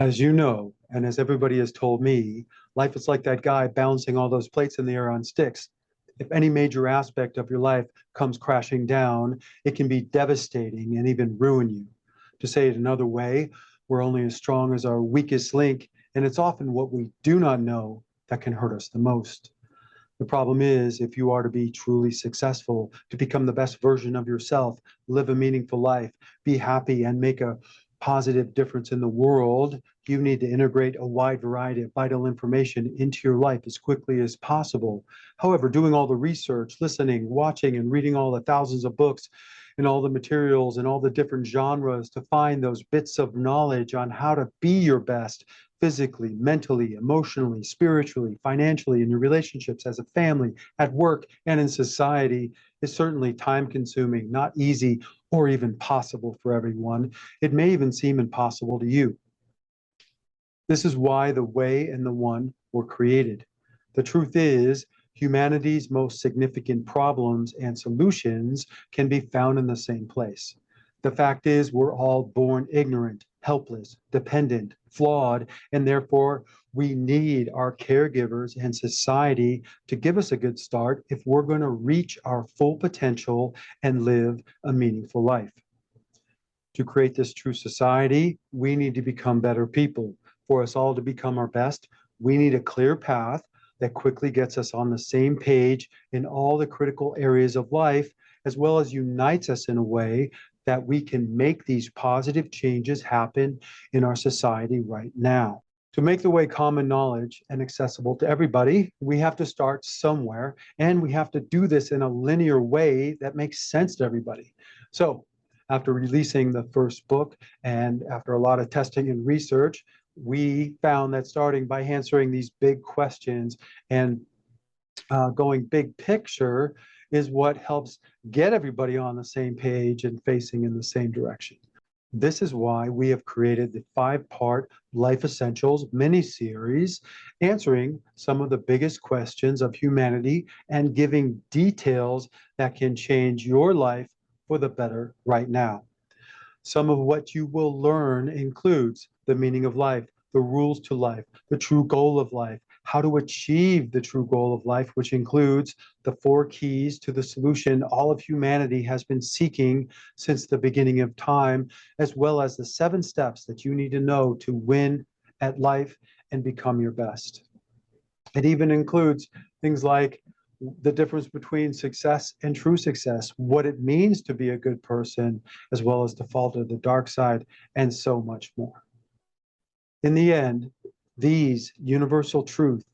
As you know, and as everybody has told me, life is like that guy bouncing all those plates in the air on sticks. If any major aspect of your life comes crashing down, it can be devastating and even ruin you. To say it another way, we're only as strong as our weakest link, and it's often what we do not know that can hurt us the most. The problem is, if you are to be truly successful, to become the best version of yourself, live a meaningful life, be happy, and make a positive difference in the world, you need to integrate a wide variety of vital information into your life as quickly as possible. However, doing all the research, listening, watching, and reading all the thousands of books and all the materials and all the different genres to find those bits of knowledge on how to be your best physically, mentally, emotionally, spiritually, financially, in your relationships as a family, at work, and in society is certainly time consuming, not easy, or even possible for everyone. It may even seem impossible to you. This is why the way and the one were created. The truth is, humanity's most significant problems and solutions can be found in the same place. The fact is, we're all born ignorant, helpless, dependent, flawed, and therefore we need our caregivers and society to give us a good start if we're going to reach our full potential and live a meaningful life. To create this true society, we need to become better people. For us all to become our best, we need a clear path that quickly gets us on the same page in all the critical areas of life, as well as unites us in a way that we can make these positive changes happen in our society right now. To make the way common knowledge and accessible to everybody, we have to start somewhere, and we have to do this in a linear way that makes sense to everybody. So, after releasing the first book and after a lot of testing and research, we found that starting by answering these big questions and going big picture is what helps get everybody on the same page and facing in the same direction. This is why we have created the 5-part Life Essentials mini-series, answering some of the biggest questions of humanity and giving details that can change your life for the better right now. Some of what you will learn includes the meaning of life, the rules to life, the true goal of life, how to achieve the true goal of life, which includes the 4 keys to the solution all of humanity has been seeking since the beginning of time, as well as the 7 steps that you need to know to win at life and become your best. It even includes things like the difference between success and true success, what it means to be a good person, as well as the fault of the dark side, and so much more. In the end, these universal truths,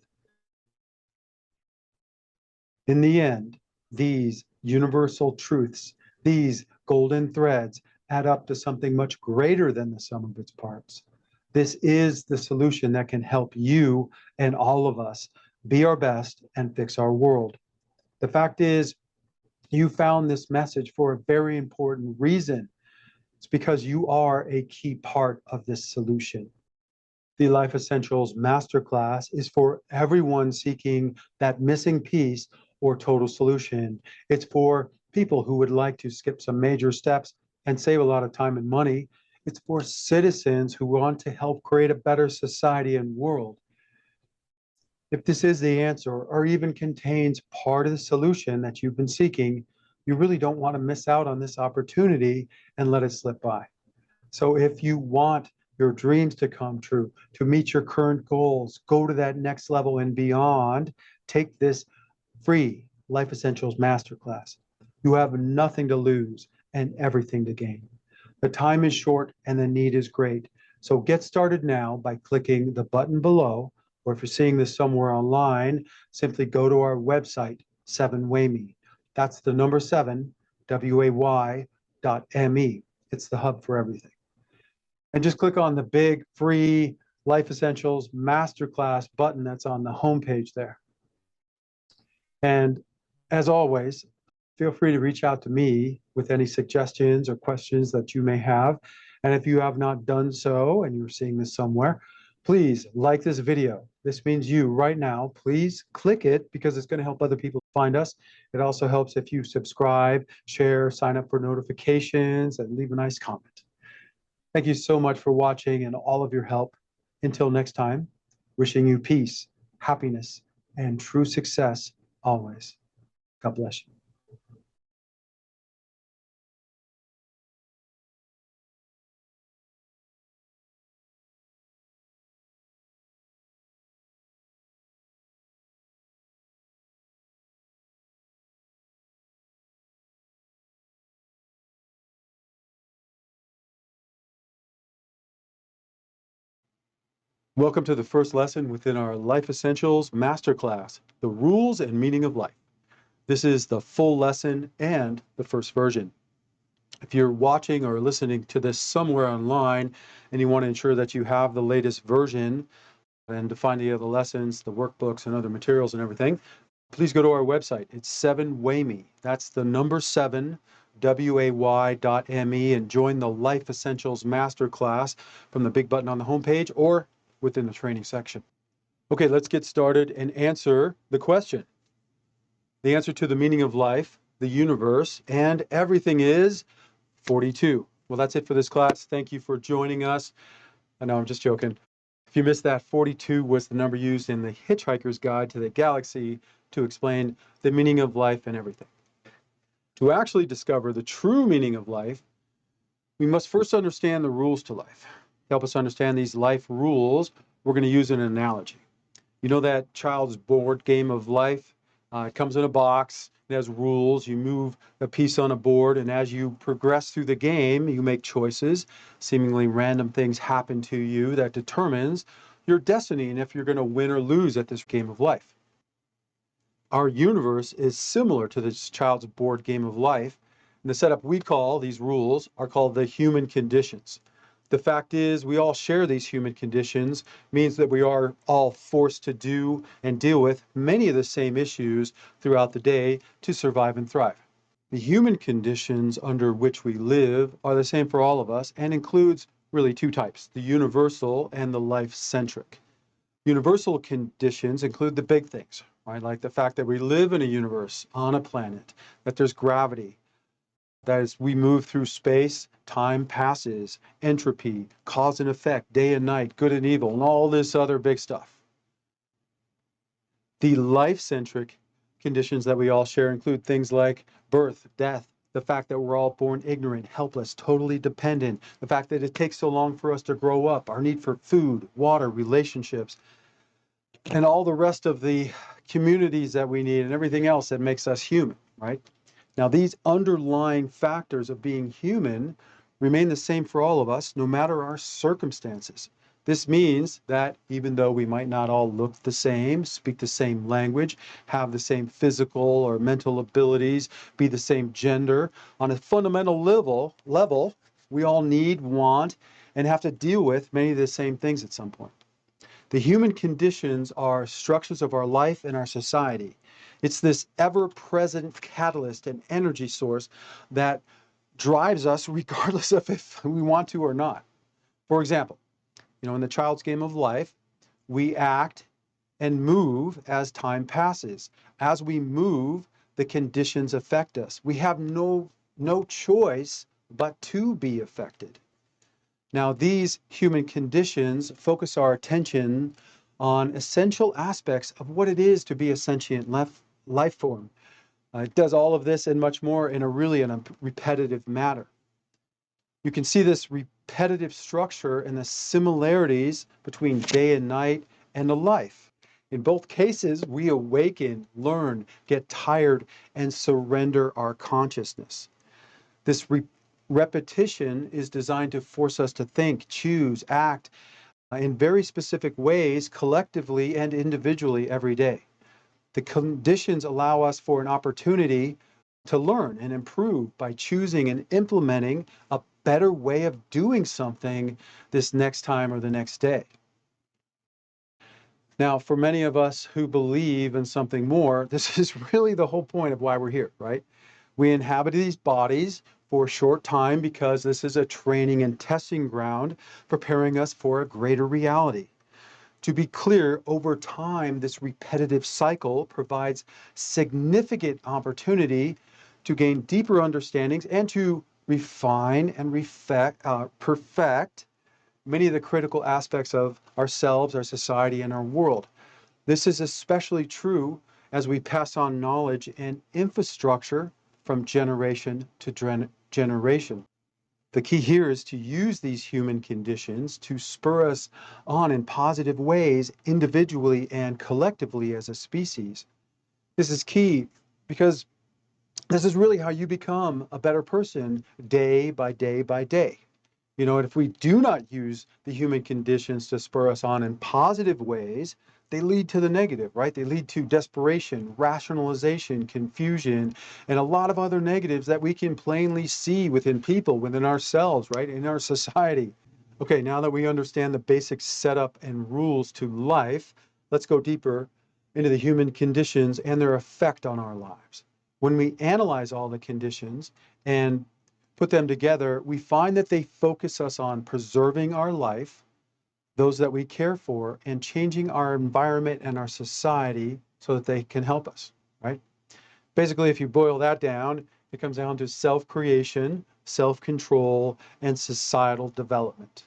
these golden threads add up to something much greater than the sum of its parts. This is the solution that can help you and all of us be our best and fix our world. The fact is, you found this message for a very important reason. It's because you are a key part of this solution. The Life Essentials Masterclass is for everyone seeking that missing piece or total solution. It's for people who would like to skip some major steps and save a lot of time and money. It's for citizens who want to help create a better society and world. If this is the answer or even contains part of the solution that you've been seeking, you really don't want to miss out on this opportunity and let it slip by. So if you want your dreams to come true, to meet your current goals, go to that next level and beyond, take this free Life Essentials Masterclass. You have nothing to lose and everything to gain. The time is short and the need is great. So get started now by clicking the button below, or if you're seeing this somewhere online, simply go to our website, 7wayme. That's the number 7, WAY.me. It's the hub for everything. And just click on the big free Life Essentials Masterclass button that's on the homepage there. And as always, feel free to reach out to me with any suggestions or questions that you may have. And if you have not done so and you're seeing this somewhere, please like this video. This means you right now, please click it because it's going to help other people find us. It also helps if you subscribe, share, sign up for notifications, and leave a nice comment. Thank you so much for watching and all of your help. Until next time, wishing you peace, happiness, and true success always. God bless you. Welcome to the first lesson within our Life Essentials Masterclass, The Rules and Meaning of Life. This is the full lesson and the first version. If you're watching or listening to this somewhere online and you want to ensure that you have the latest version and to find the other lessons, the workbooks and other materials and everything, please go to our website. It's 7wayme. That's the number 7, way.me, and join the Life Essentials Masterclass from the big button on the homepage or within the training section. Okay, let's get started and answer the question. The answer to the meaning of life, the universe, and everything is 42. Well, that's it for this class. Thank you for joining us. I know I'm just joking. If you missed that, 42 was the number used in the Hitchhiker's Guide to the Galaxy to explain the meaning of life and everything. To actually discover the true meaning of life, we must first understand the rules to life. To help us understand these life rules, we're going to use an analogy. You know that child's board game of life? It comes in a box, it has rules, you move a piece on a board, and as you progress through the game, you make choices. Seemingly random things happen to you that determines your destiny and if you're going to win or lose at this game of life. Our universe is similar to this child's board game of life. And the setup we call, these rules, are called the human conditions. The fact is, we all share these human conditions, means that we are all forced to do and deal with many of the same issues throughout the day to survive and thrive. The human conditions under which we live are the same for all of us and includes really two types, the universal and the life-centric. Universal conditions include the big things, right? Like the fact that we live in a universe on a planet, that there's gravity, that as we move through space, time passes, entropy, cause and effect, day and night, good and evil, and all this other big stuff. The life-centric conditions that we all share include things like birth, death, the fact that we're all born ignorant, helpless, totally dependent, the fact that it takes so long for us to grow up, our need for food, water, relationships, and all the rest of the communities that we need and everything else that makes us human, right? Now, these underlying factors of being human remain the same for all of us, no matter our circumstances. This means that even though we might not all look the same, speak the same language, have the same physical or mental abilities, be the same gender, on a fundamental level, we all need, want, and have to deal with many of the same things at some point. The human conditions are structures of our life and our society. It's this ever-present catalyst and energy source that drives us regardless of if we want to or not. For example, in the child's game of life, we act and move as time passes. As we move, the conditions affect us. We have no choice but to be affected. Now, these human conditions focus our attention on essential aspects of what it is to be a sentient life form. It does all of this and much more in a repetitive manner. You can see this repetitive structure and the similarities between day and night and a life. In both cases, we awaken, learn, get tired, and surrender our consciousness. This repetition is designed to force us to think, choose, act in very specific ways, collectively and individually every day. The conditions allow us for an opportunity to learn and improve by choosing and implementing a better way of doing something this next time or the next day. Now, for many of us who believe in something more, this is really the whole point of why we're here, right? We inhabit these bodies for a short time because this is a training and testing ground preparing us for a greater reality. To be clear, over time, this repetitive cycle provides significant opportunity to gain deeper understandings and to refine and perfect many of the critical aspects of ourselves, our society, and our world. This is especially true as we pass on knowledge and infrastructure from generation to generation. The key here is to use these human conditions to spur us on in positive ways, individually and collectively as a species. This is key because this is really how you become a better person day by day by day. You know, if we do not use the human conditions to spur us on in positive ways, they lead to the negative, right? They lead to desperation, rationalization, confusion, and a lot of other negatives that we can plainly see within people, within ourselves, right? In our society. Okay, now that we understand the basic setup and rules to life, let's go deeper into the human conditions and their effect on our lives. When we analyze all the conditions and put them together, we find that they focus us on preserving our life, those that we care for, and changing our environment and our society so that they can help us, right? Basically, if you boil that down, it comes down to self-creation, self-control, and societal development.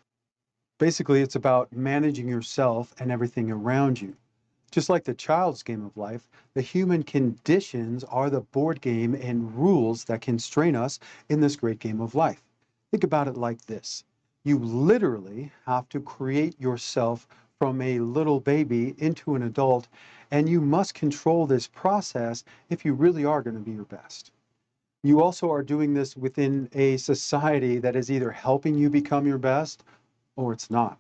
Basically, it's about managing yourself and everything around you. Just like the child's game of life, the human conditions are the board game and rules that constrain us in this great game of life. Think about it like this. You literally have to create yourself from a little baby into an adult, and you must control this process if you really are going to be your best. You also are doing this within a society that is either helping you become your best or it's not.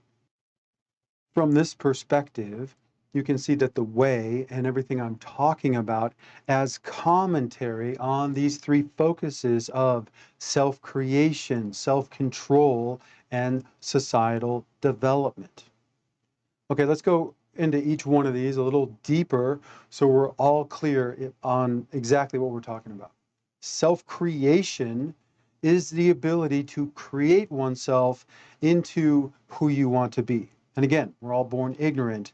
From this perspective, you can see that the way and everything I'm talking about as commentary on these three focuses of self-creation, self-control, and societal development. Okay, let's go into each one of these a little deeper so we're all clear on exactly what we're talking about. Self-creation is the ability to create oneself into who you want to be. And again, we're all born ignorant.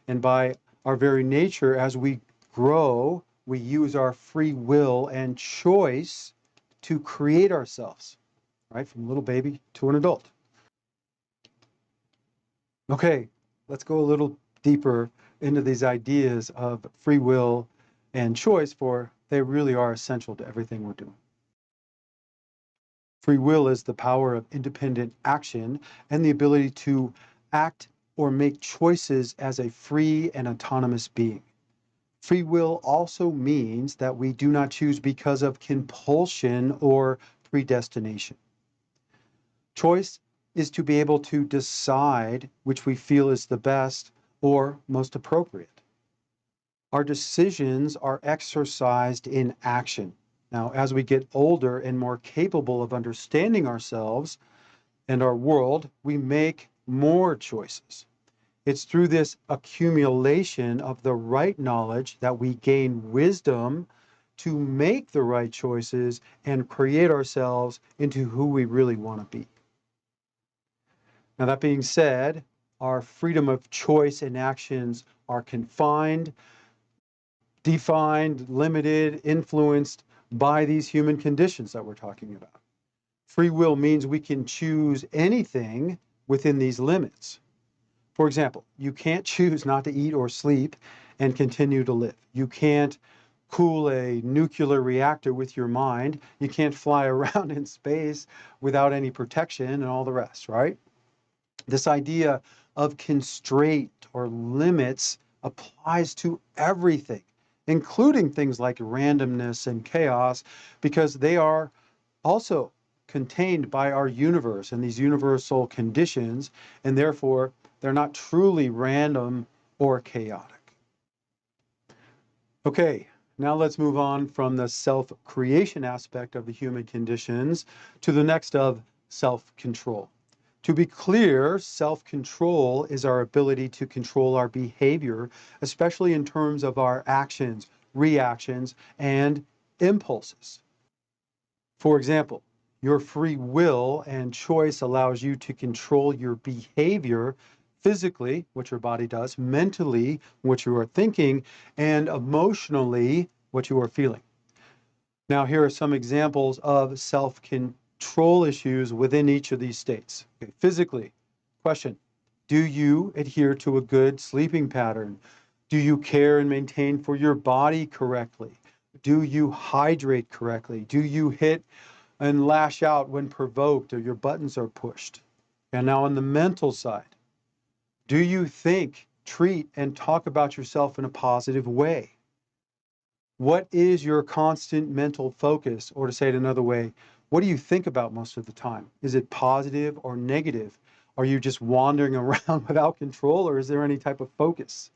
And by our very nature, as we grow, we use our free will and choice to create ourselves, right? From a little baby to an adult. Okay, let's go a little deeper into these ideas of free will and choice, for they really are essential to everything we're doing. Free will is the power of independent action and the ability to act or make choices as a free and autonomous being. Free will also means that we do not choose because of compulsion or predestination. Choice is to be able to decide which we feel is the best or most appropriate. Our decisions are exercised in action. Now, as we get older and more capable of understanding ourselves and our world, we make more choices. It's through this accumulation of the right knowledge that we gain wisdom to make the right choices and create ourselves into who we really want to be. Now, that being said, our freedom of choice and actions are confined, defined, limited, influenced by these human conditions that we're talking about. Free will means we can choose anything within these limits. For example, you can't choose not to eat or sleep and continue to live. You can't cool a nuclear reactor with your mind. You can't fly around in space without any protection and all the rest, right? This idea of constraint or limits applies to everything, including things like randomness and chaos, because they are also contained by our universe and these universal conditions, and therefore they're not truly random or chaotic. Okay, now let's move on from the self-creation aspect of the human conditions to the next of self-control. To be clear, self-control is our ability to control our behavior, especially in terms of our actions, reactions, and impulses. For example, your free will and choice allows you to control your behavior physically, what your body does, mentally, what you are thinking, and emotionally, what you are feeling. Now, here are some examples of self-control issues within each of these states. Okay, physically, Question: do you adhere to a good sleeping pattern? Do you care and maintain for your body correctly? Do you hydrate correctly? Do you hit and lash out when provoked or your buttons are pushed? And now on the mental side, do you think, treat, and talk about yourself in a positive way? What is your constant mental focus? Or to say it another way, what do you think about most of the time? Is it positive or negative? Are you just wandering around without control, or is there any type of focus?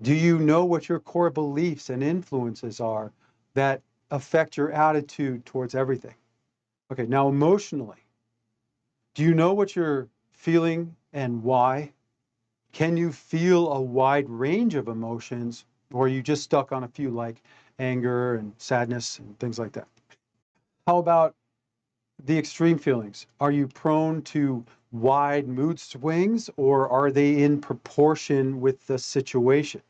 Do you know what your core beliefs and influences are that affect your attitude towards everything? Okay, now emotionally, do you know what you're feeling and why? Can you feel a wide range of emotions, or are you just stuck on a few like anger and sadness and things like that? How about the extreme feelings? Are you prone to wide mood swings, or are they in proportion with the situation?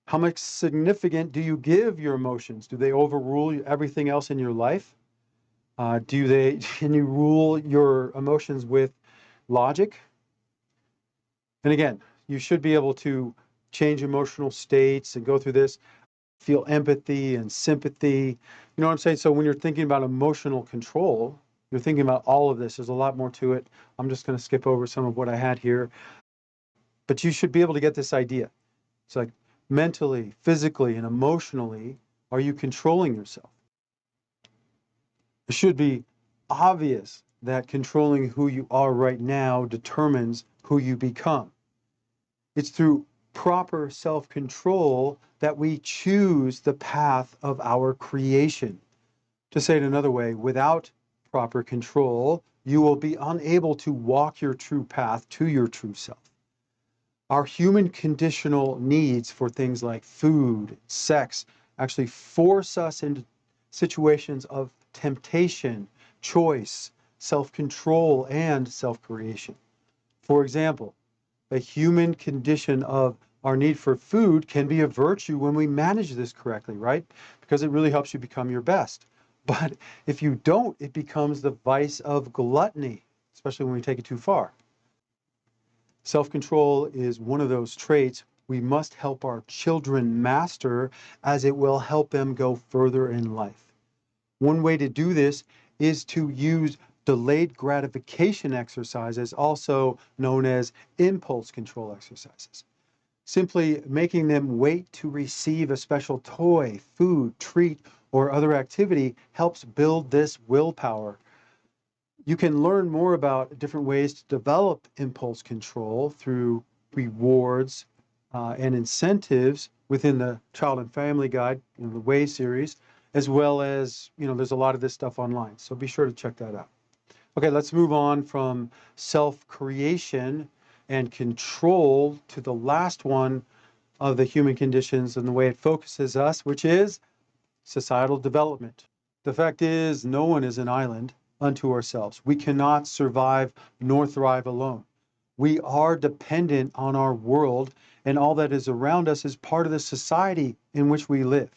How much significance do you give your emotions? Do they overrule everything else in your life? Can you rule your emotions with logic? And again, you should be able to change emotional states and go through this, feel empathy and sympathy. You know what I'm saying? So when you're thinking about emotional control, you're thinking about all of this. There's a lot more to it. I'm just going to skip over some of what I had here. But you should be able to get this idea. It's like mentally, physically, and emotionally, are you controlling yourself? It should be obvious that controlling who you are right now determines who you become. It's through proper self-control that we choose the path of our creation. To say it another way, without proper control, you will be unable to walk your true path to your true self. Our human conditional needs for things like food, sex, actually force us into situations of temptation, choice, self-control, and self-creation. For example, the human condition of our need for food can be a virtue when we manage this correctly, right? Because it really helps you become your best. But if you don't, it becomes the vice of gluttony, especially when we take it too far. Self-control is one of those traits we must help our children master, as it will help them go further in life. One way to do this is to use delayed gratification exercises, also known as impulse control exercises. Simply making them wait to receive a special toy, food, treat, or other activity helps build this willpower. You can learn more about different ways to develop impulse control through rewards and incentives within the Child and Family Guide, the Way series, as well as, there's a lot of this stuff online. So be sure to check that out. Okay, let's move on from self-creation and control to the last one of the human conditions and the way it focuses us, which is societal development. The fact is, no one is an island unto ourselves. We cannot survive nor thrive alone. We are dependent on our world, and all that is around us is part of the society in which we live.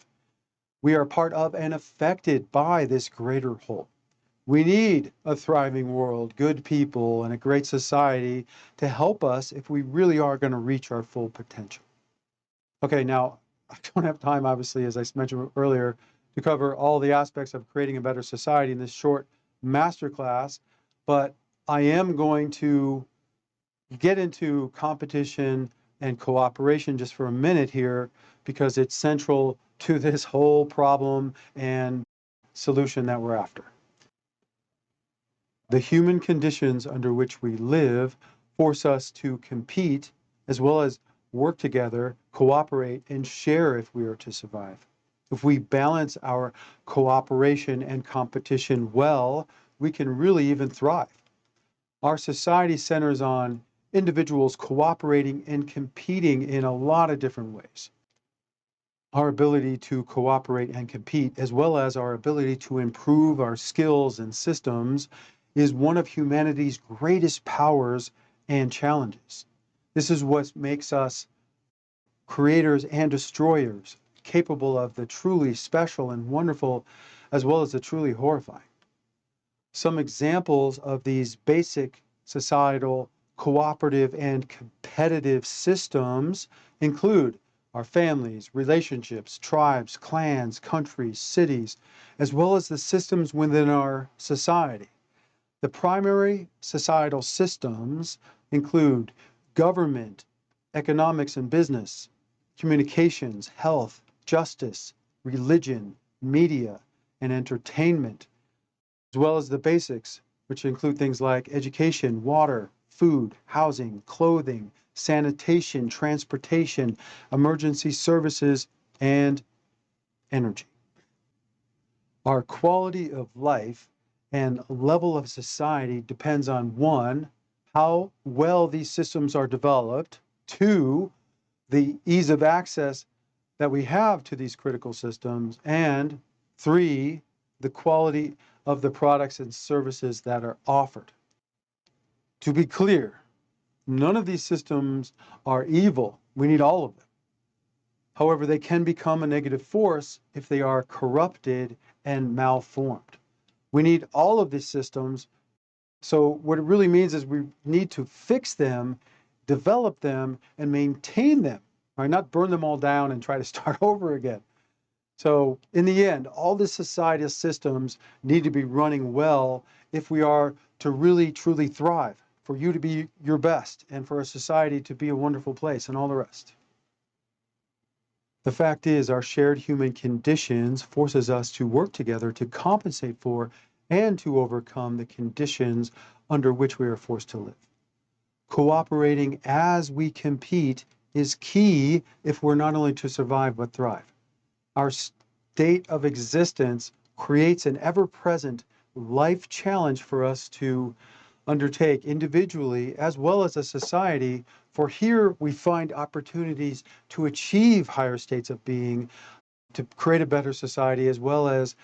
We are part of and affected by this greater whole. We need a thriving world, good people, and a great society to help us if we really are going to reach our full potential. Okay, now, I don't have time, obviously, as I mentioned earlier, to cover all the aspects of creating a better society in this short masterclass, but I am going to get into competition and cooperation just for a minute here, because it's central to this whole problem and solution that we're after. The human conditions under which we live force us to compete as well as work together, cooperate, and share if we are to survive. If we balance our cooperation and competition well, we can really even thrive. Our society centers on individuals cooperating and competing in a lot of different ways. Our ability to cooperate and compete, as well as our ability to improve our skills and systems, is one of humanity's greatest powers and challenges. This is what makes us creators and destroyers, capable of the truly special and wonderful, as well as the truly horrifying. Some examples of these basic societal, cooperative, and competitive systems include our families, relationships, tribes, clans, countries, cities, as well as the systems within our society. The primary societal systems include government, economics and business, communications, health, justice, religion, media, and entertainment, as well as the basics, which include things like education, water, food, housing, clothing, sanitation, transportation, emergency services, and energy. Our quality of life and level of society depends on one, how well these systems are developed, two, the ease of access that we have to these critical systems, and three, the quality of the products and services that are offered. To be clear, none of these systems are evil. We need all of them. However, they can become a negative force if they are corrupted and malformed. We need all of these systems. So what it really means is we need to fix them, develop them, and maintain them, right? Not burn them all down and try to start over again. So in the end, all the societal systems need to be running well if we are to really, truly thrive, for you to be your best, and for a society to be a wonderful place, and all the rest. The fact is, our shared human conditions forces us to work together to compensate for and to overcome the conditions under which we are forced to live. Cooperating as we compete is key if we're not only to survive but thrive. Our state of existence creates an ever-present life challenge for us to undertake individually as well as a society, for here we find opportunities to achieve higher states of being, to create a better society, as well as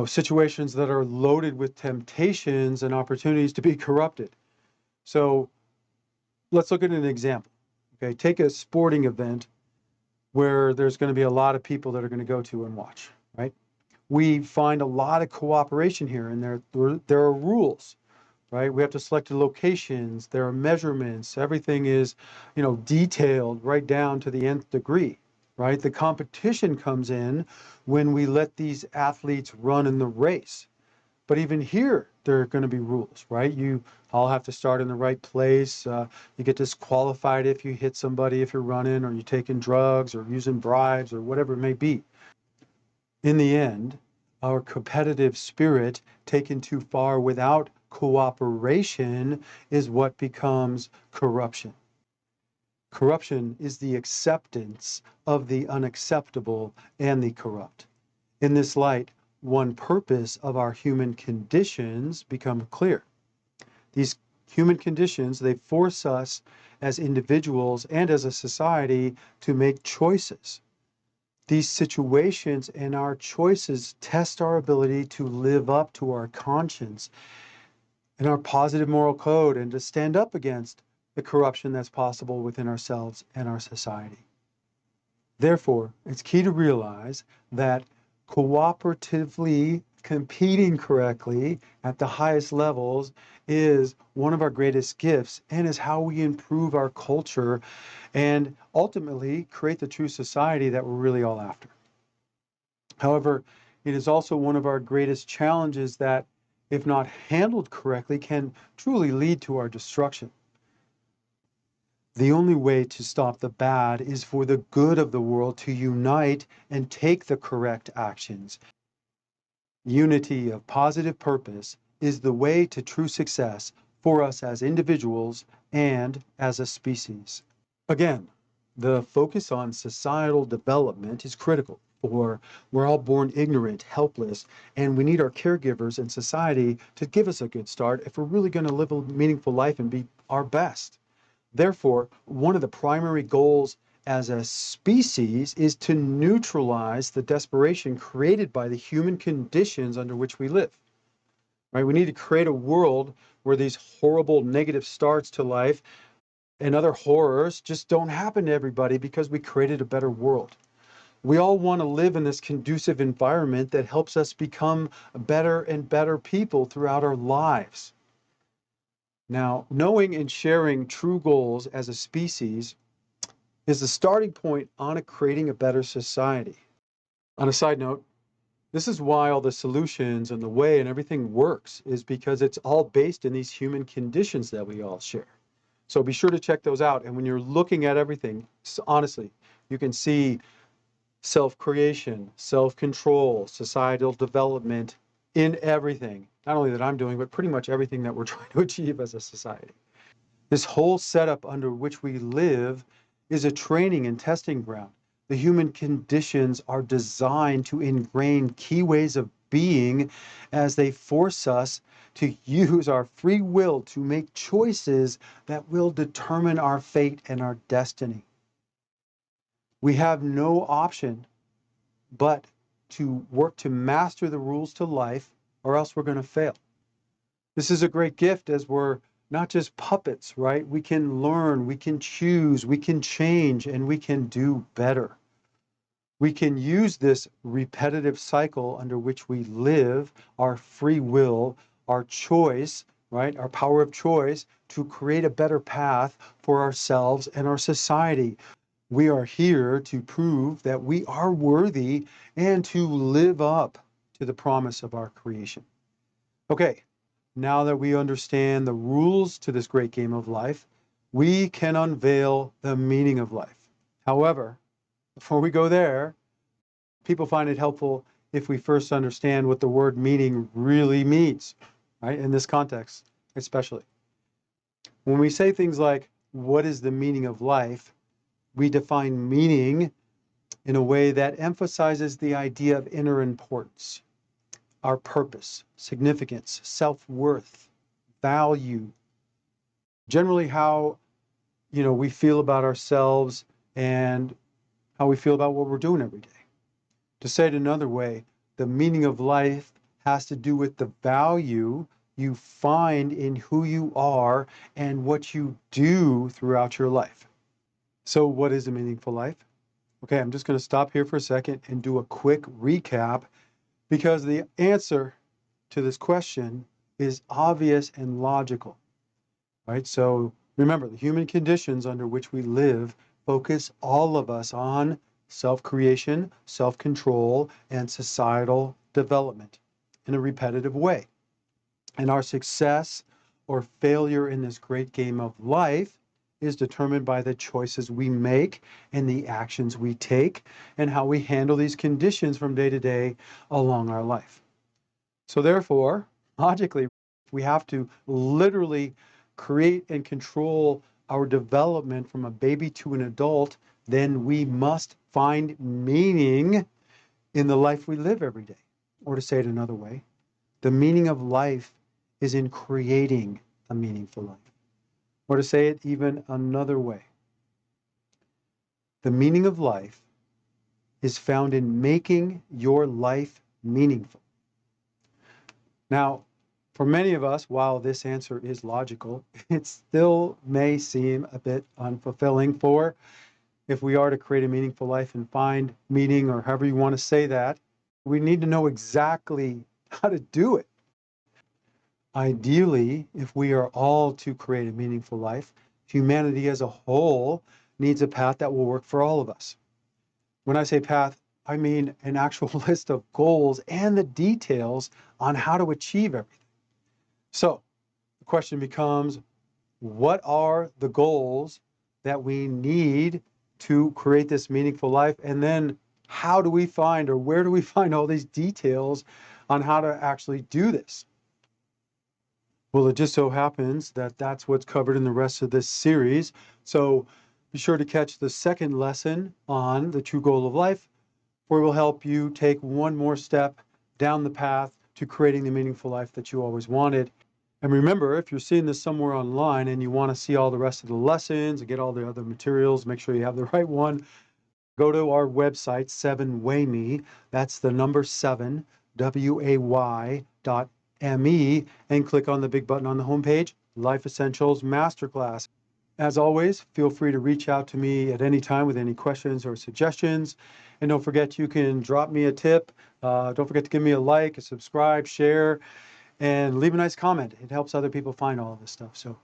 situations that are loaded with temptations and opportunities to be corrupted. So let's look at an example. Okay, take a sporting event where there's going to be a lot of people that are going to go to and watch, right? We find a lot of cooperation here, and there are rules, right? We have to select the locations, there are measurements, everything is, detailed right down to the nth degree, right? The competition comes in when we let these athletes run in the race. But even here, there are going to be rules, right? You all have to start in the right place. You get disqualified if you hit somebody, if you're running, or you're taking drugs, or using bribes, or whatever it may be. In the end, our competitive spirit taken too far without cooperation is what becomes corruption. Corruption is the acceptance of the unacceptable and the corrupt. In this light, one purpose of our human conditions become clear. These human conditions, they force us as individuals and as a society to make choices. These situations and our choices test our ability to live up to our conscience and our positive moral code, and to stand up against the corruption that's possible within ourselves and our society. Therefore, it's key to realize that cooperatively competing correctly at the highest levels is one of our greatest gifts, and is how we improve our culture and ultimately create the true society that we're really all after. However, it is also one of our greatest challenges that, if not handled correctly, can truly lead to our destruction. The only way to stop the bad is for the good of the world to unite and take the correct actions. Unity of positive purpose is the way to true success for us as individuals and as a species. Again, the focus on societal development is critical, for we're all born ignorant, helpless, and we need our caregivers and society to give us a good start if we're really going to live a meaningful life and be our best. Therefore, one of the primary goals as a species is to neutralize the desperation created by the human conditions under which we live. Right? We need to create a world where these horrible negative starts to life and other horrors just don't happen to everybody, because we created a better world. We all want to live in this conducive environment that helps us become better and better people throughout our lives. Now, knowing and sharing true goals as a species is the starting point on creating a better society. On a side note, this is why all the solutions and the way and everything works, is because it's all based in these human conditions that we all share. So be sure to check those out. And when you're looking at everything, honestly, you can see self-creation, self-control, societal development in everything. Not only that I'm doing, but pretty much everything that we're trying to achieve as a society. This whole setup under which we live is a training and testing ground. The human conditions are designed to ingrain key ways of being as they force us to use our free will to make choices that will determine our fate and our destiny. We have no option but to work to master the rules to life, or else we're going to fail. This is a great gift, as we're not just puppets, right? We can learn, we can choose, we can change, and we can do better. We can use this repetitive cycle under which we live, our free will, our choice, right? Our power of choice, to create a better path for ourselves and our society. We are here to prove that we are worthy and to live up to the promise of our creation. Okay, now that we understand the rules to this great game of life, we can unveil the meaning of life. However, before we go there, people find it helpful if we first understand what the word meaning really means, right? In this context, especially. When we say things like, what is the meaning of life? We define meaning in a way that emphasizes the idea of inner importance, our purpose, significance, self-worth, value, generally how, we feel about ourselves and how we feel about what we're doing every day. To say it another way, the meaning of life has to do with the value you find in who you are and what you do throughout your life. So what is a meaningful life? Okay, I'm just going to stop here for a second and do a quick recap, because the answer to this question is obvious and logical, right? So remember, the human conditions under which we live focus all of us on self-creation, self-control, and societal development in a repetitive way. And our success or failure in this great game of life is determined by the choices we make and the actions we take and how we handle these conditions from day to day along our life. So therefore, logically, we have to literally create and control our development from a baby to an adult. Then we must find meaning in the life we live every day. Or to say it another way, the meaning of life is in creating a meaningful life. Or to say it even another way, the meaning of life is found in making your life meaningful. Now, for many of us, while this answer is logical, it still may seem a bit unfulfilling. For if we are to create a meaningful life and find meaning, or however you want to say that, we need to know exactly how to do it. Ideally, if we are all to create a meaningful life, humanity as a whole needs a path that will work for all of us. When I say path, I mean an actual list of goals and the details on how to achieve everything. So the question becomes, what are the goals that we need to create this meaningful life? And then how do we find, or where do we find all these details on how to actually do this? Well, it just so happens that that's what's covered in the rest of this series. So be sure to catch the second lesson on the true goal of life, where we'll help you take one more step down the path to creating the meaningful life that you always wanted. And remember, if you're seeing this somewhere online and you want to see all the rest of the lessons and get all the other materials, make sure you have the right one. Go to our website, 7wayme, that's the number 7, WAY.me, and click on the big button on the homepage, Life Essentials Masterclass. As always, feel free to reach out to me at any time with any questions or suggestions. And don't forget, you can drop me a tip. Don't forget to give me a like, a subscribe, share, and leave a nice comment. It helps other people find all of this stuff. So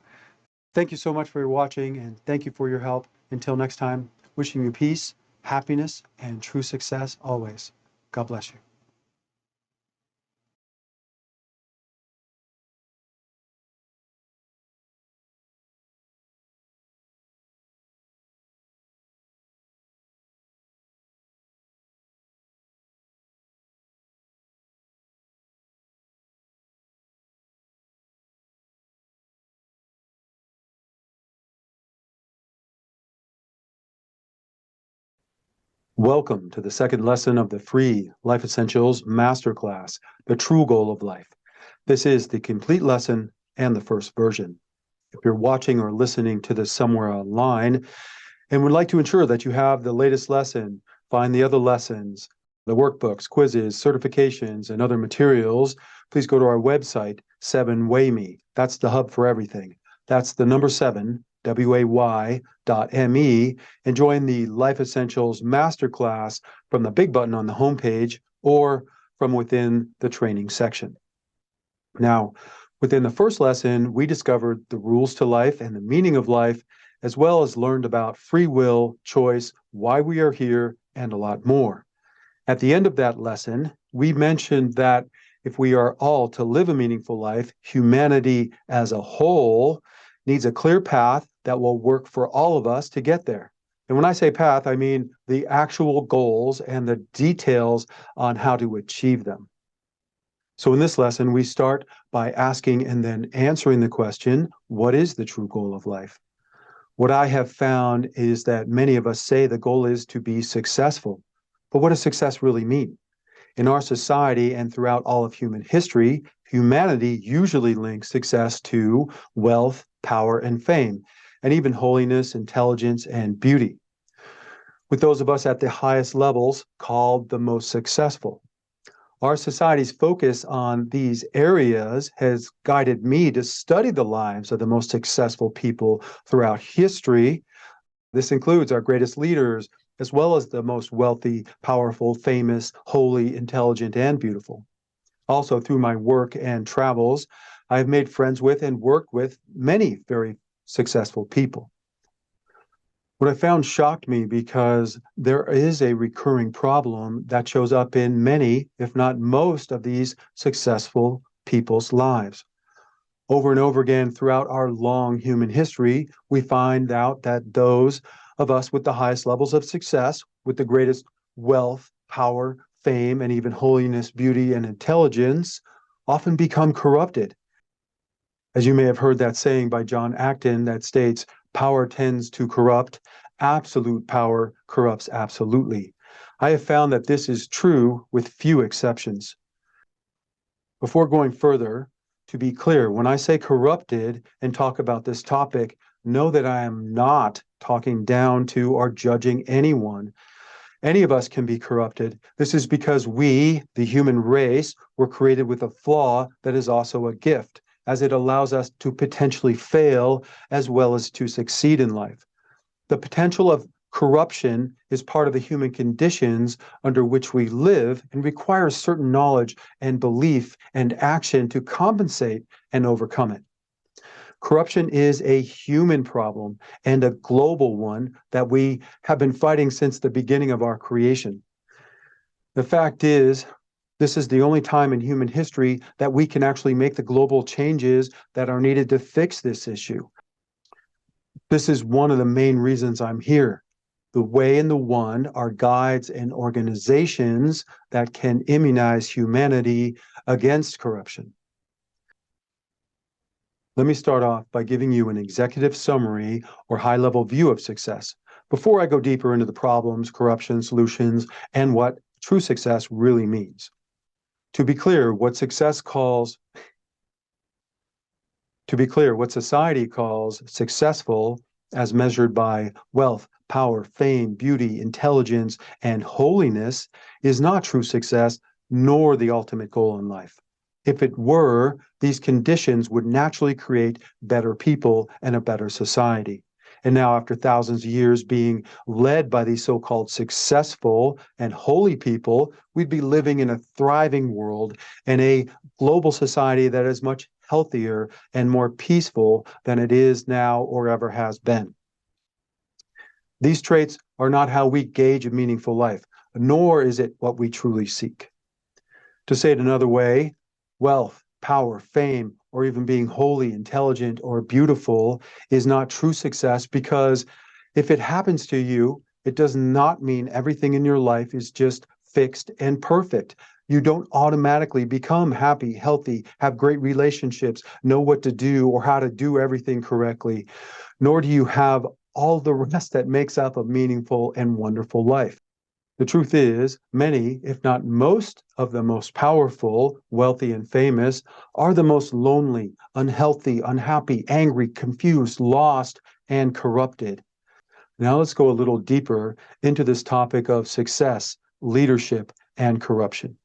thank you so much for watching, and thank you for your help. Until next time, wishing you peace, happiness, and true success always. God bless you. Welcome to the second lesson of the free Life Essentials Masterclass, The True Goal of Life. This is the complete lesson and the first version. If you're watching or listening to this somewhere online and would like to ensure that you have the latest lesson, find the other lessons, the workbooks, quizzes, certifications, and other materials, please go to our website, 7wayme. That's the hub for everything. That's the number 7, WAY.me, and join the Life Essentials Masterclass from the big button on the homepage or from within the training section. Now, within the first lesson, we discovered the rules to life and the meaning of life, as well as learned about free will, choice, why we are here, and a lot more. At the end of that lesson, we mentioned that if we are all to live a meaningful life, humanity as a whole needs a clear path that will work for all of us to get there. And when I say path, I mean the actual goals and the details on how to achieve them. So in this lesson, we start by asking and then answering the question, what is the true goal of life? What I have found is that many of us say the goal is to be successful. But what does success really mean? In our society and throughout all of human history, humanity usually links success to wealth, power, and fame, and even holiness, intelligence, and beauty, with those of us at the highest levels called the most successful. Our society's focus on these areas has guided me to study the lives of the most successful people throughout history. This includes our greatest leaders, as well as the most wealthy, powerful, famous, holy, intelligent, and beautiful. Also, through my work and travels, I have made friends with and worked with many very successful people. What I found shocked me because there is a recurring problem that shows up in many, if not most, of these successful people's lives. Over and over again throughout our long human history, we find out that those of us with the highest levels of success, with the greatest wealth, power, fame, and even holiness, beauty, and intelligence, often become corrupted. As you may have heard that saying by John Acton that states, power tends to corrupt, absolute power corrupts absolutely. I have found that this is true with few exceptions. Before going further, to be clear, when I say corrupted and talk about this topic, know that I am not talking down to or judging anyone. Any of us can be corrupted. This is because we, the human race, were created with a flaw that is also a gift, as it allows us to potentially fail as well as to succeed in life. The potential of corruption is part of the human conditions under which we live and requires certain knowledge and belief and action to compensate and overcome it. Corruption is a human problem and a global one that we have been fighting since the beginning of our creation. The fact is, this is the only time in human history that we can actually make the global changes that are needed to fix this issue. This is one of the main reasons I'm here. The Way and the One are guides and organizations that can immunize humanity against corruption. Let me start off by giving you an executive summary or high-level view of success before I go deeper into the problems, corruption, solutions, and what true success really means. To be clear, what society calls successful as measured by wealth, power, fame, beauty, intelligence, and holiness is not true success nor the ultimate goal in life. If it were, these conditions would naturally create better people and a better society. And now, after thousands of years being led by these so-called successful and holy people, we'd be living in a thriving world and a global society that is much healthier and more peaceful than it is now or ever has been. These traits are not how we gauge a meaningful life, nor is it what we truly seek. To say it another way, wealth, power, fame, or even being holy, intelligent, or beautiful is not true success, because if it happens to you, it does not mean everything in your life is just fixed and perfect. You don't automatically become happy, healthy, have great relationships, know what to do or how to do everything correctly, nor do you have all the rest that makes up a meaningful and wonderful life. The truth is, many, if not most, of the most powerful, wealthy, and famous are the most lonely, unhealthy, unhappy, angry, confused, lost, and corrupted. Now let's go a little deeper into this topic of success, leadership, and corruption.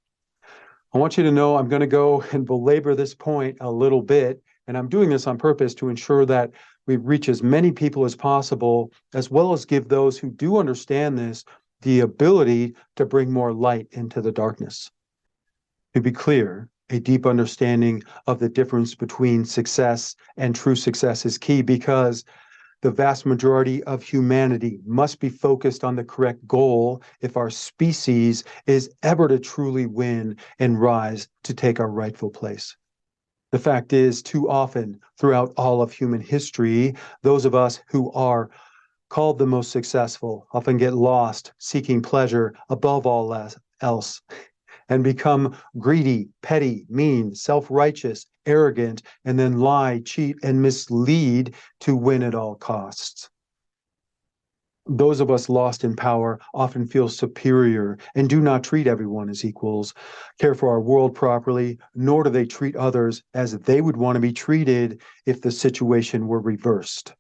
I want you to know I'm going to go and belabor this point a little bit, and I'm doing this on purpose to ensure that we reach as many people as possible, as well as give those who do understand this the ability to bring more light into the darkness. To be clear, a deep understanding of the difference between success and true success is key, because the vast majority of humanity must be focused on the correct goal if our species is ever to truly win and rise to take our rightful place. The fact is, too often throughout all of human history, those of us who are called the most successful often get lost seeking pleasure above all else, and become greedy, petty, mean, self-righteous, arrogant, and then lie, cheat, and mislead to win at all costs. Those of us lost in power often feel superior and do not treat everyone as equals, care for our world properly, nor do they treat others as they would want to be treated if the situation were reversed.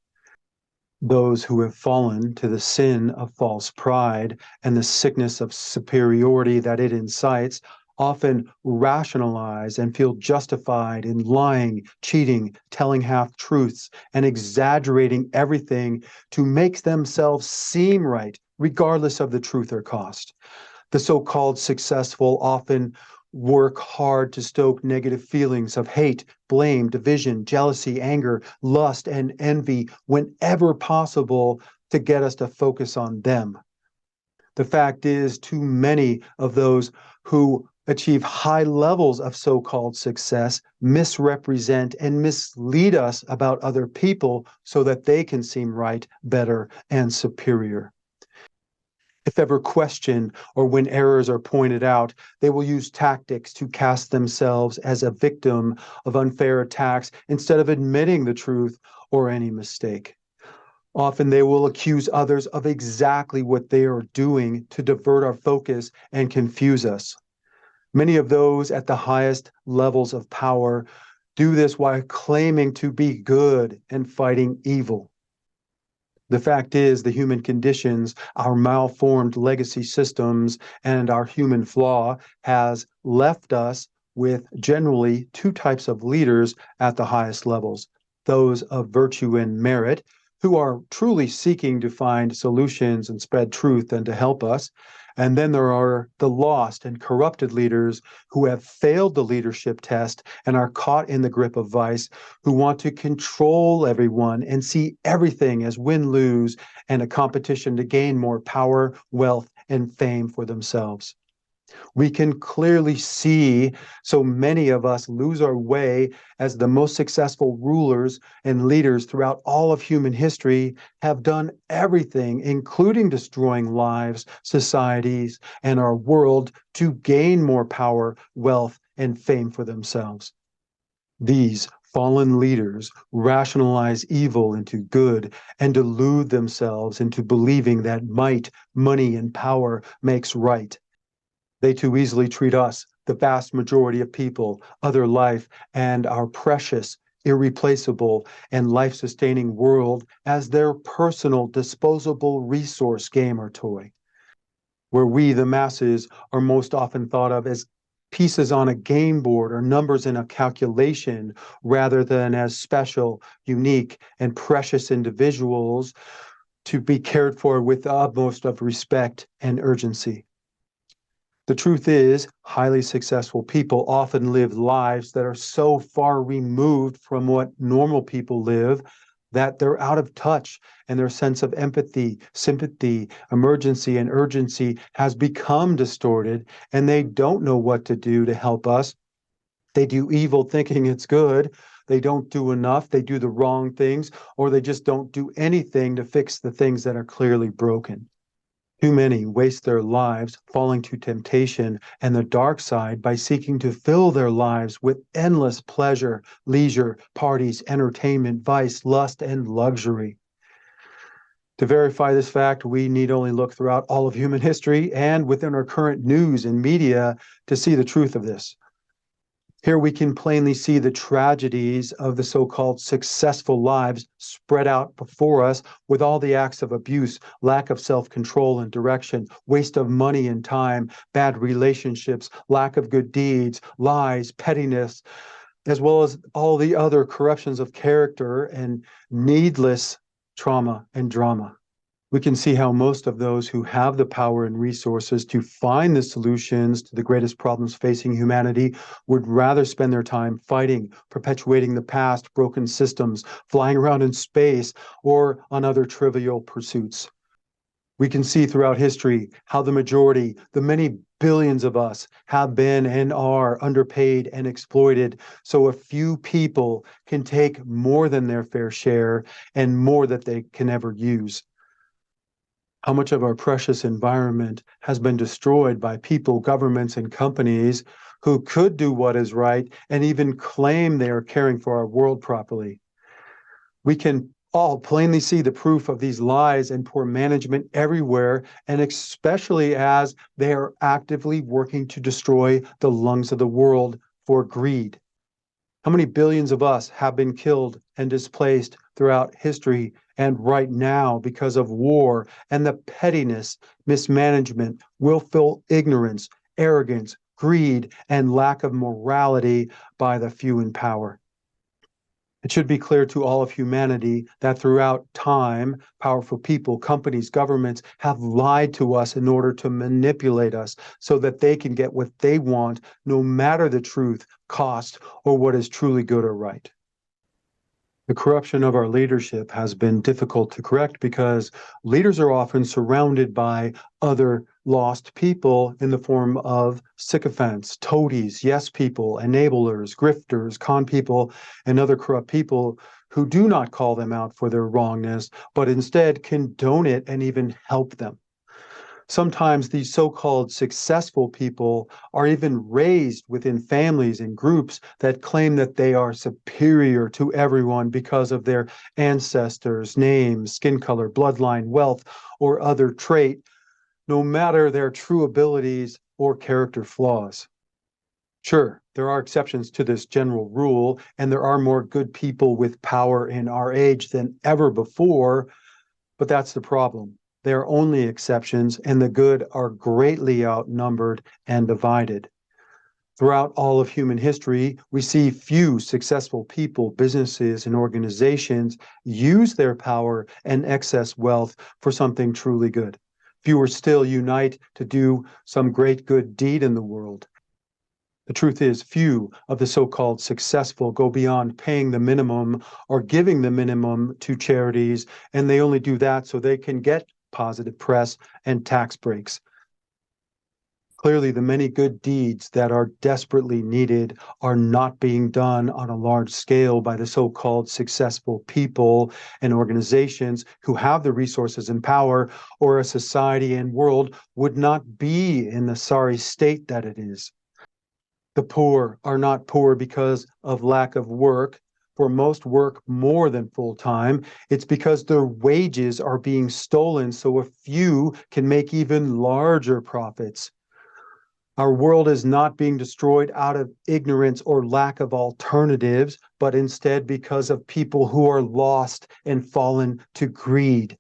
Those who have fallen to the sin of false pride and the sickness of superiority that it incites often rationalize and feel justified in lying, cheating, telling half-truths, and exaggerating everything to make themselves seem right, regardless of the truth or cost. The so-called successful often work hard to stoke negative feelings of hate, blame, division, jealousy, anger, lust, and envy whenever possible to get us to focus on them. The fact is, too many of those who achieve high levels of so-called success misrepresent and mislead us about other people so that they can seem right, better, and superior. If ever questioned or when errors are pointed out, they will use tactics to cast themselves as a victim of unfair attacks instead of admitting the truth or any mistake. Often they will accuse others of exactly what they are doing to divert our focus and confuse us. Many of those at the highest levels of power do this while claiming to be good and fighting evil. The fact is, the human conditions, our malformed legacy systems, and our human flaw has left us with generally two types of leaders at the highest levels: those of virtue and merit, who are truly seeking to find solutions and spread truth and to help us. And then there are the lost and corrupted leaders who have failed the leadership test and are caught in the grip of vice, who want to control everyone and see everything as win-lose and a competition to gain more power, wealth, and fame for themselves. We can clearly see so many of us lose our way as the most successful rulers and leaders throughout all of human history have done everything, including destroying lives, societies, and our world to gain more power, wealth, and fame for themselves. These fallen leaders rationalize evil into good and delude themselves into believing that might, money, and power makes right. They too easily treat us, the vast majority of people, other life, and our precious, irreplaceable, and life-sustaining world as their personal, disposable resource, game, or toy. Where we, the masses, are most often thought of as pieces on a game board or numbers in a calculation rather than as special, unique, and precious individuals to be cared for with the utmost of respect and urgency. The truth is, highly successful people often live lives that are so far removed from what normal people live that they're out of touch, and their sense of empathy, sympathy, emergency, and urgency has become distorted, and they don't know what to do to help us. They do evil thinking it's good. They don't do enough. They do the wrong things, or they just don't do anything to fix the things that are clearly broken. Too many waste their lives falling to temptation and the dark side by seeking to fill their lives with endless pleasure, leisure, parties, entertainment, vice, lust, and luxury. To verify this fact, we need only look throughout all of human history and within our current news and media to see the truth of this. Here we can plainly see the tragedies of the so-called successful lives spread out before us with all the acts of abuse, lack of self-control and direction, waste of money and time, bad relationships, lack of good deeds, lies, pettiness, as well as all the other corruptions of character and needless trauma and drama. We can see how most of those who have the power and resources to find the solutions to the greatest problems facing humanity would rather spend their time fighting, perpetuating the past, broken systems, flying around in space, or on other trivial pursuits. We can see throughout history how the majority, the many billions of us, have been and are underpaid and exploited, so a few people can take more than their fair share and more that they can ever use. How much of our precious environment has been destroyed by people, governments, and companies who could do what is right and even claim they are caring for our world properly. We can all plainly see the proof of these lies and poor management everywhere, and especially as they are actively working to destroy the lungs of the world for greed. How many billions of us have been killed and displaced throughout history and right now because of war and the pettiness, mismanagement, willful ignorance, arrogance, greed, and lack of morality by the few in power? It should be clear to all of humanity that throughout time, powerful people, companies, governments have lied to us in order to manipulate us so that they can get what they want, no matter the truth, cost, or what is truly good or right. The corruption of our leadership has been difficult to correct because leaders are often surrounded by other lost people in the form of sycophants, toadies, yes people, enablers, grifters, con people, and other corrupt people who do not call them out for their wrongness, but instead condone it and even help them. Sometimes these so-called successful people are even raised within families and groups that claim that they are superior to everyone because of their ancestors, names, skin color, bloodline, wealth, or other trait, no matter their true abilities or character flaws. Sure, there are exceptions to this general rule, and there are more good people with power in our age than ever before, but that's the problem. They are only exceptions, and the good are greatly outnumbered and divided. Throughout all of human history, we see few successful people, businesses, and organizations use their power and excess wealth for something truly good. Fewer still unite to do some great good deed in the world. The truth is, few of the so-called successful go beyond paying the minimum or giving the minimum to charities, and they only do that so they can get positive press and tax breaks. Clearly, the many good deeds that are desperately needed are not being done on a large scale by the so-called successful people and organizations who have the resources and power, or a society and world would not be in the sorry state that it is. The poor are not poor because of lack of work. For most work more than full time, it's because their wages are being stolen so a few can make even larger profits. Our world is not being destroyed out of ignorance or lack of alternatives, but instead because of people who are lost and fallen to greed.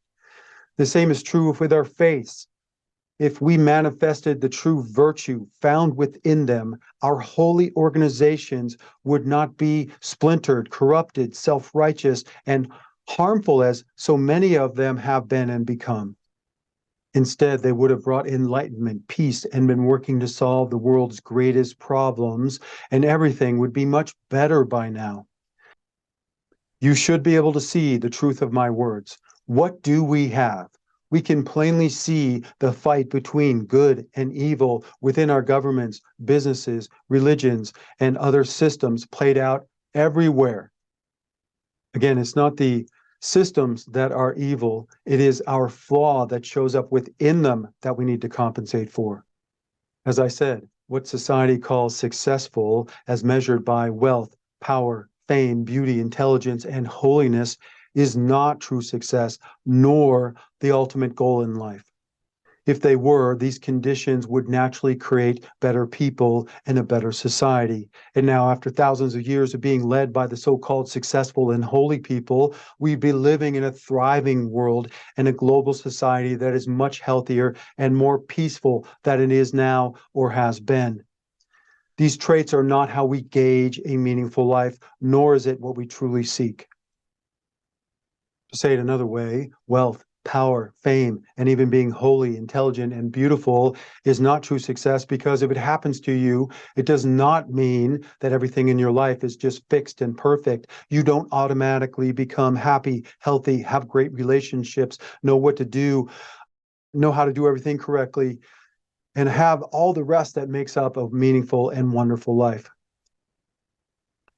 The same is true with our faiths. If we manifested the true virtue found within them, our holy organizations would not be splintered, corrupted, self-righteous, and harmful as so many of them have been and become. Instead, they would have brought enlightenment, peace, and been working to solve the world's greatest problems, and everything would be much better by now. You should be able to see the truth of my words. What do we have? We can plainly see the fight between good and evil within our governments, businesses, religions, and other systems played out everywhere. Again, it's not the systems that are evil, it is our flaw that shows up within them that we need to compensate for. As I said, what society calls successful as measured by wealth, power, fame, beauty, intelligence, and holiness is not true success, nor the ultimate goal in life. If they were, these conditions would naturally create better people and a better society. And now, after thousands of years of being led by the so-called successful and holy people, we'd be living in a thriving world and a global society that is much healthier and more peaceful than it is now or has been. These traits are not how we gauge a meaningful life, nor is it what we truly seek. To say it another way, wealth, power, fame, and even being holy, intelligent, and beautiful is not true success, because if it happens to you, it does not mean that everything in your life is just fixed and perfect. You don't automatically become happy, healthy, have great relationships, know what to do, know how to do everything correctly, and have all the rest that makes up a meaningful and wonderful life.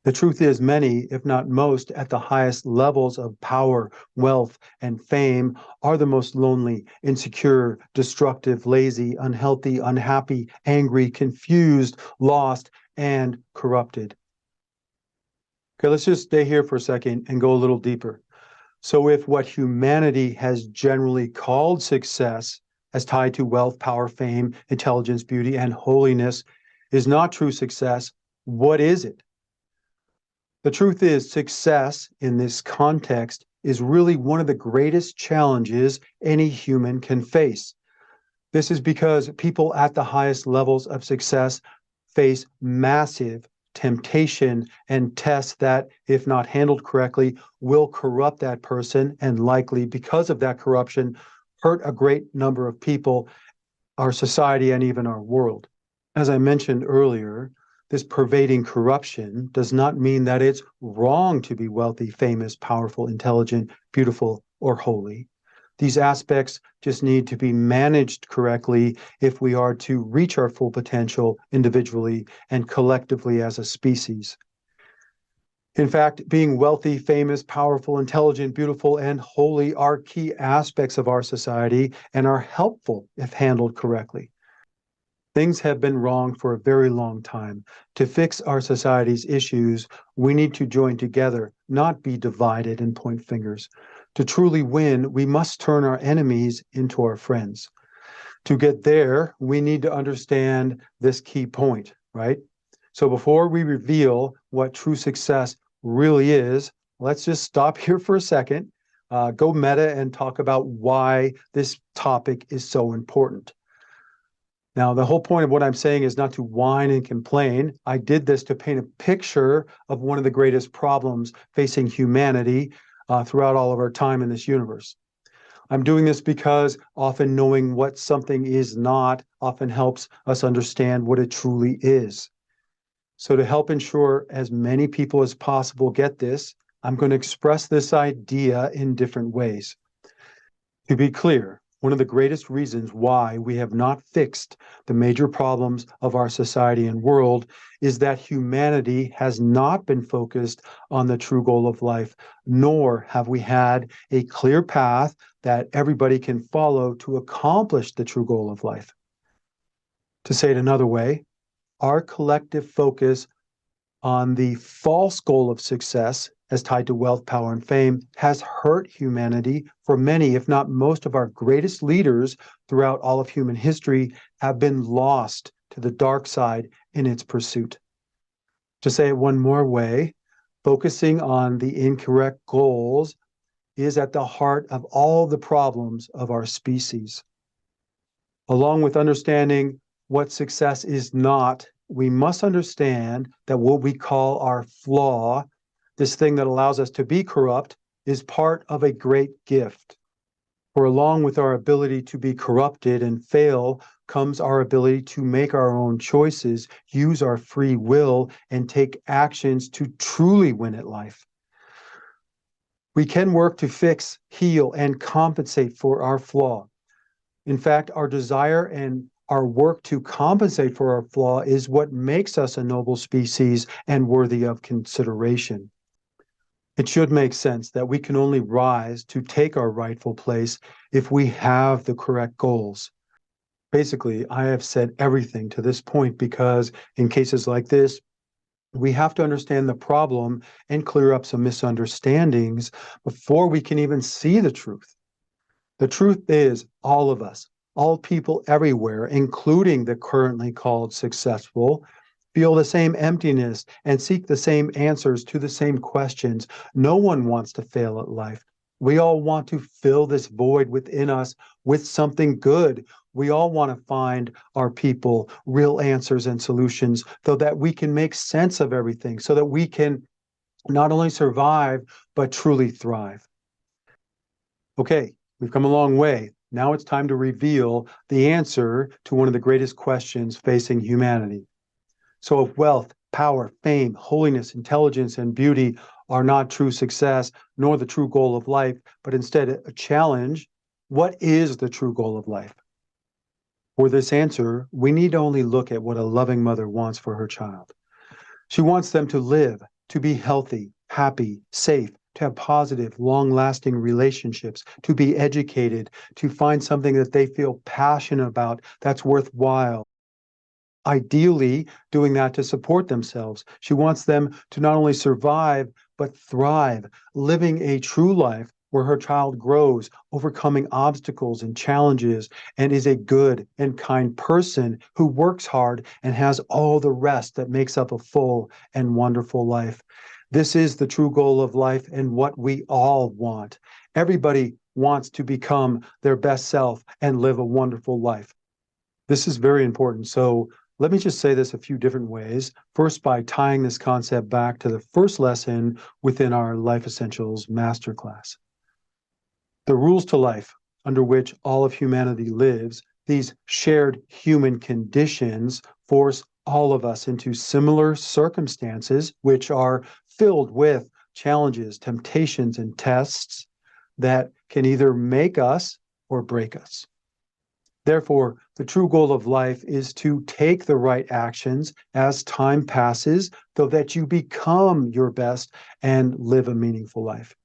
The truth is, many, if not most, at the highest levels of power, wealth, and fame are the most lonely, insecure, destructive, lazy, unhealthy, unhappy, angry, confused, lost, and corrupted. Okay, let's just stay here for a second and go a little deeper. So if what humanity has generally called success, as tied to wealth, power, fame, intelligence, beauty, and holiness, is not true success, what is it? The truth is, success in this context is really one of the greatest challenges any human can face. This is because people at the highest levels of success face massive temptation and tests that, if not handled correctly, will corrupt that person, and likely, because of that corruption, hurt a great number of people, our society, and even our world. As I mentioned earlier, this pervading corruption does not mean that it's wrong to be wealthy, famous, powerful, intelligent, beautiful, or holy. These aspects just need to be managed correctly if we are to reach our full potential individually and collectively as a species. In fact, being wealthy, famous, powerful, intelligent, beautiful, and holy are key aspects of our society and are helpful if handled correctly. Things have been wrong for a very long time. To fix our society's issues, we need to join together, not be divided and point fingers. To truly win, we must turn our enemies into our friends. To get there, we need to understand this key point, right? So before we reveal what true success really is, let's just stop here for a second, go meta and talk about why this topic is so important. Now, the whole point of what I'm saying is not to whine and complain. I did this to paint a picture of one of the greatest problems facing humanity throughout all of our time in this universe. I'm doing this because often knowing what something is not often helps us understand what it truly is. So to help ensure as many people as possible get this, I'm going to express this idea in different ways. To be clear, one of the greatest reasons why we have not fixed the major problems of our society and world is that humanity has not been focused on the true goal of life, nor have we had a clear path that everybody can follow to accomplish the true goal of life. To say it another way, our collective focus on the false goal of success as tied to wealth, power, and fame has hurt humanity, for many, if not most, of our greatest leaders throughout all of human history have been lost to the dark side in its pursuit. To say it one more way, focusing on the incorrect goals is at the heart of all the problems of our species. Along with understanding what success is not, we must understand that what we call our flaw, this thing that allows us to be corrupt, is part of a great gift. For along with our ability to be corrupted and fail comes our ability to make our own choices, use our free will, and take actions to truly win at life. We can work to fix, heal, and compensate for our flaw. In fact, our desire and our work to compensate for our flaw is what makes us a noble species and worthy of consideration. It should make sense that we can only rise to take our rightful place if we have the correct goals. Basically, I have said everything to this point because in cases like this, we have to understand the problem and clear up some misunderstandings before we can even see the truth. The truth is, all of us, all people everywhere, including the currently called successful, feel the same emptiness and seek the same answers to the same questions. No one wants to fail at life. We all want to fill this void within us with something good. We all want to find our people real answers and solutions so that we can make sense of everything, so that we can not only survive, but truly thrive. Okay, we've come a long way. Now it's time to reveal the answer to one of the greatest questions facing humanity. So if wealth, power, fame, holiness, intelligence, and beauty are not true success, nor the true goal of life, but instead a challenge, what is the true goal of life? For this answer, we need only look at what a loving mother wants for her child. She wants them to live, to be healthy, happy, safe, to have positive, long-lasting relationships, to be educated, to find something that they feel passionate about that's worthwhile. Ideally, doing that to support themselves. She wants them to not only survive, but thrive, living a true life where her child grows, overcoming obstacles and challenges, and is a good and kind person who works hard and has all the rest that makes up a full and wonderful life. This is the true goal of life and what we all want. Everybody wants to become their best self and live a wonderful life. This is very important. So let me just say this a few different ways. First, by tying this concept back to the first lesson within our Life Essentials Masterclass. The rules to life under which all of humanity lives, these shared human conditions, force all of us into similar circumstances, which are filled with challenges, temptations, and tests that can either make us or break us. Therefore, the true goal of life is to take the right actions as time passes so that you become your best and live a meaningful life.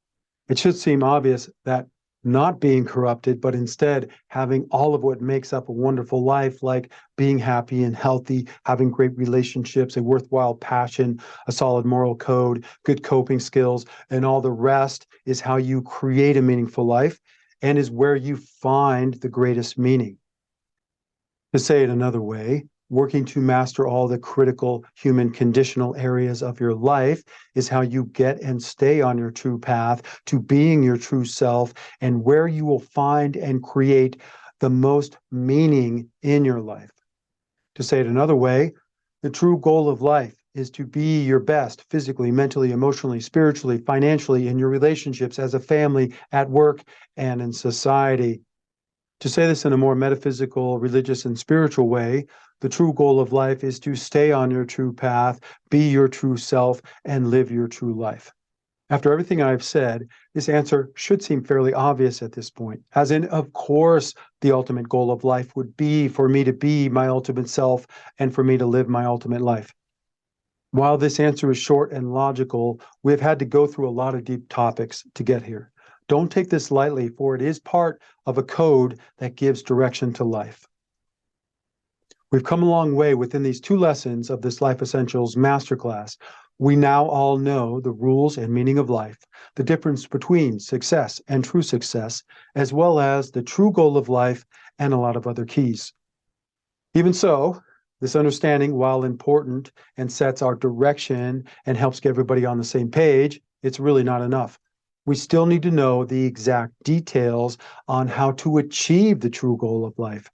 It should seem obvious that not being corrupted, but instead having all of what makes up a wonderful life, like being happy and healthy, having great relationships, a worthwhile passion, a solid moral code, good coping skills, and all the rest is how you create a meaningful life and is where you find the greatest meaning. To say it another way, working to master all the critical human conditional areas of your life is how you get and stay on your true path to being your true self and where you will find and create the most meaning in your life. To say it another way, the true goal of life is to be your best physically, mentally, emotionally, spiritually, financially, in your relationships, as a family, at work, and in society. To say this in a more metaphysical, religious, and spiritual way, the true goal of life is to stay on your true path, be your true self, and live your true life. After everything I've said, this answer should seem fairly obvious at this point, as in, of course, the ultimate goal of life would be for me to be my ultimate self and for me to live my ultimate life. While this answer is short and logical, we've had to go through a lot of deep topics to get here. Don't take this lightly, for it is part of a code that gives direction to life. We've come a long way within these 2 lessons of this Life Essentials Masterclass. We now all know the rules and meaning of life, the difference between success and true success, as well as the true goal of life and a lot of other keys. Even so, this understanding, while important and sets our direction and helps get everybody on the same page, it's really not enough. We still need to know the exact details on how to achieve the true goal of life.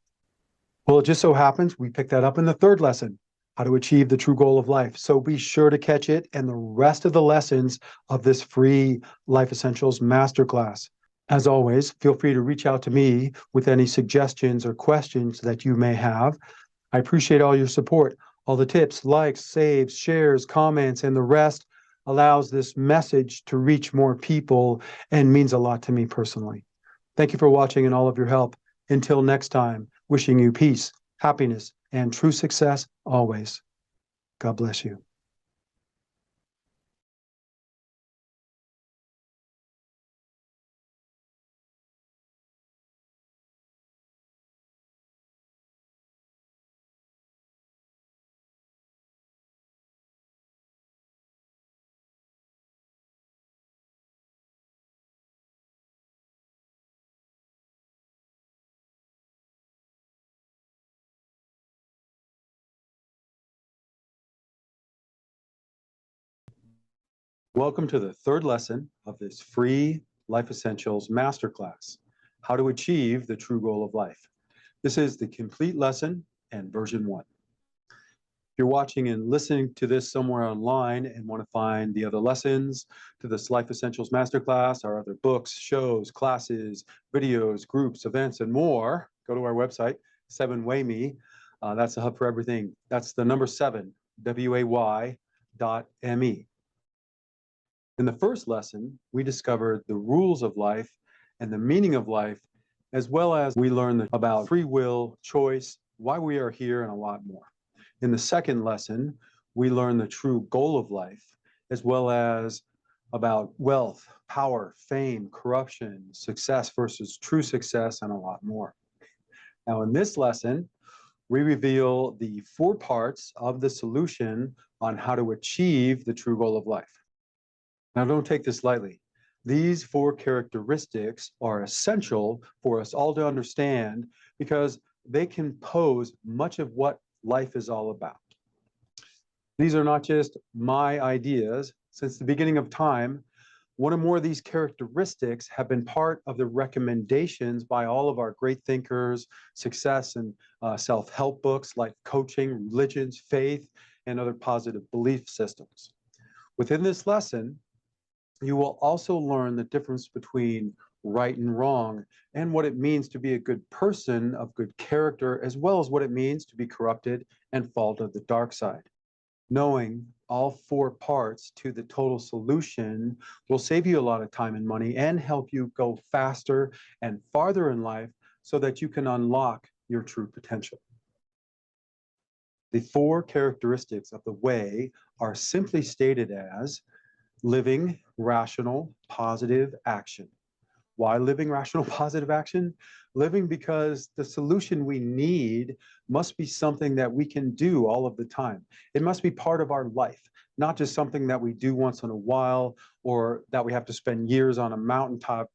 Well, it just so happens we picked that up in the third lesson, how to achieve the true goal of life. So be sure to catch it and the rest of the lessons of this free Life Essentials Masterclass. As always, feel free to reach out to me with any suggestions or questions that you may have. I appreciate all your support. All the tips, likes, saves, shares, comments, and the rest allows this message to reach more people and means a lot to me personally. Thank you for watching and all of your help. Until next time, wishing you peace, happiness, and true success always. God bless you. Welcome to the third lesson of this free Life Essentials Masterclass, how to achieve the true goal of life. This is the complete lesson and version 1. If you're watching and listening to this somewhere online and want to find the other lessons to this Life Essentials Masterclass, our other books, shows, classes, videos, groups, events, and more, go to our website, 7wayme. That's the hub for everything. That's the number 7, WAY.me. In the first lesson, we discovered the rules of life and the meaning of life, as well as we learned about free will, choice, why we are here, and a lot more. In the second lesson, we learn the true goal of life, as well as about wealth, power, fame, corruption, success versus true success, and a lot more. Now, in this lesson, we reveal the 4 parts of the solution on how to achieve the true goal of life. Now, don't take this lightly. These 4 characteristics are essential for us all to understand because they can pose much of what life is all about. These are not just my ideas. Since the beginning of time, one or more of these characteristics have been part of the recommendations by all of our great thinkers, success and self-help books like coaching, religions, faith, and other positive belief systems. Within this lesson, you will also learn the difference between right and wrong, and what it means to be a good person of good character, as well as what it means to be corrupted and fall to the dark side. Knowing all 4 parts to the total solution will save you a lot of time and money and help you go faster and farther in life so that you can unlock your true potential. The 4 characteristics of the way are simply stated as living, rational, positive action. Why living, rational, positive action? Living because the solution we need must be something that we can do all of the time. It must be part of our life, not just something that we do once in a while or that we have to spend years on a mountaintop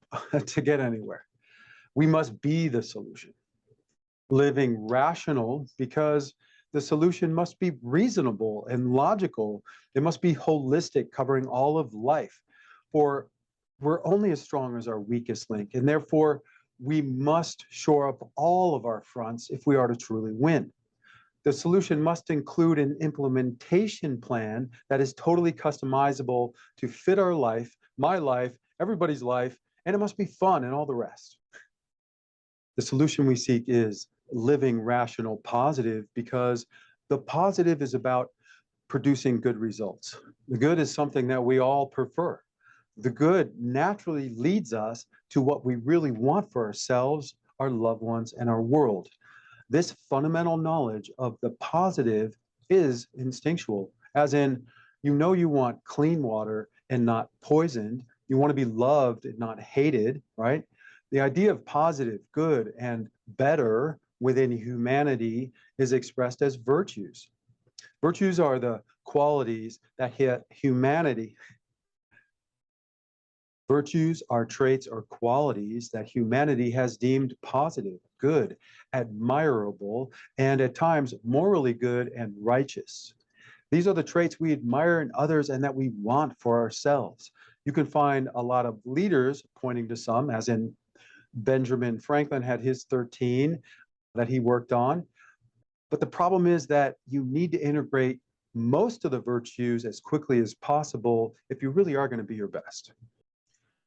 to get anywhere. We must be the solution. Living rational because the solution must be reasonable and logical. It must be holistic, covering all of life. For we're only as strong as our weakest link, and therefore we must shore up all of our fronts if we are to truly win. The solution must include an implementation plan that is totally customizable to fit our life, my life, everybody's life, and it must be fun and all the rest. The solution we seek is living rational positive because the positive is about producing good results. The good is something that we all prefer. The good naturally leads us to what we really want for ourselves, our loved ones, and our world. This fundamental knowledge of the positive is instinctual, as in, you know you want clean water and not poisoned. You want to be loved and not hated, right? The idea of positive, good, and better within humanity is expressed as virtues. Virtues are the qualities that hit humanity. Virtues are traits or qualities that humanity has deemed positive, good, admirable, and at times morally good and righteous. These are the traits we admire in others and that we want for ourselves. You can find a lot of leaders pointing to some, as in Benjamin Franklin had his 13 that he worked on. But the problem is that you need to integrate most of the virtues as quickly as possible if you really are going to be your best.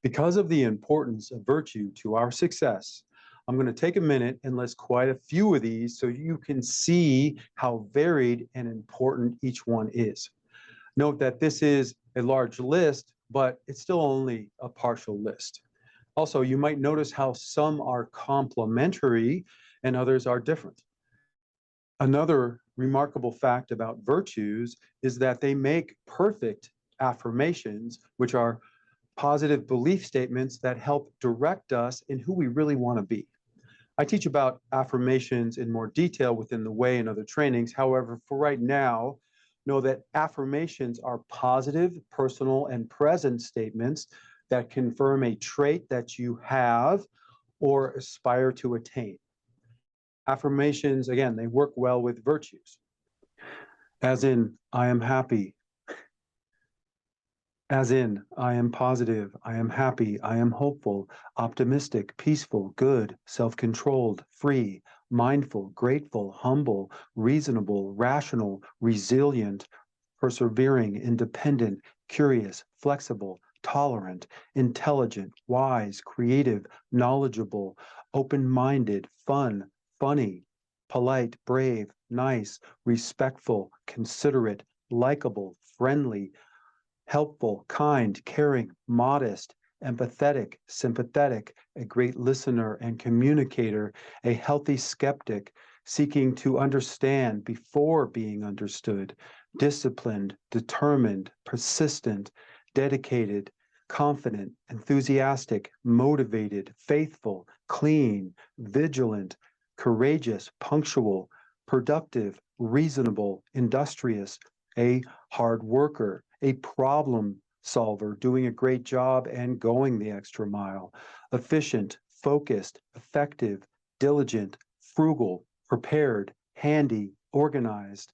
Because of the importance of virtue to our success, I'm going to take a minute and list quite a few of these so you can see how varied and important each one is. Note that this is a large list, but it's still only a partial list. Also, you might notice how some are complementary and others are different. Another remarkable fact about virtues is that they make perfect affirmations, which are positive belief statements that help direct us in who we really want to be. I teach about affirmations in more detail within the way and other trainings. However, for right now, know that affirmations are positive, personal, and present statements that confirm a trait that you have or aspire to attain. Affirmations, again, they work well with virtues, as in, I am happy, as in, I am positive, I am happy, I am hopeful, optimistic, peaceful, good, self-controlled, free, mindful, grateful, humble, reasonable, rational, resilient, persevering, independent, curious, flexible, tolerant, intelligent, wise, creative, knowledgeable, open-minded, fun, funny, polite, brave, nice, respectful, considerate, likable, friendly, helpful, kind, caring, modest, empathetic, sympathetic, a great listener and communicator, a healthy skeptic, seeking to understand before being understood, disciplined, determined, persistent, dedicated, confident, enthusiastic, motivated, faithful, clean, vigilant, courageous, punctual, productive, reasonable, industrious, a hard worker, a problem solver, doing a great job and going the extra mile, efficient, focused, effective, diligent, frugal, prepared, handy, organized,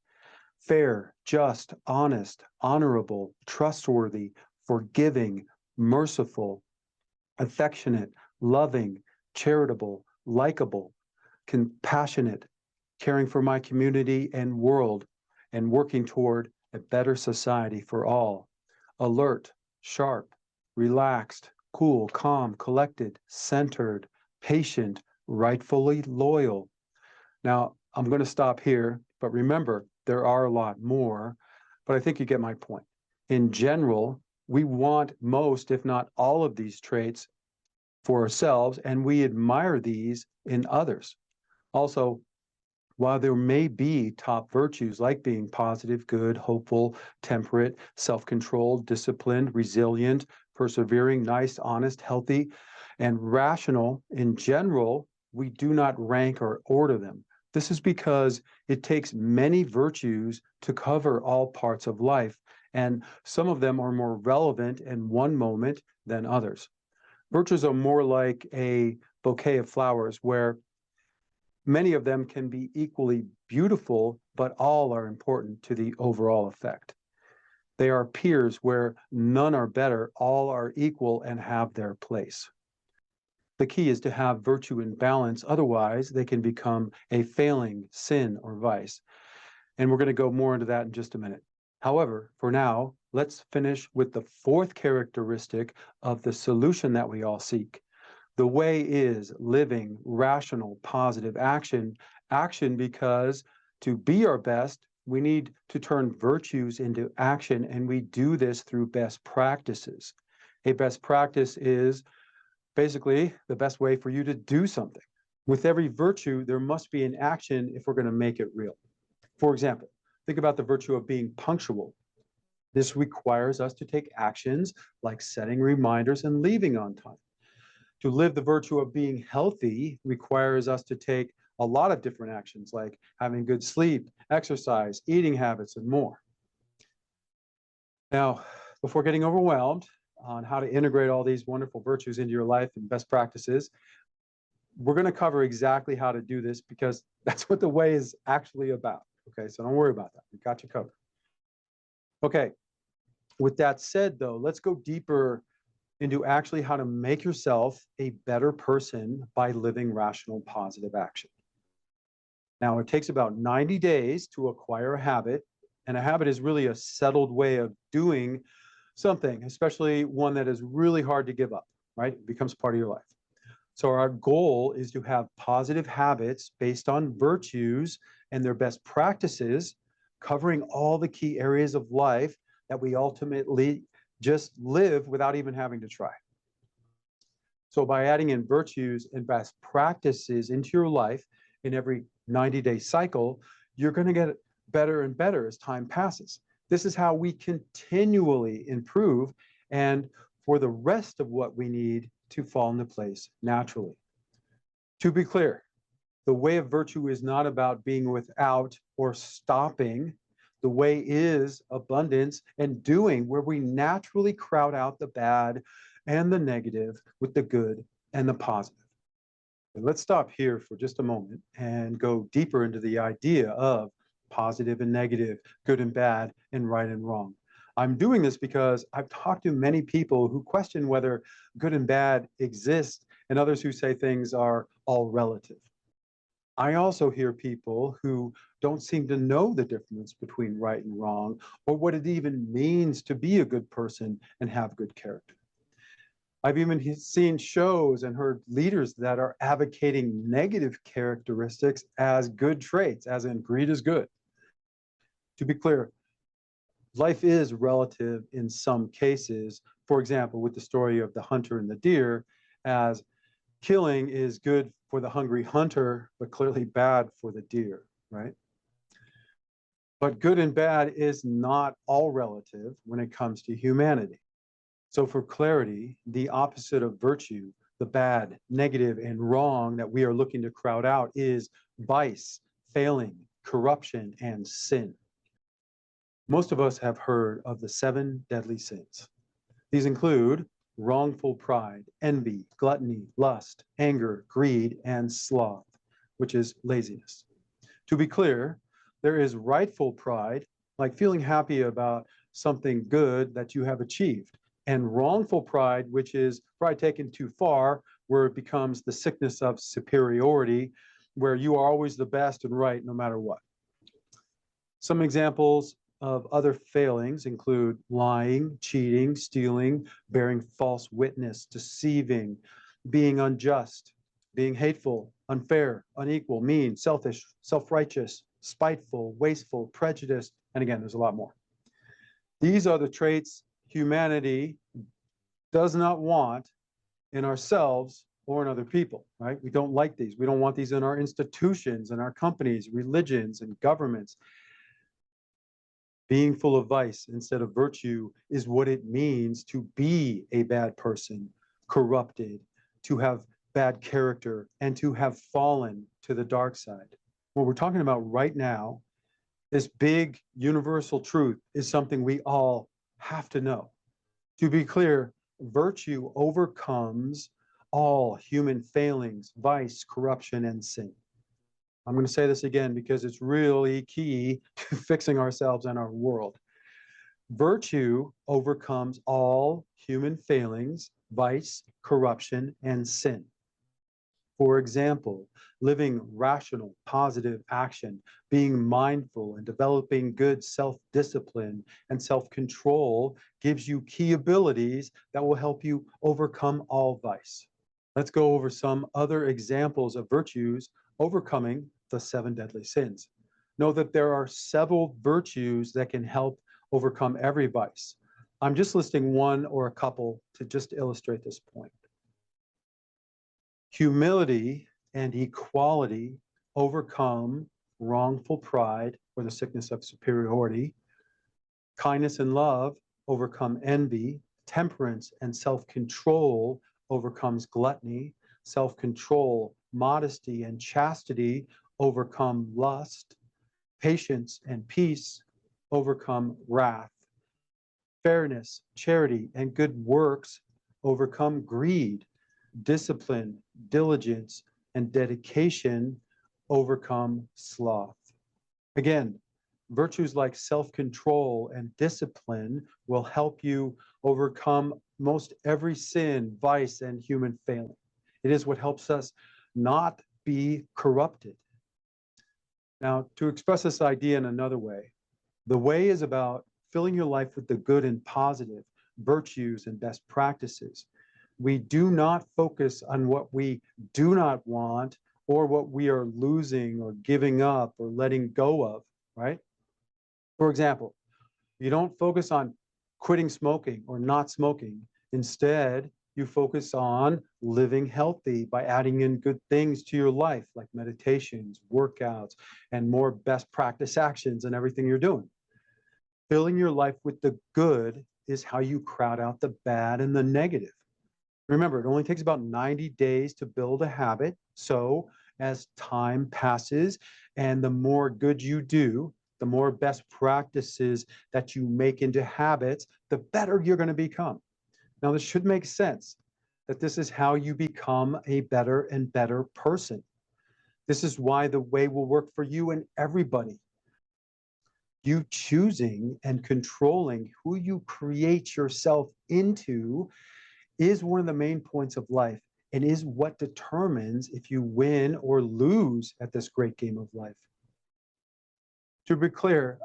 fair, just, honest, honorable, trustworthy, forgiving, merciful, affectionate, loving, charitable, likable, compassionate, caring for my community and world, and working toward a better society for all. Alert, sharp, relaxed, cool, calm, collected, centered, patient, rightfully loyal. Now, I'm going to stop here, but remember, there are a lot more, but I think you get my point. In general, we want most, if not all of these traits for ourselves, and we admire these in others. Also, while there may be top virtues like being positive, good, hopeful, temperate, self-controlled, disciplined, resilient, persevering, nice, honest, healthy, and rational, in general, we do not rank or order them. This is because it takes many virtues to cover all parts of life, and some of them are more relevant in one moment than others. Virtues are more like a bouquet of flowers where many of them can be equally beautiful, but all are important to the overall effect. They are peers where none are better, all are equal and have their place. The key is to have virtue in balance, otherwise they can become a failing, sin, or vice. And we're going to go more into that in just a minute. However, for now, let's finish with the fourth characteristic of the solution that we all seek. The way is living, rational, positive action. Action because to be our best, we need to turn virtues into action, and we do this through best practices. A best practice is basically the best way for you to do something. With every virtue, there must be an action if we're going to make it real. For example, think about the virtue of being punctual. This requires us to take actions like setting reminders and leaving on time. To live the virtue of being healthy requires us to take a lot of different actions like having good sleep, exercise, eating habits, and more. Now, before getting overwhelmed on how to integrate all these wonderful virtues into your life and best practices, we're going to cover exactly how to do this because that's what the way is actually about. Okay, so don't worry about that. We got you covered. Okay, with that said, though, let's go deeper into actually how to make yourself a better person by living rational, positive action. Now, it takes about 90 days to acquire a habit, and a habit is really a settled way of doing something, especially one that is really hard to give up, right? It becomes part of your life. So our goal is to have positive habits based on virtues and their best practices, covering all the key areas of life that we ultimately just live without even having to try. So by adding in virtues and best practices into your life in every 90-day cycle, you're going to get better and better as time passes. This is how we continually improve and for the rest of what we need to fall into place naturally. To be clear, the way of virtue is not about being without or stopping. The way is abundance and doing, where we naturally crowd out the bad and the negative with the good and the positive. And let's stop here for just a moment and go deeper into the idea of positive and negative, good and bad, and right and wrong. I'm doing this because I've talked to many people who question whether good and bad exist, and others who say things are all relative. I also hear people who don't seem to know the difference between right and wrong, or what it even means to be a good person and have good character. I've even seen shows and heard leaders that are advocating negative characteristics as good traits, as in greed is good. To be clear, life is relative in some cases. For example, with the story of the hunter and the deer, as killing is good for the hungry hunter, but clearly bad for the deer, right? But good and bad is not all relative when it comes to humanity. So for clarity, the opposite of virtue, the bad, negative, and wrong that we are looking to crowd out is vice, failing, corruption, and sin. Most of us have heard of the 7 deadly sins. These include wrongful pride, envy, gluttony, lust, anger, greed, and sloth, which is laziness. To be clear, there is rightful pride, like feeling happy about something good that you have achieved, and wrongful pride, which is pride taken too far, where it becomes the sickness of superiority, where you are always the best and right no matter what. Some examples of other failings include lying, cheating, stealing, bearing false witness, deceiving, being unjust, being hateful, unfair, unequal, mean, selfish, self-righteous, spiteful, wasteful, prejudiced, and again, there's a lot more. These are the traits humanity does not want in ourselves or in other people, right? We don't like these. We don't want these in our institutions and our companies, religions, and governments. Being full of vice instead of virtue is what it means to be a bad person, corrupted, to have bad character, and to have fallen to the dark side. What we're talking about right now, this big universal truth, is something we all have to know. To be clear, virtue overcomes all human failings, vice, corruption, and sin. I'm going to say this again because it's really key to fixing ourselves and our world. Virtue overcomes all human failings, vice, corruption, and sin. For example, living rational, positive action, being mindful, and developing good self-discipline and self-control gives you key abilities that will help you overcome all vice. Let's go over some other examples of virtues overcoming the 7 deadly sins. Know that there are several virtues that can help overcome every vice. I'm just listing one or a couple to just illustrate this point. Humility and equality overcome wrongful pride or the sickness of superiority. Kindness and love overcome envy. Temperance and self-control overcomes gluttony. Self-control, modesty, and chastity overcome lust. Patience and peace overcome wrath. Fairness, charity, and good works overcome greed. Discipline, diligence, and dedication overcome sloth. Again, virtues like self-control and discipline will help you overcome most every sin, vice, and human failing. It is what helps us not be corrupted. Now, to express this idea in another way, the way is about filling your life with the good and positive, virtues and best practices. We do not focus on what we do not want or what we are losing or giving up or letting go of, right? For example, you don't focus on quitting smoking or not smoking. Instead, you focus on living healthy by adding in good things to your life, like meditations, workouts, and more best practice actions and everything you're doing. Filling your life with the good is how you crowd out the bad and the negative. Remember, it only takes about 90 days to build a habit. So as time passes and the more good you do, the more best practices that you make into habits, the better you're going to become. Now, this should make sense that this is how you become a better and better person. This is why the way will work for you and everybody. You choosing and controlling who you create yourself into is one of the main points of life and is what determines if you win or lose at this great game of life. To be clear,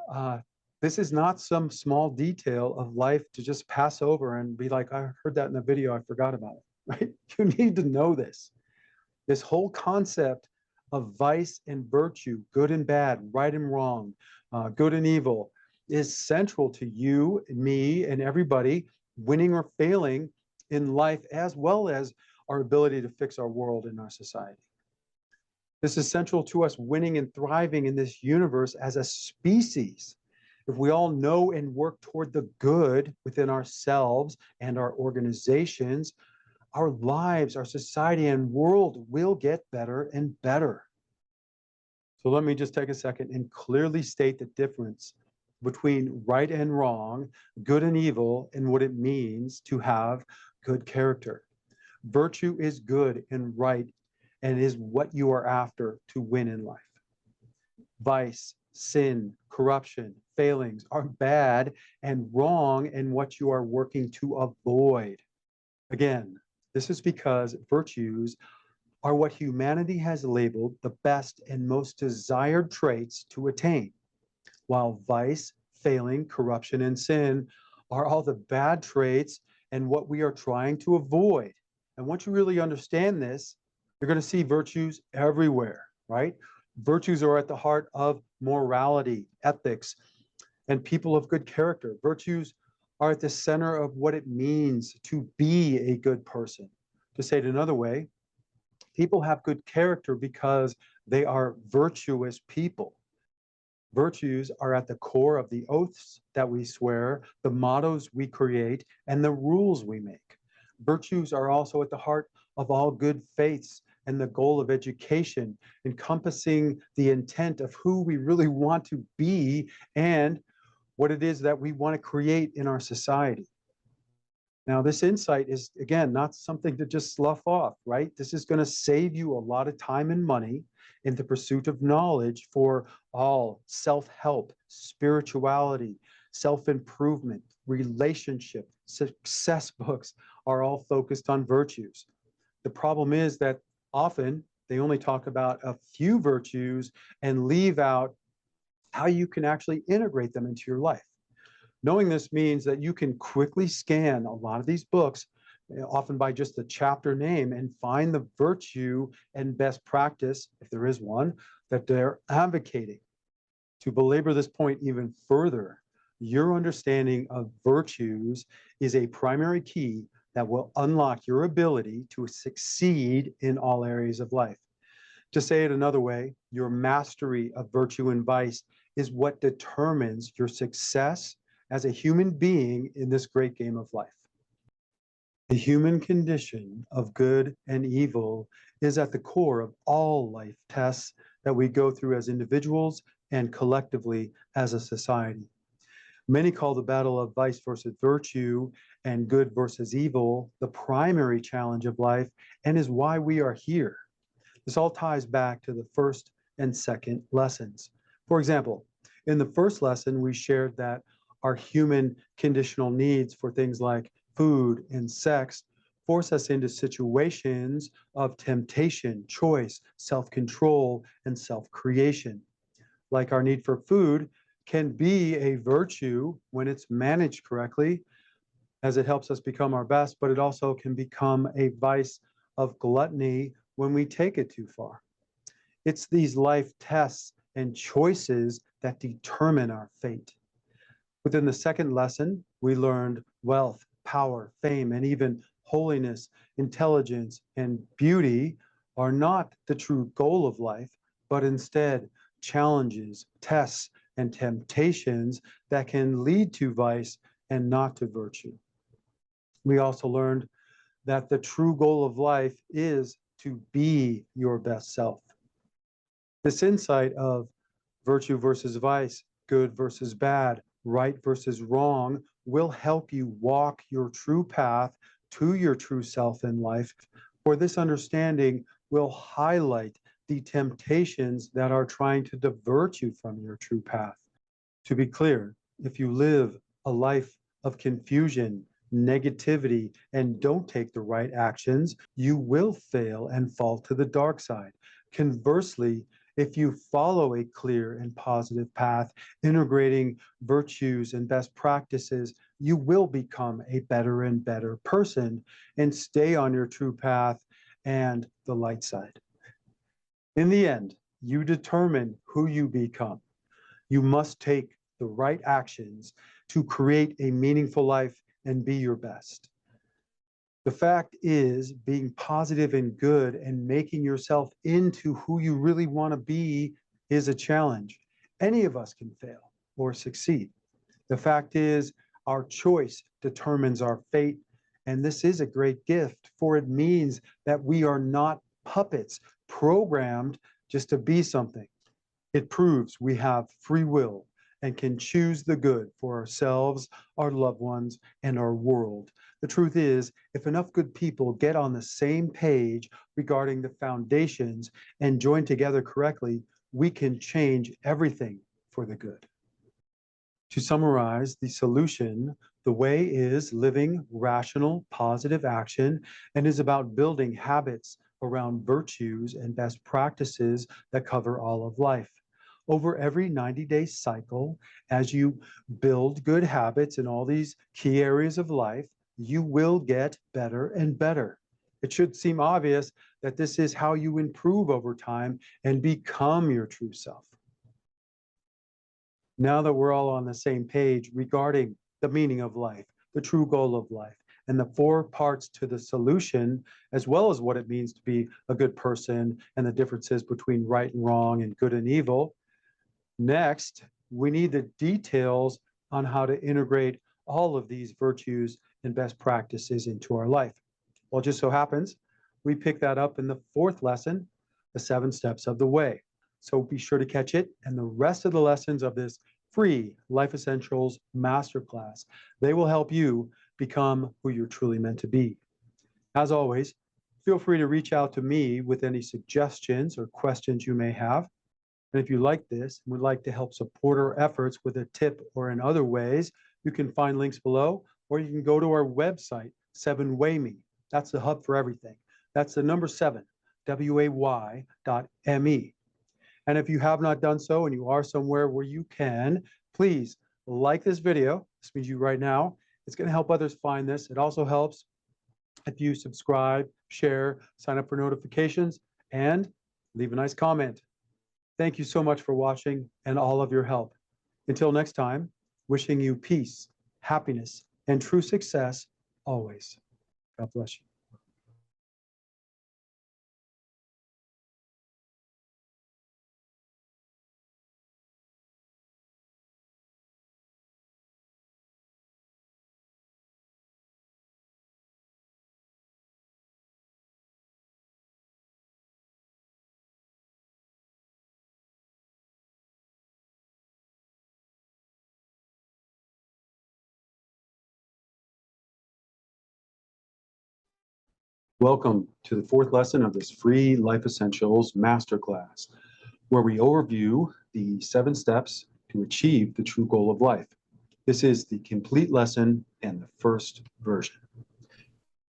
this is not some small detail of life to just pass over and be like, I heard that in the video, I forgot about it, right? You need to know this. This whole concept of vice and virtue, good and bad, right and wrong, good and evil, is central to you, and me, and everybody winning or failing in life, as well as our ability to fix our world and our society. This is central to us winning and thriving in this universe as a species. If we all know and work toward the good within ourselves and our organizations, our lives, our society, and world will get better and better. So let me just take a second and clearly state the difference between right and wrong, good and evil, and what it means to have good character. Virtue is good and right and is what you are after to win in life. Vice, sin, corruption, failings are bad and wrong and what you are working to avoid. Again, this is because virtues are what humanity has labeled the best and most desired traits to attain, while vice, failing, corruption, and sin are all the bad traits and what we are trying to avoid. And once you really understand this, you're going to see virtues everywhere, right? Virtues are at the heart of morality, ethics, and people of good character. Virtues are at the center of what it means to be a good person. To say it another way, people have good character because they are virtuous people. Virtues are at the core of the oaths that we swear, the mottos we create, and the rules we make. Virtues are also at the heart of all good faiths and the goal of education, encompassing the intent of who we really want to be and what it is that we want to create in our society. Now, this insight is, again, not something to just slough off, right? This is going to save you a lot of time and money in the pursuit of knowledge for all self-help, spirituality, self-improvement, relationship, success books are all focused on virtues. The problem is that often they only talk about a few virtues and leave out how you can actually integrate them into your life. Knowing this means that you can quickly scan a lot of these books, often by just the chapter name, and find the virtue and best practice, if there is one, that they're advocating. To belabor this point even further, your understanding of virtues is a primary key that will unlock your ability to succeed in all areas of life. To say it another way, your mastery of virtue and vice is what determines your success as a human being in this great game of life. The human condition of good and evil is at the core of all life tests that we go through as individuals and collectively as a society. Many call the battle of vice versus virtue and good versus evil the primary challenge of life and is why we are here. This all ties back to the first and second lessons. For example, in the first lesson, we shared that our human conditional needs for things like food and sex force us into situations of temptation, choice, self-control, and self-creation. like our need for food, can be a virtue when it's managed correctly, as it helps us become our best, but it also can become a vice of gluttony when we take it too far. It's these life tests and choices that determine our fate. Within the second lesson, we learned wealth, power, fame, and even holiness, intelligence, and beauty are not the true goal of life, but instead challenges, tests, and temptations that can lead to vice and not to virtue. We also learned that the true goal of life is to be your best self. This insight of virtue versus vice, good versus bad, right versus wrong, will help you walk your true path to your true self in life. For this understanding will highlight the temptations that are trying to divert you from your true path. To be clear, if you live a life of confusion, negativity, and don't take the right actions, you will fail and fall to the dark side. Conversely, if you follow a clear and positive path, integrating virtues and best practices, you will become a better and better person and stay on your true path and the light side. In the end, you determine who you become. You must take the right actions to create a meaningful life and be your best. The fact is, being positive and good and making yourself into who you really want to be is a challenge. Any of us can fail or succeed. The fact is, our choice determines our fate, and this is a great gift, for it means that we are not puppets programmed just to be something. It proves we have free will and can choose the good for ourselves, our loved ones, and our world. The truth is, if enough good people get on the same page regarding the foundations and join together correctly, we can change everything for the good. To summarize the solution, the way is living rational, positive action and is about building habits around virtues and best practices that cover all of life. Over every 90-day cycle, as you build good habits in all these key areas of life, you will get better and better. It should seem obvious that this is how you improve over time and become your true self. Now that we're all on the same page regarding the meaning of life, the true goal of life, and the 4 parts to the solution, as well as what it means to be a good person and the differences between right and wrong and good and evil, next, we need the details on how to integrate all of these virtues and best practices into our life. Well, it just so happens, we pick that up in the 4th lesson, the 7 steps of the way. So be sure to catch it and the rest of the lessons of this free Life Essentials Masterclass. They will help you become who you're truly meant to be. As always, feel free to reach out to me with any suggestions or questions you may have. And if you like this and would like to help support our efforts with a tip or in other ways, you can find links below, or you can go to our website, 7wayme. That's the hub for everything. That's the number 7, WAY.me. And if you have not done so and you are somewhere where you can, please like this video. This means you right now. It's going to help others find this. It also helps if you subscribe, share, sign up for notifications, and leave a nice comment. Thank you so much for watching and all of your help. Until next time, wishing you peace, happiness, and true success always. God bless you. Welcome to the 4th lesson of this free Life Essentials Masterclass, where we overview the 7 steps to achieve the true goal of life. This is the complete lesson and the first version.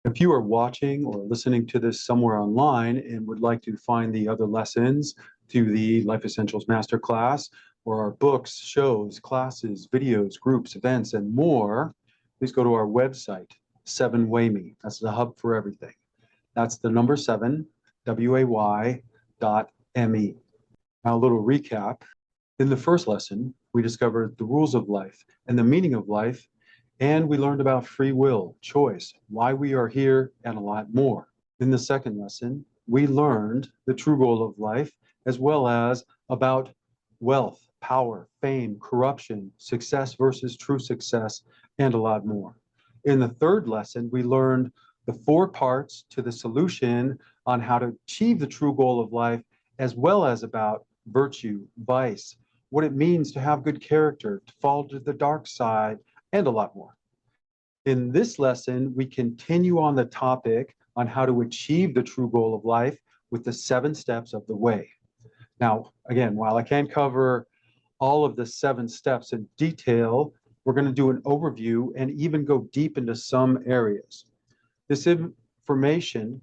If you are watching or listening to this somewhere online and would like to find the other lessons to the Life Essentials Masterclass, or our books, shows, classes, videos, groups, events, and more, please go to our website, 7wayme. That's the hub for everything. That's the number 7, WAY.me. Now, a little recap. In the first lesson, we discovered the rules of life and the meaning of life, and we learned about free will, choice, why we are here, and a lot more. In the second lesson, we learned the true goal of life, as well as about wealth, power, fame, corruption, success versus true success, and a lot more. In the third lesson, we learned the 4 parts to the solution on how to achieve the true goal of life, as well as about virtue, vice, what it means to have good character, to fall to the dark side, and a lot more. In this lesson, we continue on the topic on how to achieve the true goal of life with the 7 steps of the way. Now, again, while I can't cover all of the 7 steps in detail, we're going to do an overview and even go deep into some areas. This information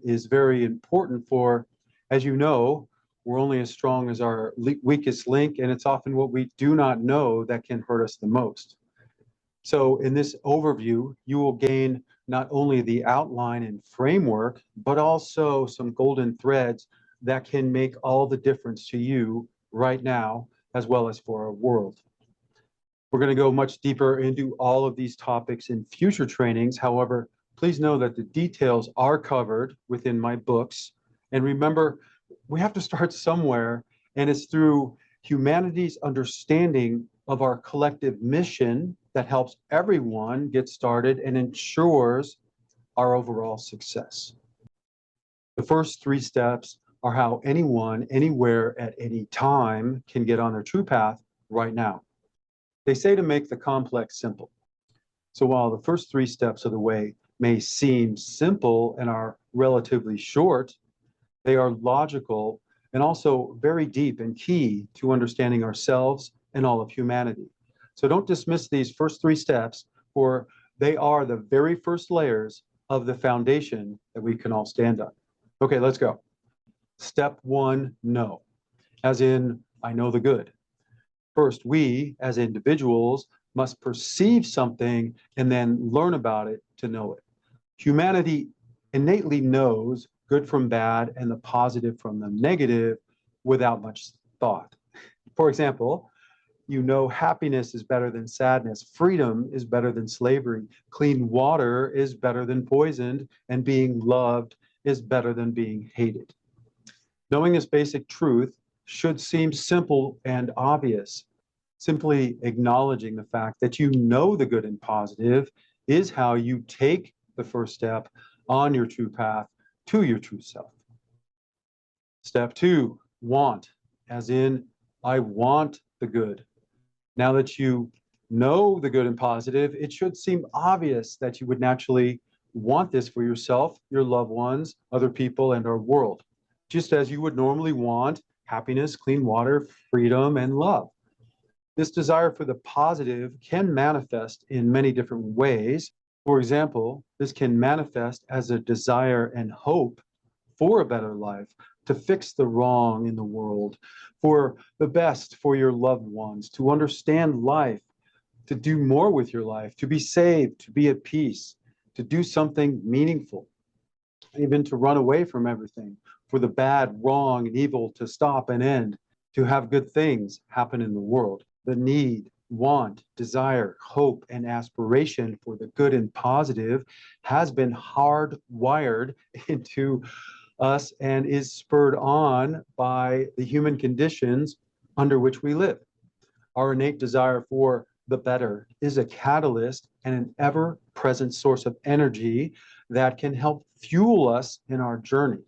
is very important for, as you know, we're only as strong as our weakest link, and it's often what we do not know that can hurt us the most. So in this overview, you will gain not only the outline and framework, but also some golden threads that can make all the difference to you right now, as well as for our world. We're going to go much deeper into all of these topics in future trainings. However, please know that the details are covered within my books. And remember, we have to start somewhere, and it's through humanity's understanding of our collective mission that helps everyone get started and ensures our overall success. The first 3 steps are how anyone, anywhere, at any time can get on their true path right now. They say to make the complex simple. So while the first 3 steps of the way may seem simple and are relatively short, they are logical and also very deep and key to understanding ourselves and all of humanity. So don't dismiss these first 3 steps, for they are the very first layers of the foundation that we can all stand on. Okay, let's go. Step 1, know, as in, I know the good. First, we as individuals must perceive something and then learn about it to know it. Humanity innately knows good from bad and the positive from the negative without much thought. For example, you know happiness is better than sadness, freedom is better than slavery, clean water is better than poisoned, and being loved is better than being hated. Knowing this basic truth should seem simple and obvious. Simply acknowledging the fact that you know the good and positive is how you take the first step on your true path to your true self. Step 2, want, as in, I want the good. Now that you know the good and positive, it should seem obvious that you would naturally want this for yourself, your loved ones, other people, and our world, just as you would normally want happiness, clean water, freedom, and love. This desire for the positive can manifest in many different ways. For example, this can manifest as a desire and hope for a better life, to fix the wrong in the world, for the best for your loved ones, to understand life, to do more with your life, to be saved, to be at peace, to do something meaningful, even to run away from everything, for the bad, wrong, and evil to stop and end, to have good things happen in the world. The need, want, desire, hope, and aspiration for the good and positive has been hardwired into us and is spurred on by the human conditions under which we live. Our innate desire for the better is a catalyst and an ever-present source of energy that can help fuel us in our journey.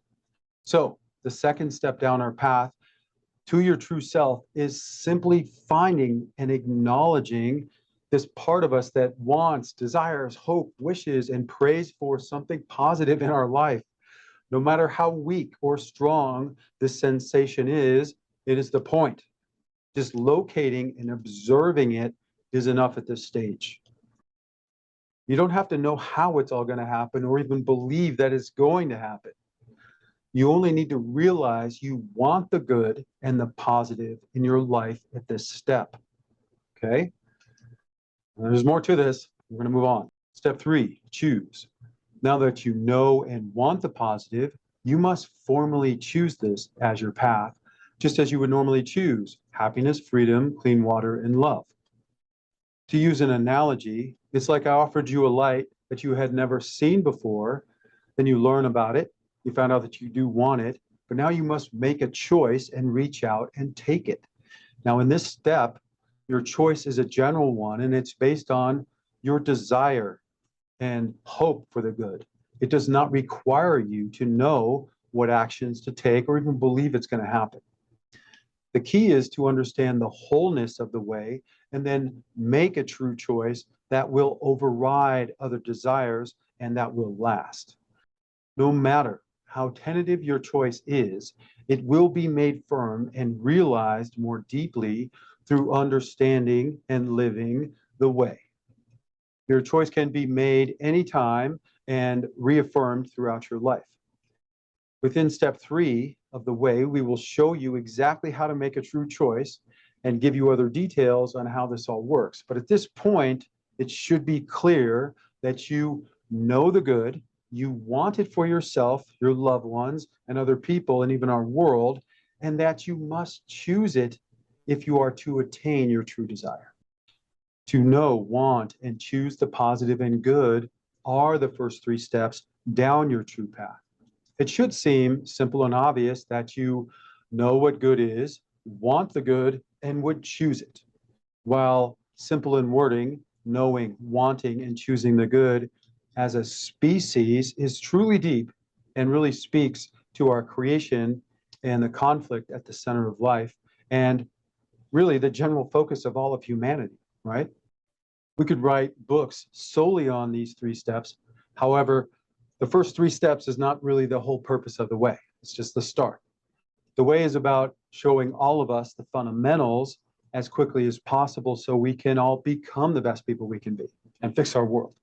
So the second step down our path to your true self is simply finding and acknowledging this part of us that wants, desires, hope, wishes, and prays for something positive in our life. No matter how weak or strong this sensation is, it is the point. Just locating and observing it is enough at this stage. You don't have to know how it's all going to happen or even believe that it's going to happen. You only need to realize you want the good and the positive in your life at this step. Okay? And there's more to this. We're going to move on. Step 3, choose. Now that you know and want the positive, you must formally choose this as your path, just as you would normally choose happiness, freedom, clean water, and love. To use an analogy, it's like I offered you a light that you had never seen before. Then you learn about it. You found out that you do want it, but now you must make a choice and reach out and take it. Now, in this step, your choice is a general one, and it's based on your desire and hope for the good. It does not require you to know what actions to take or even believe it's going to happen. The key is to understand the wholeness of the way and then make a true choice that will override other desires and that will last. No matter how tentative your choice is, it will be made firm and realized more deeply through understanding and living the way. Your choice can be made anytime and reaffirmed throughout your life. Within step 3 of the way, we will show you exactly how to make a true choice and give you other details on how this all works. But at this point, it should be clear that you know the good, you want it for yourself, your loved ones, and other people, and even our world, and that you must choose it if you are to attain your true desire. To know, want, and choose the positive and good are the first 3 steps down your true path. It should seem simple and obvious that you know what good is, want the good, and would choose it. While simple in wording, knowing, wanting, and choosing the good as a species is truly deep and really speaks to our creation and the conflict at the center of life and really the general focus of all of humanity, right? We could write books solely on these 3 steps. However, the first 3 steps is not really the whole purpose of the way. It's just the start. The way is about showing all of us the fundamentals as quickly as possible so we can all become the best people we can be and fix our world.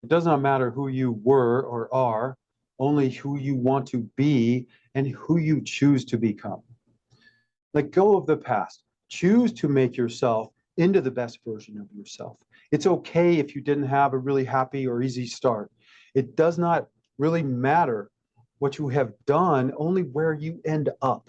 It does not matter who you were or are, only who you want to be and who you choose to become. Let go of the past. Choose to make yourself into the best version of yourself. It's okay if you didn't have a really happy or easy start. It does not really matter what you have done, only where you end up.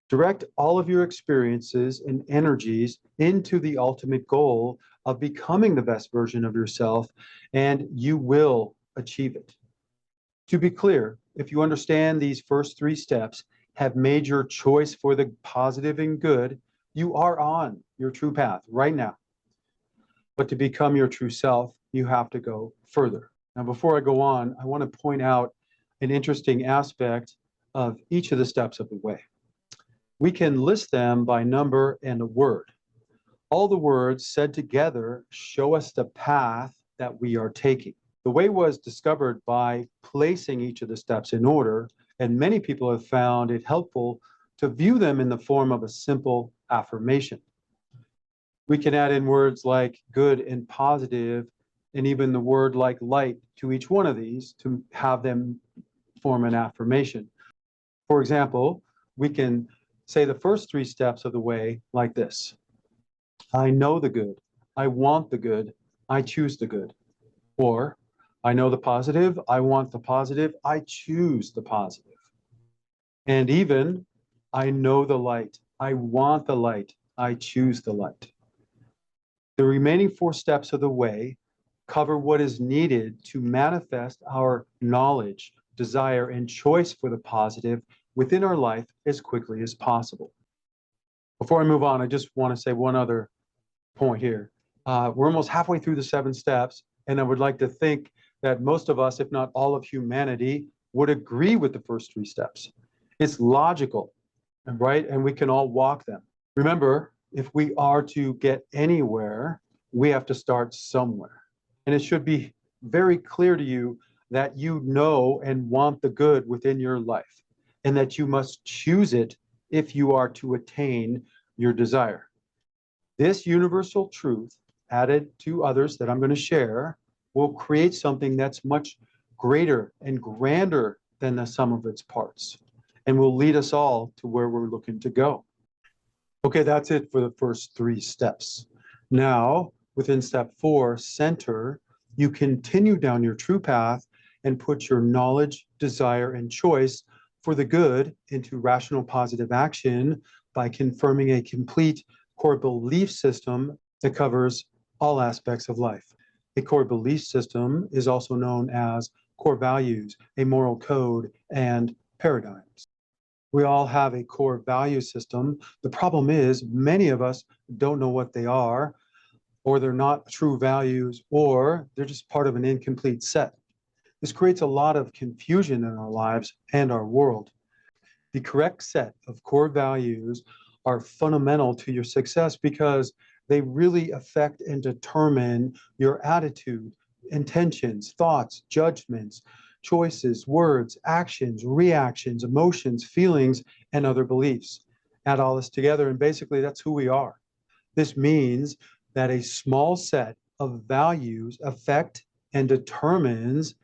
Direct all of your experiences and energies into the ultimate goal of becoming the best version of yourself, and you will achieve it. To be clear, if you understand these first 3 steps, have made your choice for the positive and good, you are on your true path right now. But to become your true self, you have to go further. Now, before I go on, I want to point out an interesting aspect of each of the steps of the way. We can list them by number and a word. All the words said together show us the path that we are taking. The way was discovered by placing each of the steps in order, and many people have found it helpful to view them in the form of a simple affirmation. We can add in words like good and positive, and even the word like light to each one of these to have them form an affirmation. For example, we can say the first 3 steps of the way like this. I know the good. I want the good. I choose the good. Or, I know the positive. I want the positive. I choose the positive. And even, I know the light. I want the light. I choose the light. The remaining 4 steps of the way cover what is needed to manifest our knowledge, desire, and choice for the positive within our life as quickly as possible. Before I move on, I just want to say one other point here. We're almost halfway through the 7 steps, and I would like to think that most of us, if not all of humanity, would agree with the first 3 steps. It's logical, right? And we can all walk them. Remember, if we are to get anywhere, we have to start somewhere. And it should be very clear to you that you know and want the good within your life, and that you must choose it if you are to attain your desire. This universal truth, added to others that I'm going to share, will create something that's much greater and grander than the sum of its parts, and will lead us all to where we're looking to go. Okay, that's it for the first 3 steps. Now, within step 4, center, you continue down your true path and put your knowledge, desire, and choice for the good into rational positive action by confirming a complete core belief system that covers all aspects of life. A core belief system is also known as core values, a moral code, and paradigms. We all have a core value system. The problem is many of us don't know what they are, or they're not true values, or they're just part of an incomplete set. This creates a lot of confusion in our lives and our world. The correct set of core values are fundamental to your success because they really affect and determine your attitude, intentions, thoughts, judgments, choices, words, actions, reactions, emotions, feelings, and other beliefs. Add all this together, and basically that's who we are. This means that a small set of values affect and determines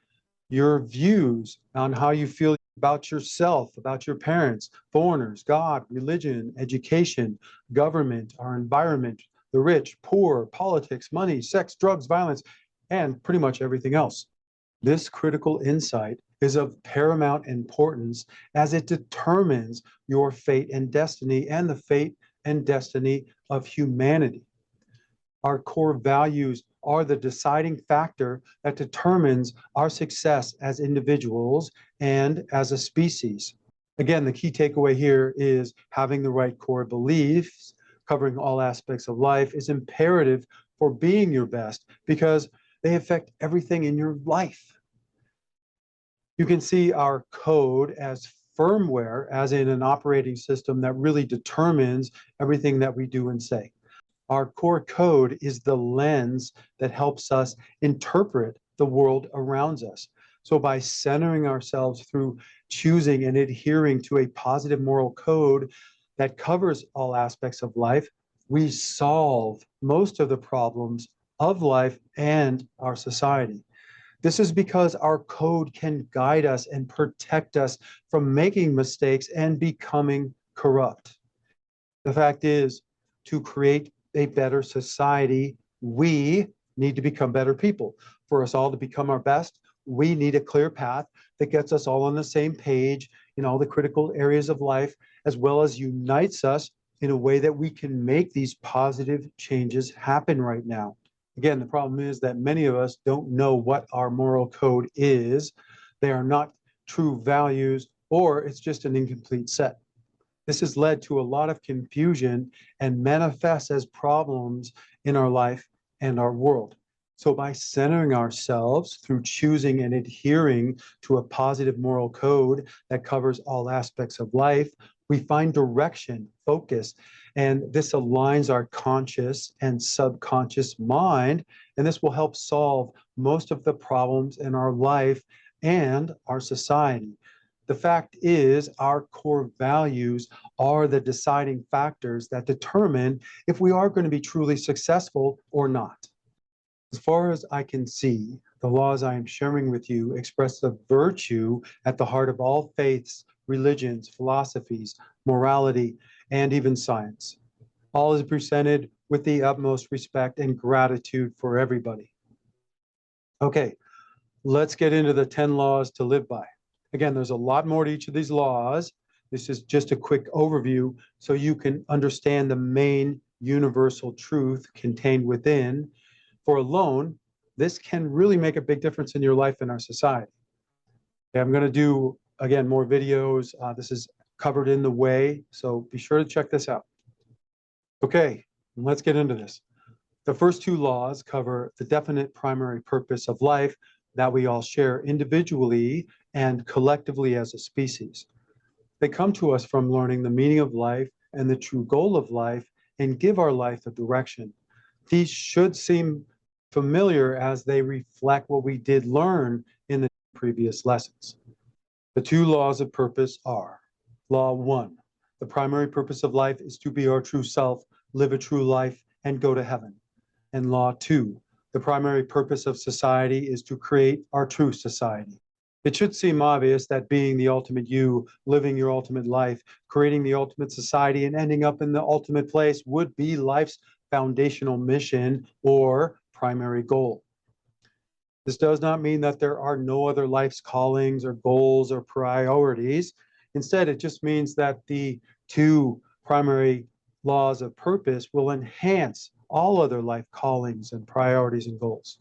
your views on how you feel about yourself, about your parents, foreigners, God, religion, education, government, our environment, the rich, poor, politics, money, sex, drugs, violence, and pretty much everything else. This critical insight is of paramount importance as it determines your fate and destiny and the fate and destiny of humanity. Our core values are the deciding factor that determines our success as individuals and as a species. Again, the key takeaway here is having the right core beliefs covering all aspects of life is imperative for being your best because they affect everything in your life. You can see our code as firmware, as in an operating system that really determines everything that we do and say. Our core code is the lens that helps us interpret the world around us. So by centering ourselves through choosing and adhering to a positive moral code that covers all aspects of life, we solve most of the problems of life and our society. This is because our code can guide us and protect us from making mistakes and becoming corrupt. The fact is, to create a better society, we need to become better people. For us all to become our best, we need a clear path that gets us all on the same page in all the critical areas of life, as well as unites us in a way that we can make these positive changes happen right now. Again, the problem is that many of us don't know what our moral code is. They are not true values, or it's just an incomplete set. This has led to a lot of confusion and manifests as problems in our life and our world. So by centering ourselves through choosing and adhering to a positive moral code that covers all aspects of life, we find direction, focus, and this aligns our conscious and subconscious mind, and this will help solve most of the problems in our life and our society. The fact is, our core values are the deciding factors that determine if we are going to be truly successful or not. As far as I can see, the laws I am sharing with you express the virtue at the heart of all faiths, religions, philosophies, morality, and even science. All is presented with the utmost respect and gratitude for everybody. Okay, let's get into the 10 laws to live by. Again, there's a lot more to each of these laws. This is just a quick overview so you can understand the main universal truth contained within. For alone, this can really make a big difference in your life and our society. Okay, I'm going to do, again, more videos. This is covered in the way, so be sure to check this out. Okay, let's get into this. The first 2 laws cover the definite primary purpose of life that we all share individually and collectively as a species. They come to us from learning the meaning of life and the true goal of life and give our life a direction. These should seem familiar as they reflect what we did learn in the previous lessons. The 2 laws of purpose are: Law 1, the primary purpose of life is to be our true self, live a true life, and go to heaven. And Law 2, the primary purpose of society is to create our true society. It should seem obvious that being the ultimate you, living your ultimate life, creating the ultimate society, and ending up in the ultimate place would be life's foundational mission or primary goal. This does not mean that there are no other life's callings or goals or priorities. Instead, it just means that the two primary laws of purpose will enhance all other life callings and priorities and goals.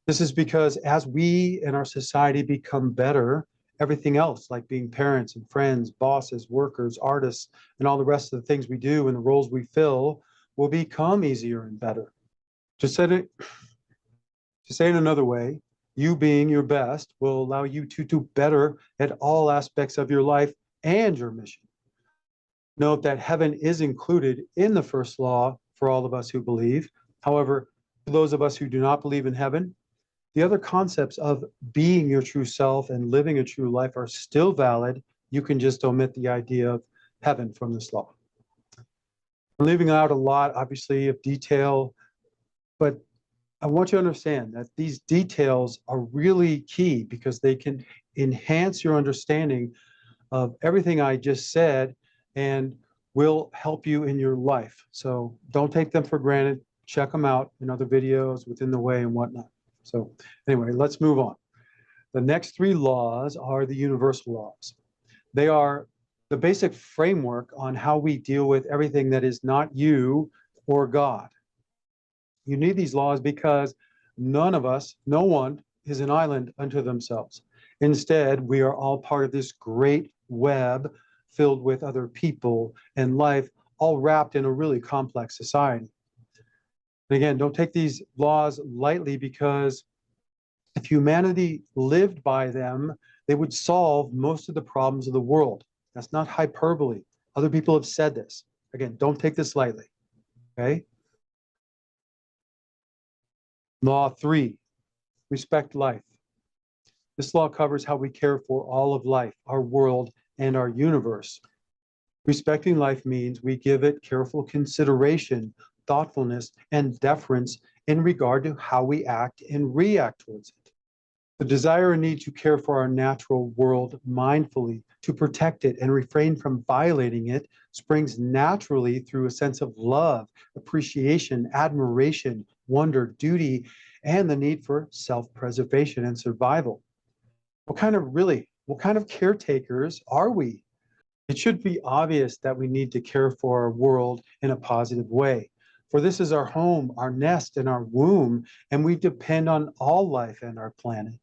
This is because as we and our society become better, everything else, like being parents and friends, bosses, workers, artists, and all the rest of the things we do and the roles we fill, will become easier and better. To say it another way, you being your best will allow you to do better at all aspects of your life and your mission. Note that heaven is included in the first law for all of us who believe. However, for those of us who do not believe in heaven, the other concepts of being your true self and living a true life are still valid. You can just omit the idea of heaven from this law. I'm leaving out a lot, obviously, of detail, but I want you to understand that these details are really key because they can enhance your understanding of everything I just said and will help you in your life. So don't take them for granted. Check them out in other videos within the way and whatnot. So anyway, let's move on. The next three laws are the universal laws. They are the basic framework on how we deal with everything that is not you or God. You need these laws because none of us, no one is an island unto themselves. Instead, we are all part of this great web filled with other people and life, all wrapped in a really complex society. And again, don't take these laws lightly because if humanity lived by them, they would solve most of the problems of the world. That's not hyperbole. Other people have said this. Again, don't take this lightly, okay? Law 3, respect life. This law covers how we care for all of life, our world, and our universe. Respecting life means we give it careful consideration, thoughtfulness, and deference in regard to how we act and react towards it. The desire and need to care for our natural world mindfully, to protect it and refrain from violating it, springs naturally through a sense of love, appreciation, admiration, wonder, duty, and the need for self-preservation and survival. What kind of caretakers are we? It should be obvious that we need to care for our world in a positive way. For this is our home, our nest, and our womb, and we depend on all life and our planet.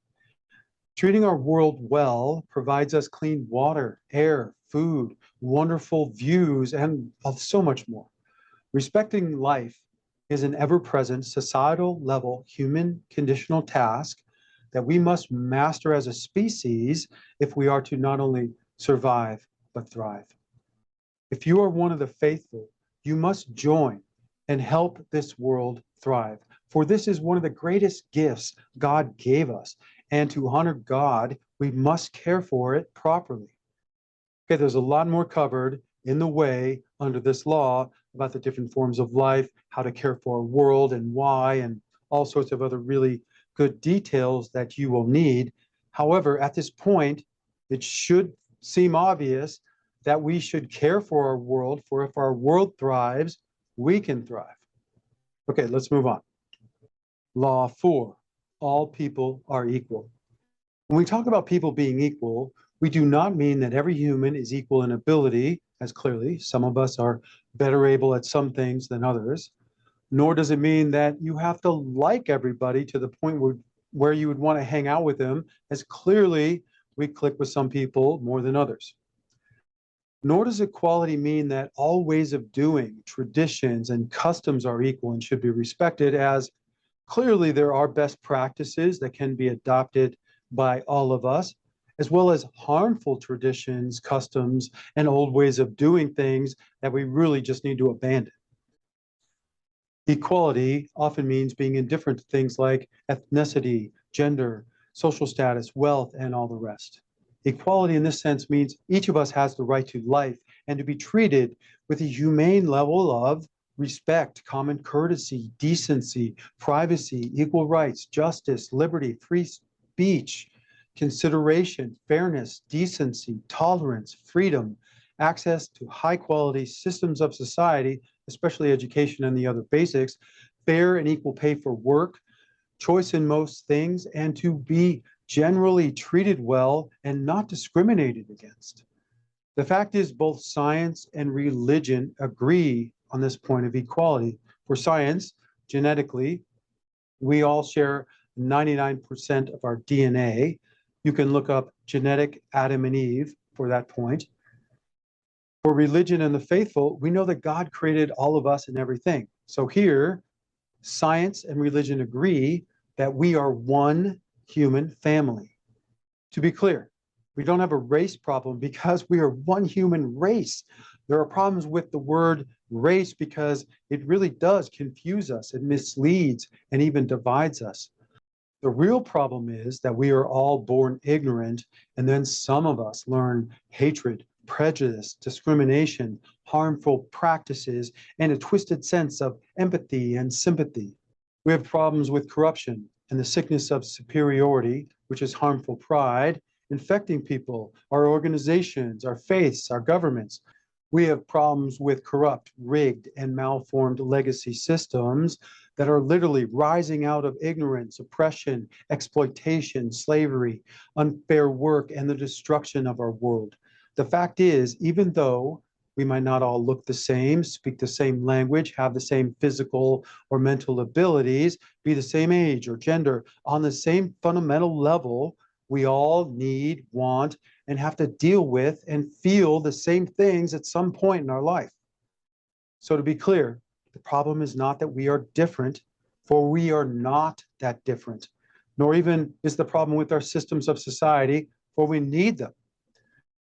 Treating our world well provides us clean water, air, food, wonderful views, and so much more. Respecting life is an ever-present societal level human conditional task that we must master as a species if we are to not only survive, but thrive. If you are one of the faithful, you must join and help this world thrive. For this is one of the greatest gifts God gave us. And to honor God, we must care for it properly. Okay, there's a lot more covered in the way under this law about the different forms of life, how to care for a world and why, and all sorts of other really good details that you will need. However, at this point, it should seem obvious that we should care for our world, for if our world thrives, we can thrive. Okay, let's move on. Law 4, all people are equal. When we talk about people being equal, we do not mean that every human is equal in ability, as clearly some of us are better able at some things than others, nor does it mean that you have to like everybody to the point where you would want to hang out with them, as clearly we click with some people more than others. Nor does equality mean that all ways of doing, traditions, and customs are equal and should be respected, as clearly there are best practices that can be adopted by all of us, as well as harmful traditions, customs, and old ways of doing things that we really just need to abandon. Equality often means being indifferent to things like ethnicity, gender, social status, wealth, and all the rest. Equality in this sense means each of us has the right to life and to be treated with a humane level of respect, common courtesy, decency, privacy, equal rights, justice, liberty, free speech, consideration, fairness, decency, tolerance, freedom, access to high quality systems of society, especially education and the other basics, fair and equal pay for work, choice in most things, and to be generally treated well and not discriminated against. The fact is, both science and religion agree on this point of equality. For science, genetically, we all share 99% of our DNA. You can look up genetic Adam and Eve for that point. For religion and the faithful, we know that God created all of us and everything. So here, science and religion agree that we are one human family. To be clear, we don't have a race problem because we are one human race. There are problems with the word race because it really does confuse us, it misleads, and even divides us. The real problem is that we are all born ignorant, and then some of us learn hatred, prejudice, discrimination, harmful practices, and a twisted sense of empathy and sympathy. We have problems with corruption and the sickness of superiority, which is harmful pride, infecting people, our organizations, our faiths, our governments. We have problems with corrupt, rigged, and malformed legacy systems that are literally rising out of ignorance, oppression, exploitation, slavery, unfair work, and the destruction of our world. The fact is, even though we might not all look the same, speak the same language, have the same physical or mental abilities, be the same age or gender, on the same fundamental level, we all need, want, and have to deal with and feel the same things at some point in our life. So to be clear, the problem is not that we are different, for we are not that different, nor even is the problem with our systems of society, for we need them.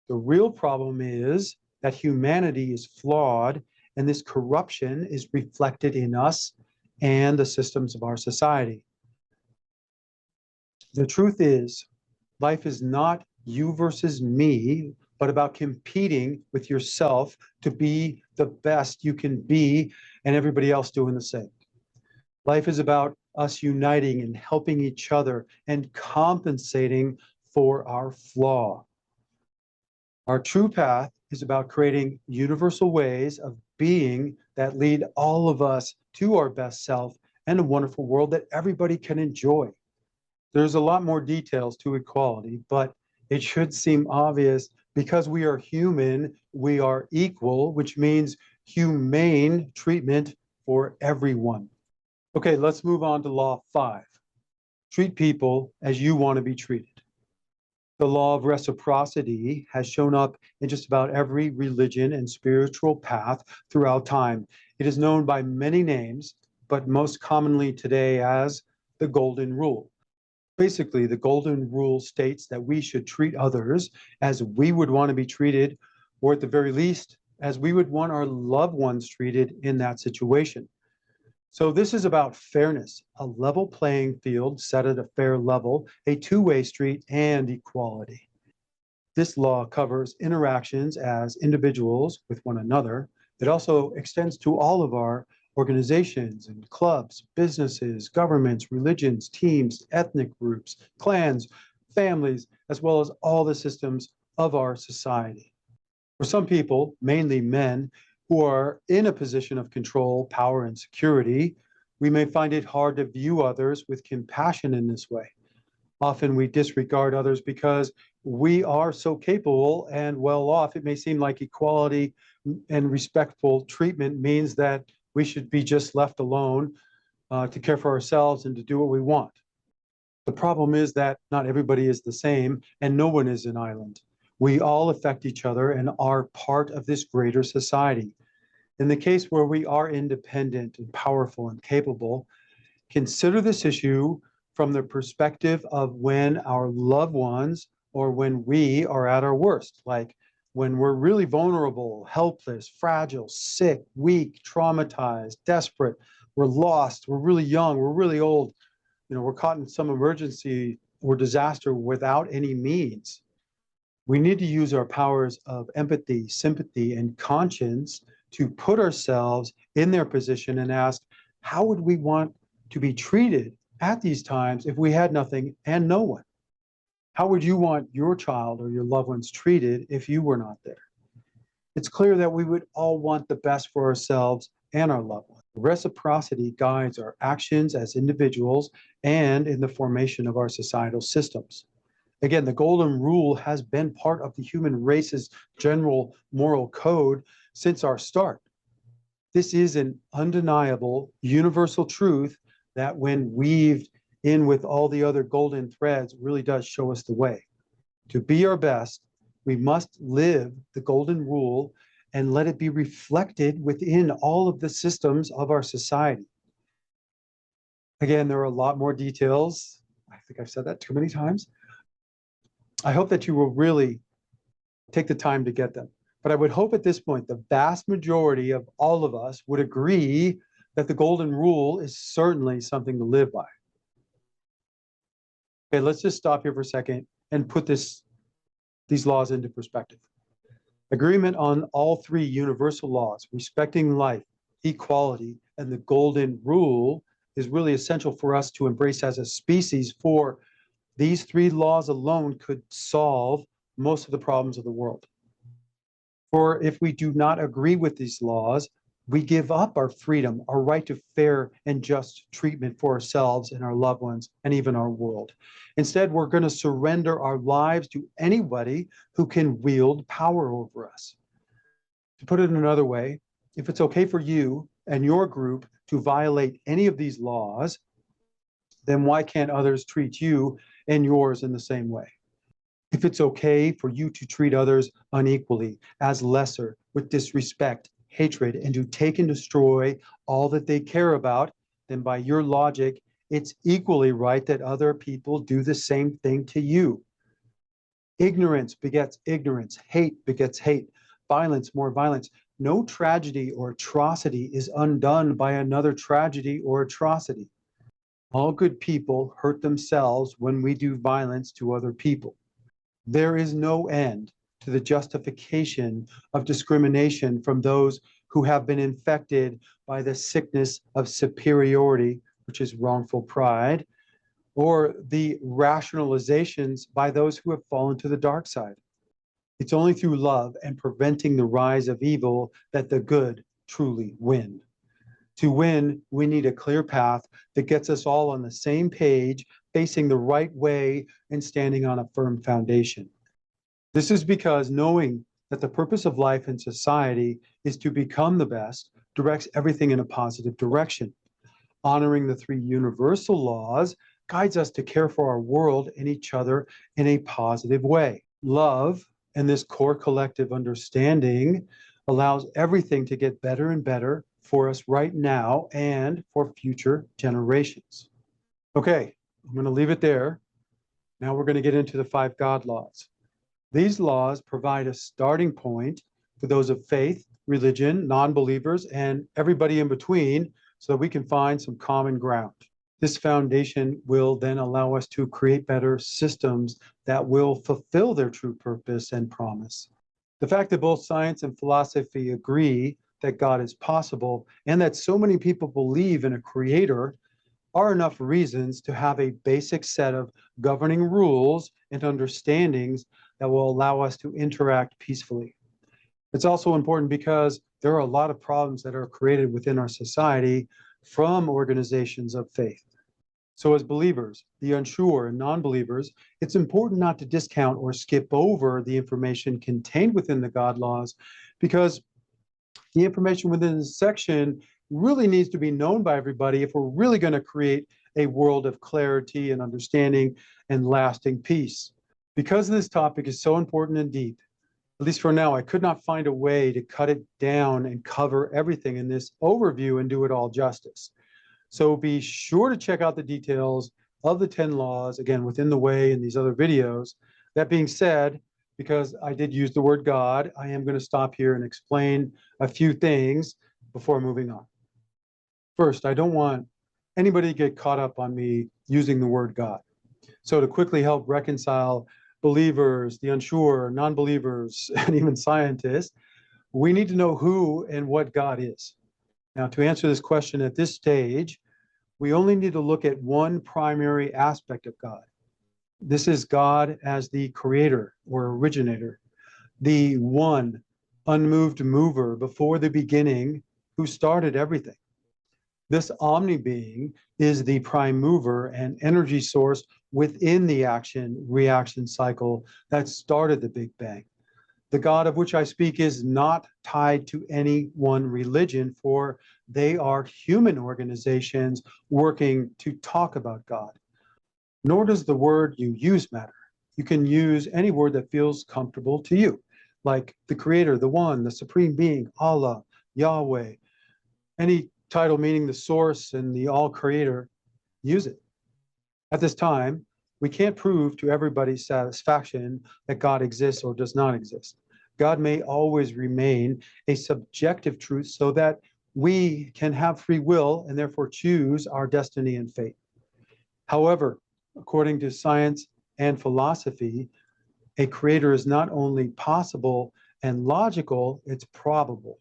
The real problem is that humanity is flawed, and this corruption is reflected in us and the systems of our society. The truth is, life is not you versus me, but about competing with yourself to be the best you can be and everybody else doing the same. Life is about us uniting and helping each other and compensating for our flaw. Our true path is about creating universal ways of being that lead all of us to our best self and a wonderful world that everybody can enjoy. There's a lot more details to equality, but it should seem obvious because we are human, we are equal, which means humane treatment for everyone. Okay, let's move on to Law 5. Treat people as you want to be treated. The law of reciprocity has shown up in just about every religion and spiritual path throughout time. It is known by many names, but most commonly today as the Golden Rule. Basically, the Golden Rule states that we should treat others as we would want to be treated, or at the very least, as we would want our loved ones treated in that situation. So this is about fairness, a level playing field set at a fair level, a two-way street, and equality. This law covers interactions as individuals with one another. It also extends to all of our organizations and clubs, businesses, governments, religions, teams, ethnic groups, clans, families, as well as all the systems of our society. For some people, mainly men, who are in a position of control, power, and security, we may find it hard to view others with compassion in this way. Often we disregard others because we are so capable and well off. It may seem like equality and respectful treatment means that we should be just left alone to care for ourselves and to do what we want. The problem is that not everybody is the same and no one is an island. We all affect each other and are part of this greater society. In the case where we are independent and powerful and capable, consider this issue from the perspective of when our loved ones or when we are at our worst, like when we're really vulnerable, helpless, fragile, sick, weak, traumatized, desperate, we're lost, we're really young, we're really old, we're caught in some emergency or disaster without any means. We need to use our powers of empathy, sympathy, and conscience to put ourselves in their position and ask, how would we want to be treated at these times if we had nothing and no one? How would you want your child or your loved ones treated if you were not there? It's clear that we would all want the best for ourselves and our loved ones. Reciprocity guides our actions as individuals and in the formation of our societal systems. Again, the golden rule has been part of the human race's general moral code since our start. This is an undeniable universal truth that, when weaved in with all the other golden threads, really does show us the way. To be our best, we must live the golden rule and let it be reflected within all of the systems of our society. Again, there are a lot more details. I think I've said that too many times. I hope that you will really take the time to get them. But I would hope at this point, the vast majority of all of us would agree that the golden rule is certainly something to live by. Okay, let's just stop here for a second and put these laws into perspective. Agreement on all three universal laws, respecting life, equality, and the golden rule, is really essential for us to embrace as a species, for these three laws alone could solve most of the problems of the world. For if we do not agree with these laws, we give up our freedom, our right to fair and just treatment for ourselves and our loved ones, and even our world. Instead, we're going to surrender our lives to anybody who can wield power over us. To put it another way, if it's okay for you and your group to violate any of these laws, then why can't others treat you and yours in the same way? If it's okay for you to treat others unequally, as lesser, with disrespect, hatred, and to take and destroy all that they care about, then by your logic, it's equally right that other people do the same thing to you. Ignorance begets ignorance, hate begets hate, violence more violence. No tragedy or atrocity is undone by another tragedy or atrocity. All good people hurt themselves when we do violence to other people. There is no end to the justification of discrimination from those who have been infected by the sickness of superiority, which is wrongful pride, or the rationalizations by those who have fallen to the dark side. It's only through love and preventing the rise of evil that the good truly win. To win, we need a clear path that gets us all on the same page, facing the right way and standing on a firm foundation. This is because knowing that the purpose of life and society is to become the best directs everything in a positive direction. Honoring the three universal laws guides us to care for our world and each other in a positive way. Love and this core collective understanding allows everything to get better and better for us right now and for future generations. Okay, I'm going to leave it there. Now we're going to get into the 5 God laws. These laws provide a starting point for those of faith, religion, non-believers, and everybody in between, so that we can find some common ground. This foundation will then allow us to create better systems that will fulfill their true purpose and promise. The fact that both science and philosophy agree that God is possible and that so many people believe in a creator are enough reasons to have a basic set of governing rules and understandings that will allow us to interact peacefully. It's also important because there are a lot of problems that are created within our society from organizations of faith. So as believers, the unsure and non-believers, it's important not to discount or skip over the information contained within the God laws, because the information within this section really needs to be known by everybody if we're really going to create a world of clarity and understanding and lasting peace. Because this topic is so important and deep, at least for now, I could not find a way to cut it down and cover everything in this overview and do it all justice. So be sure to check out the details of the 10 laws, again, within the way in these other videos. That being said, because I did use the word God, I am going to stop here and explain a few things before moving on. First, I don't want anybody to get caught up on me using the word God. So to quickly help reconcile believers, the unsure, non-believers, and even scientists, we need to know who and what God is. Now, to answer this question at this stage, we only need to look at one primary aspect of God, This is God as the creator or originator, the one unmoved mover before the beginning who started everything. This omni-being is the prime mover and energy source within the action-reaction cycle that started the Big Bang. The God of which I speak is not tied to any one religion, for they are human organizations working to talk about God. Nor does the word you use matter. You can use any word that feels comfortable to you, like the Creator, the One, the Supreme Being, Allah, Yahweh, any title meaning the source and the all creator, use it. At this time, we can't prove to everybody's satisfaction that God exists or does not exist. God may always remain a subjective truth so that we can have free will and therefore choose our destiny and fate. However, according to science and philosophy, a creator is not only possible and logical, it's probable.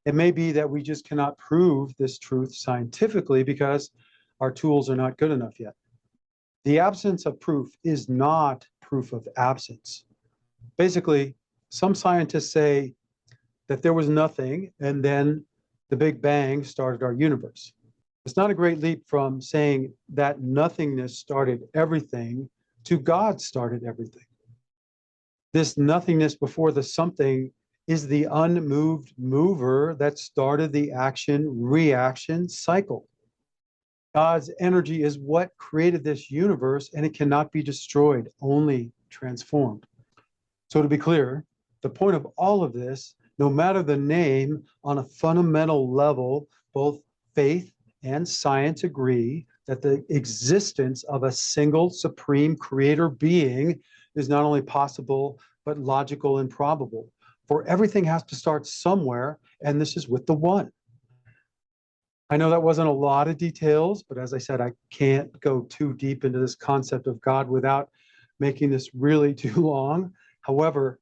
It may be that we just cannot prove this truth scientifically because our tools are not good enough yet. The absence of proof is not proof of absence. Basically, some scientists say that there was nothing and then the Big Bang started our universe. It's not a great leap from saying that nothingness started everything to God started everything. This nothingness before the something is the unmoved mover that started the action-reaction cycle. God's energy is what created this universe, and it cannot be destroyed, only transformed. So to be clear, the point of all of this, no matter the name, on a fundamental level, both faith and science agree that the existence of a single supreme creator being is not only possible, but logical and probable. For everything has to start somewhere, and this is with the one. I know that wasn't a lot of details, but as I said, I can't go too deep into this concept of God without making this really too long. However,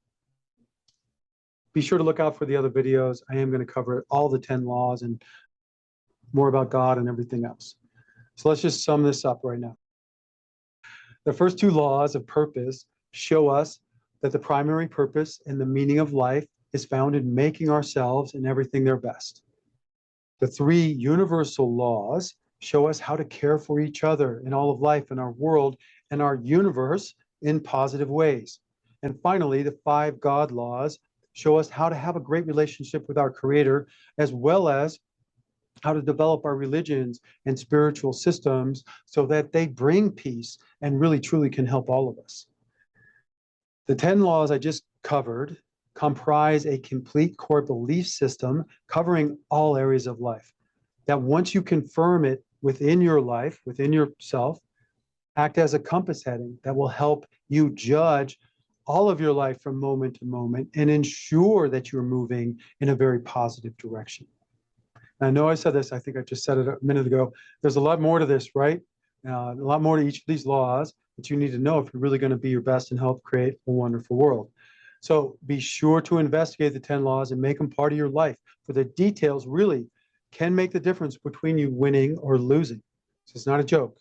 be sure to look out for the other videos. I am going to cover all the 10 laws and more about God and everything else. So let's just sum this up right now. The first two laws of purpose show us that the primary purpose and the meaning of life is found in making ourselves and everything their best. The three universal laws show us how to care for each other in all of life and our world and our universe in positive ways. And finally, the five God laws show us how to have a great relationship with our Creator, as well as how to develop our religions and spiritual systems so that they bring peace and really truly can help all of us. The 10 laws I just covered comprise a complete core belief system covering all areas of life, that once you confirm it within your life, within yourself, act as a compass heading that will help you judge all of your life from moment to moment and ensure that you're moving in a very positive direction. And I know I said this, I think I just said it a minute ago, there's a lot more to this, right? A lot more to each of these laws that you need to know if you're really going to be your best and help create a wonderful world. So be sure to investigate the 10 laws and make them part of your life, for the details really can make the difference between you winning or losing. So it's not a joke.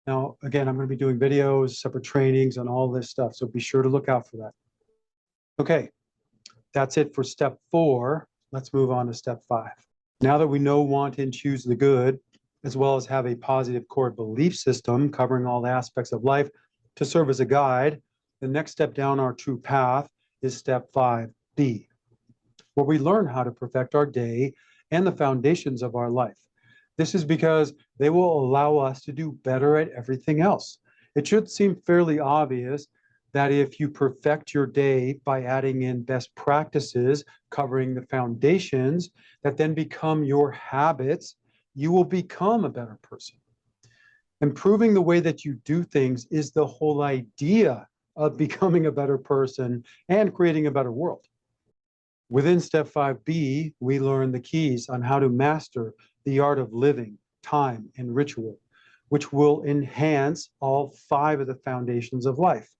Now, again, I'm going to be doing videos, separate trainings on all this stuff, so be sure to look out for that. Okay, that's it for step 4. Let's move on to step 5. Now that we know, want, and choose the good, as well as have a positive core belief system covering all the aspects of life to serve as a guide, the next step down our true path is step 5B, where we learn how to perfect our day and the foundations of our life. This is because they will allow us to do better at everything else. It should seem fairly obvious that if you perfect your day by adding in best practices covering the foundations that then become your habits, you will become a better person. Improving the way that you do things is the whole idea of becoming a better person and creating a better world. Within step 5B, we learn the keys on how to master the art of living, time, and ritual, which will enhance all 5 of the foundations of life.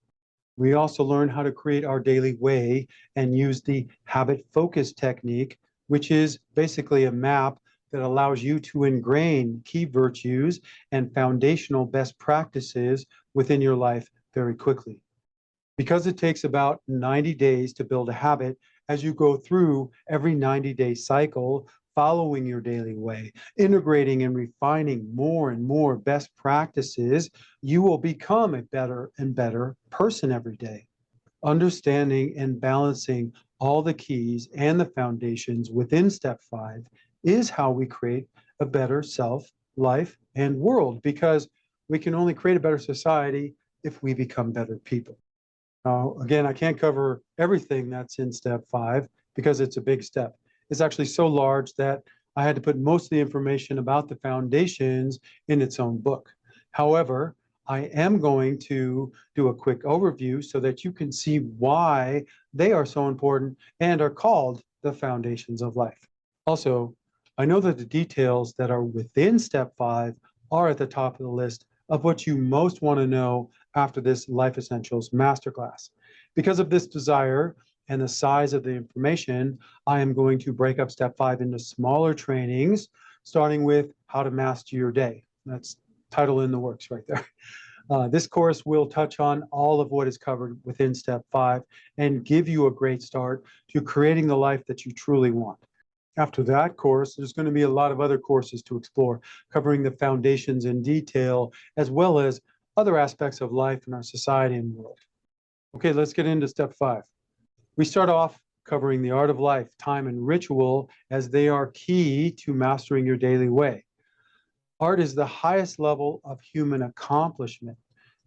We also learn how to create our daily way and use the habit focus technique, which is basically a map that allows you to ingrain key virtues and foundational best practices within your life very quickly. Because it takes about 90 days to build a habit, as you go through every 90-day cycle, following your daily way, integrating and refining more and more best practices, you will become a better and better person every day. Understanding and balancing all the keys and the foundations within step 5 is how we create a better self, life, and world, because we can only create a better society if we become better people. Again, I can't cover everything that's in step 5 because it's a big step. It's actually so large that I had to put most of the information about the foundations in its own book. However, I am going to do a quick overview so that you can see why they are so important and are called the foundations of life. Also, I know that the details that are within step 5 are at the top of the list of what you most want to know after this Life Essentials Masterclass. Because of this desire and the size of the information, I am going to break up step 5 into smaller trainings, starting with how to master your day. That's title in the works right there. This course will touch on all of what is covered within step 5 and give you a great start to creating the life that you truly want. After that course, there's going to be a lot of other courses to explore, covering the foundations in detail, as well as other aspects of life in our society and world. Okay, let's get into step 5. We start off covering the art of life, time, and ritual, as they are key to mastering your daily way. Art is the highest level of human accomplishment.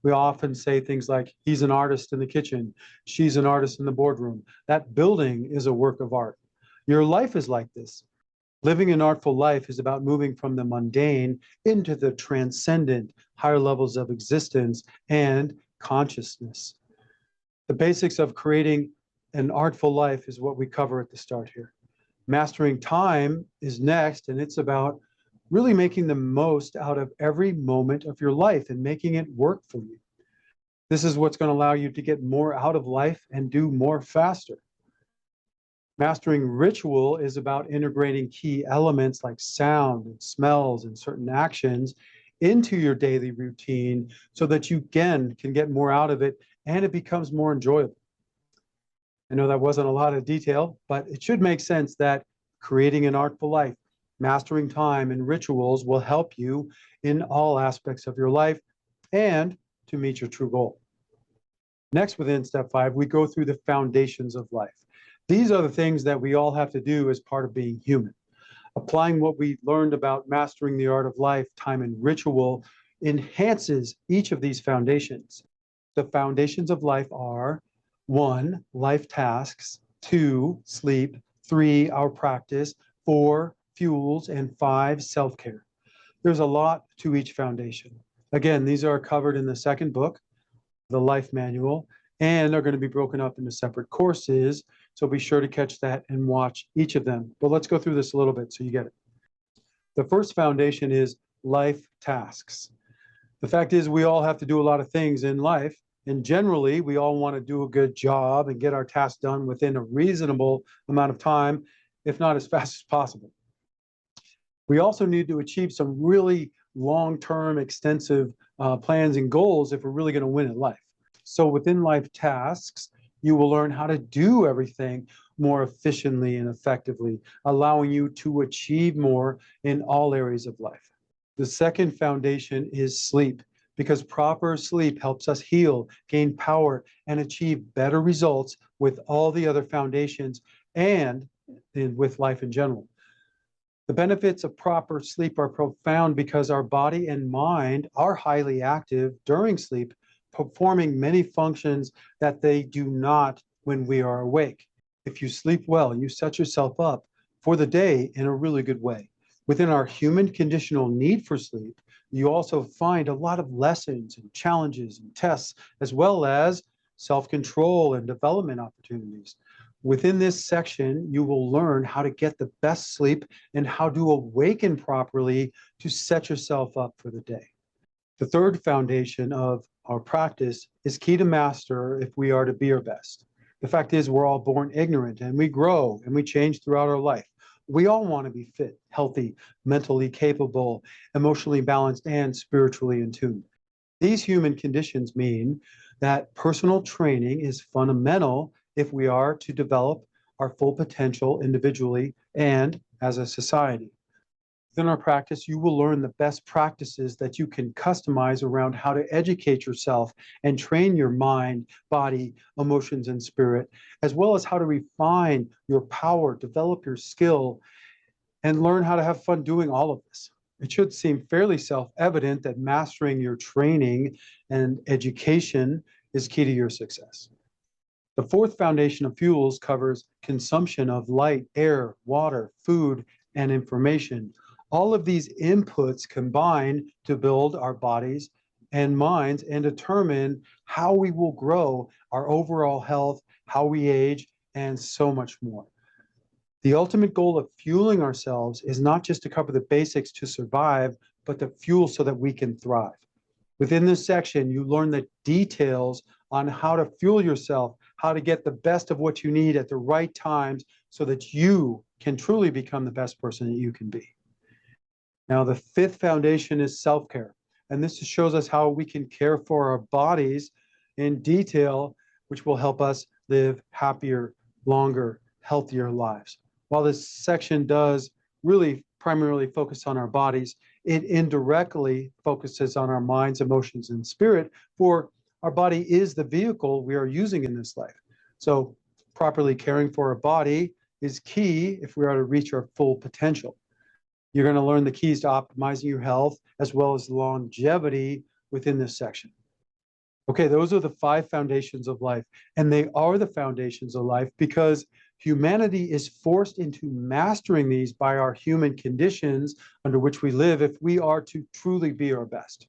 We often say things like, he's an artist in the kitchen, she's an artist in the boardroom. That building is a work of art. Your life is like this. Living an artful life is about moving from the mundane into the transcendent, higher levels of existence and consciousness. The basics of creating an artful life is what we cover at the start here. Mastering time is next, and it's about really making the most out of every moment of your life and making it work for you. This is what's going to allow you to get more out of life and do more faster. Mastering ritual is about integrating key elements like sound and smells and certain actions into your daily routine so that you again can get more out of it and it becomes more enjoyable. I know that wasn't a lot of detail, but it should make sense that creating an artful life, mastering time and rituals will help you in all aspects of your life and to meet your true goal. Next, within step 5, we go through the foundations of life. These are the things that we all have to do as part of being human. Applying what we learned about mastering the art of life, time, and ritual enhances each of these foundations. The foundations of life are 1, life tasks, 2, sleep, 3, our practice, 4, fuels, and 5, self-care. There's a lot to each foundation. Again, these are covered in the second book, the Life Manual, and are going to be broken up into separate courses. So be sure to catch that and watch each of them. But let's go through this a little bit so you get it. The first foundation is life tasks. The fact is we all have to do a lot of things in life, and generally we all want to do a good job and get our tasks done within a reasonable amount of time, if not as fast as possible. We also need to achieve some really long-term, extensive plans and goals if we're really going to win in life. So within life tasks, you will learn how to do everything more efficiently and effectively, allowing you to achieve more in all areas of life. The second foundation is sleep, because proper sleep helps us heal, gain power, and achieve better results with all the other foundations and with life in general. The benefits of proper sleep are profound because our body and mind are highly active during sleep, performing many functions that they do not when we are awake. If you sleep well, you set yourself up for the day in a really good way. Within our human conditional need for sleep, you also find a lot of lessons and challenges and tests, as well as self-control and development opportunities. Within this section, you will learn how to get the best sleep and how to awaken properly to set yourself up for the day. The third foundation of our practice is key to master if we are to be our best. The fact is we're all born ignorant and we grow and we change throughout our life. We all want to be fit, healthy, mentally capable, emotionally balanced, and spiritually in tune. These human conditions mean that personal training is fundamental if we are to develop our full potential individually and as a society. Within our practice, you will learn the best practices that you can customize around how to educate yourself and train your mind, body, emotions, and spirit, as well as how to refine your power, develop your skill, and learn how to have fun doing all of this. It should seem fairly self-evident that mastering your training and education is key to your success. The fourth foundation of fuels covers consumption of light, air, water, food, and information. All of these inputs combine to build our bodies and minds and determine how we will grow, our overall health, how we age, and so much more. The ultimate goal of fueling ourselves is not just to cover the basics to survive, but to fuel so that we can thrive. Within this section, you learn the details on how to fuel yourself, how to get the best of what you need at the right times so that you can truly become the best person that you can be. Now, the fifth foundation is self-care. And this shows us how we can care for our bodies in detail, which will help us live happier, longer, healthier lives. While this section does really primarily focus on our bodies, it indirectly focuses on our minds, emotions, and spirit, for our body is the vehicle we are using in this life. So properly caring for our body is key if we are to reach our full potential. You're going to learn the keys to optimizing your health as well as longevity within this section. Okay, those are the 5 foundations of life, and they are the foundations of life because humanity is forced into mastering these by our human conditions under which we live if we are to truly be our best.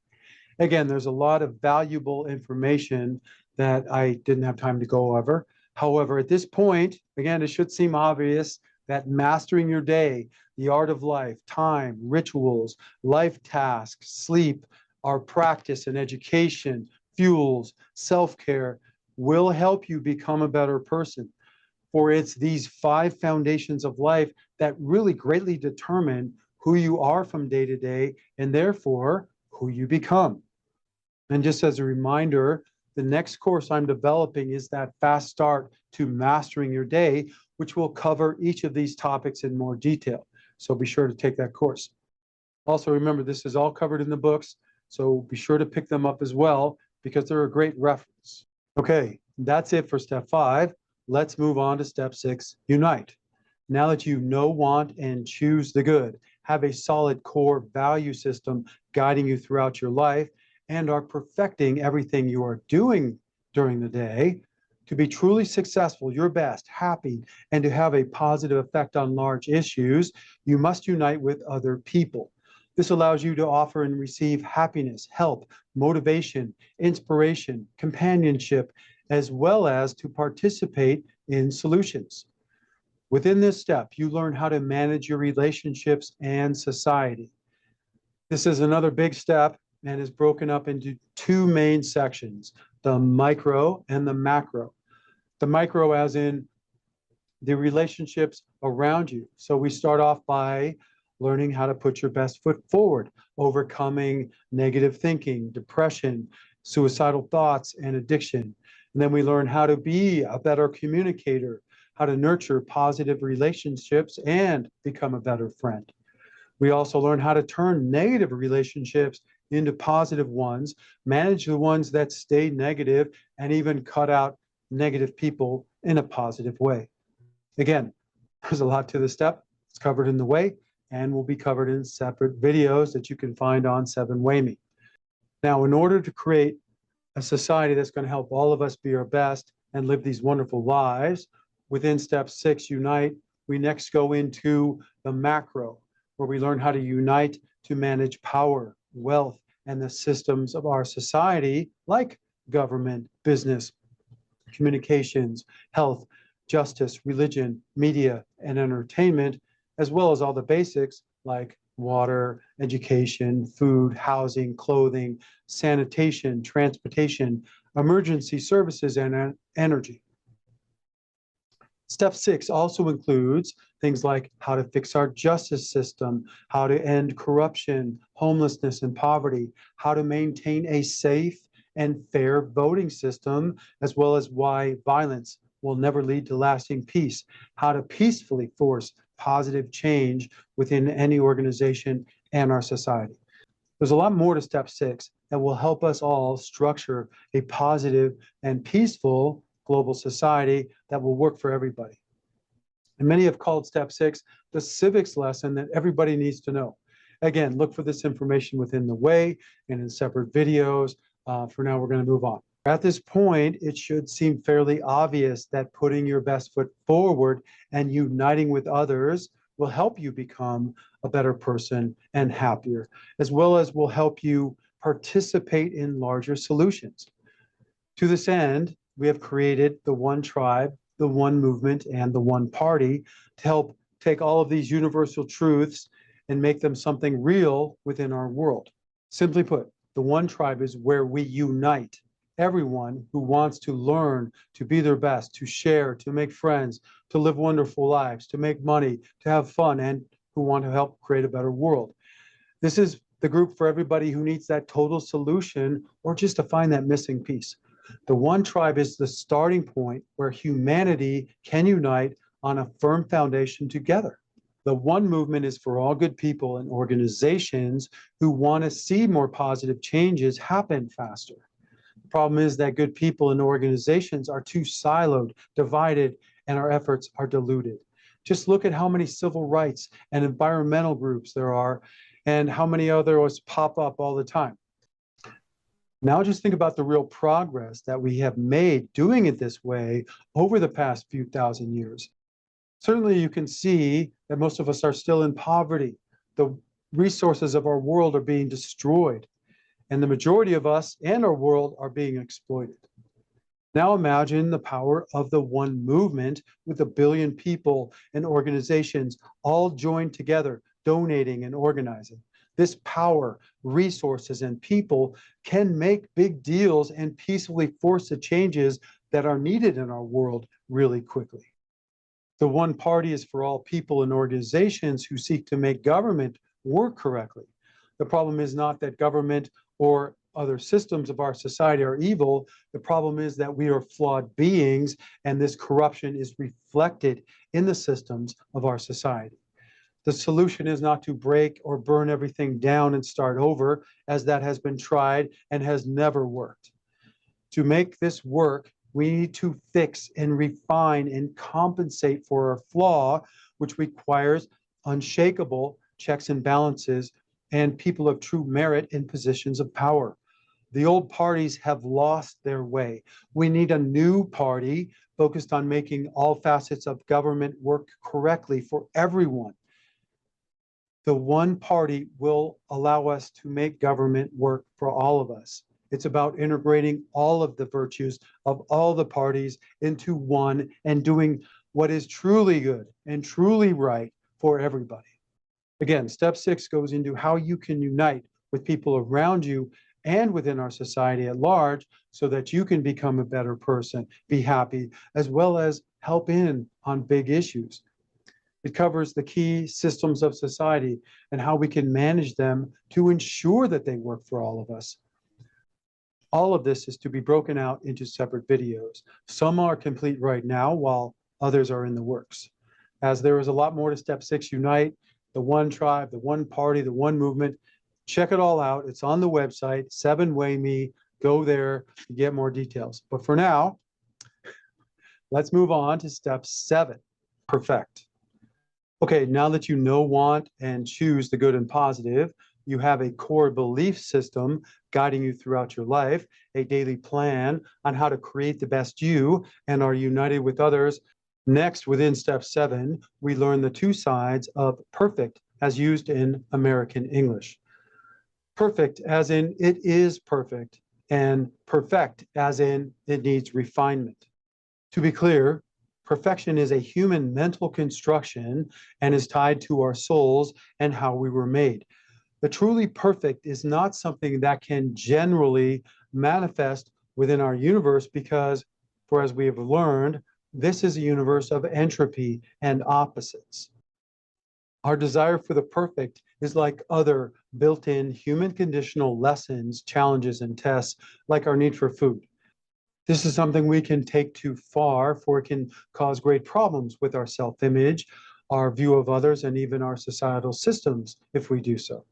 Again, there's a lot of valuable information that I didn't have time to go over. However, at this point, again, it should seem obvious that mastering your day, the art of life, time, rituals, life tasks, sleep, our practice and education, fuels, self-care will help you become a better person. For it's these 5 foundations of life that really greatly determine who you are from day to day and therefore who you become. And just as a reminder, the next course I'm developing is that fast start to mastering your day, which will cover each of these topics in more detail. So be sure to take that course. Also, remember, this is all covered in the books, so be sure to pick them up as well because they're a great reference. Okay, that's it for step 5. Let's move on to step 6, unite. Now that you know, want, and choose the good, have a solid core value system guiding you throughout your life, and are perfecting everything you are doing during the day, to be truly successful, your best, happy, and to have a positive effect on large issues, you must unite with other people. This allows you to offer and receive happiness, help, motivation, inspiration, companionship, as well as to participate in solutions. Within this step, you learn how to manage your relationships and society. This is another big step and is broken up into 2 main sections, the micro and the macro. The micro as in the relationships around you. So we start off by learning how to put your best foot forward, overcoming negative thinking, depression, suicidal thoughts, and addiction. And then we learn how to be a better communicator, how to nurture positive relationships, and become a better friend. We also learn how to turn negative relationships into positive ones, manage the ones that stay negative, and even cut out negative people in a positive way. Again, there's a lot to this step. It's covered in the way and will be covered in separate videos that you can find on 7WayMe. Now, in order to create a society that's going to help all of us be our best and live these wonderful lives, within step 6, unite, we next go into the macro, where we learn how to unite to manage power, wealth, and the systems of our society, like government, business, communications, health, justice, religion, media, and entertainment, as well as all the basics like water, education, food, housing, clothing, sanitation, transportation, emergency services, and energy. Step 6 also includes things like how to fix our justice system, how to end corruption, homelessness, and poverty, how to maintain a safe and fair voting system, as well as why violence will never lead to lasting peace, how to peacefully force positive change within any organization and our society. There's a lot more to step 6 that will help us all structure a positive and peaceful global society that will work for everybody. And many have called step 6 the civics lesson that everybody needs to know. Again, look for this information within the way and in separate videos. For now, we're going to move on. At this point, it should seem fairly obvious that putting your best foot forward and uniting with others will help you become a better person and happier, as well as will help you participate in larger solutions. To this end, we have created the one tribe, the one movement, and the one party to help take all of these universal truths and make them something real within our world. Simply put, the one tribe is where we unite everyone who wants to learn, to be their best, to share, to make friends, to live wonderful lives, to make money, to have fun, and who want to help create a better world. This is the group for everybody who needs that total solution or just to find that missing piece. The one tribe is the starting point where humanity can unite on a firm foundation together. The one movement is for all good people and organizations who want to see more positive changes happen faster. The problem is that good people and organizations are too siloed, divided, and our efforts are diluted. Just look at how many civil rights and environmental groups there are and how many others pop up all the time. Now just think about the real progress that we have made doing it this way over the past few thousand years. Certainly you can see that most of us are still in poverty. The resources of our world are being destroyed, and the majority of us and our world are being exploited. Now imagine the power of the one movement with 1 billion people and organizations all joined together, donating and organizing. This power, resources, and people can make big deals and peacefully force the changes that are needed in our world really quickly. The one party is for all people and organizations who seek to make government work correctly. The problem is not that government or other systems of our society are evil. The problem is that we are flawed beings, and this corruption is reflected in the systems of our society. The solution is not to break or burn everything down and start over, as that has been tried and has never worked. To make this work, we need to fix and refine and compensate for our flaw, which requires unshakable checks and balances and people of true merit in positions of power. The old parties have lost their way. We need a new party focused on making all facets of government work correctly for everyone. The one party will allow us to make government work for all of us. It's about integrating all of the virtues of all the parties into one and doing what is truly good and truly right for everybody. Again, step 6 goes into how you can unite with people around you and within our society at large so that you can become a better person, be happy, as well as help in on big issues. It covers the key systems of society and how we can manage them to ensure that they work for all of us. All of this is to be broken out into separate videos. Some are complete right now, while others are in the works. As there is a lot more to step 6, unite, the one tribe, the one party, the one movement. Check it all out. It's on the website, 7wayme. Go there to get more details. But for now, let's move on to step 7, perfect. Okay, now that you know, want, and choose the good and positive, you have a core belief system guiding you throughout your life, a daily plan on how to create the best you, and are united with others. Next, within step 7, we learn the 2 sides of perfect as used in American English. Perfect as in it is perfect, and perfect as in it needs refinement. To be clear, perfection is a human mental construction and is tied to our souls and how we were made. The truly perfect is not something that can generally manifest within our universe because, for as we have learned, This is a universe of entropy and opposites. Our desire for the perfect is like other built-in human conditional lessons, challenges, and tests, like our need for food. This is something we can take too far, for it can cause great problems with our self-image, our view of others, and even our societal systems if we do so.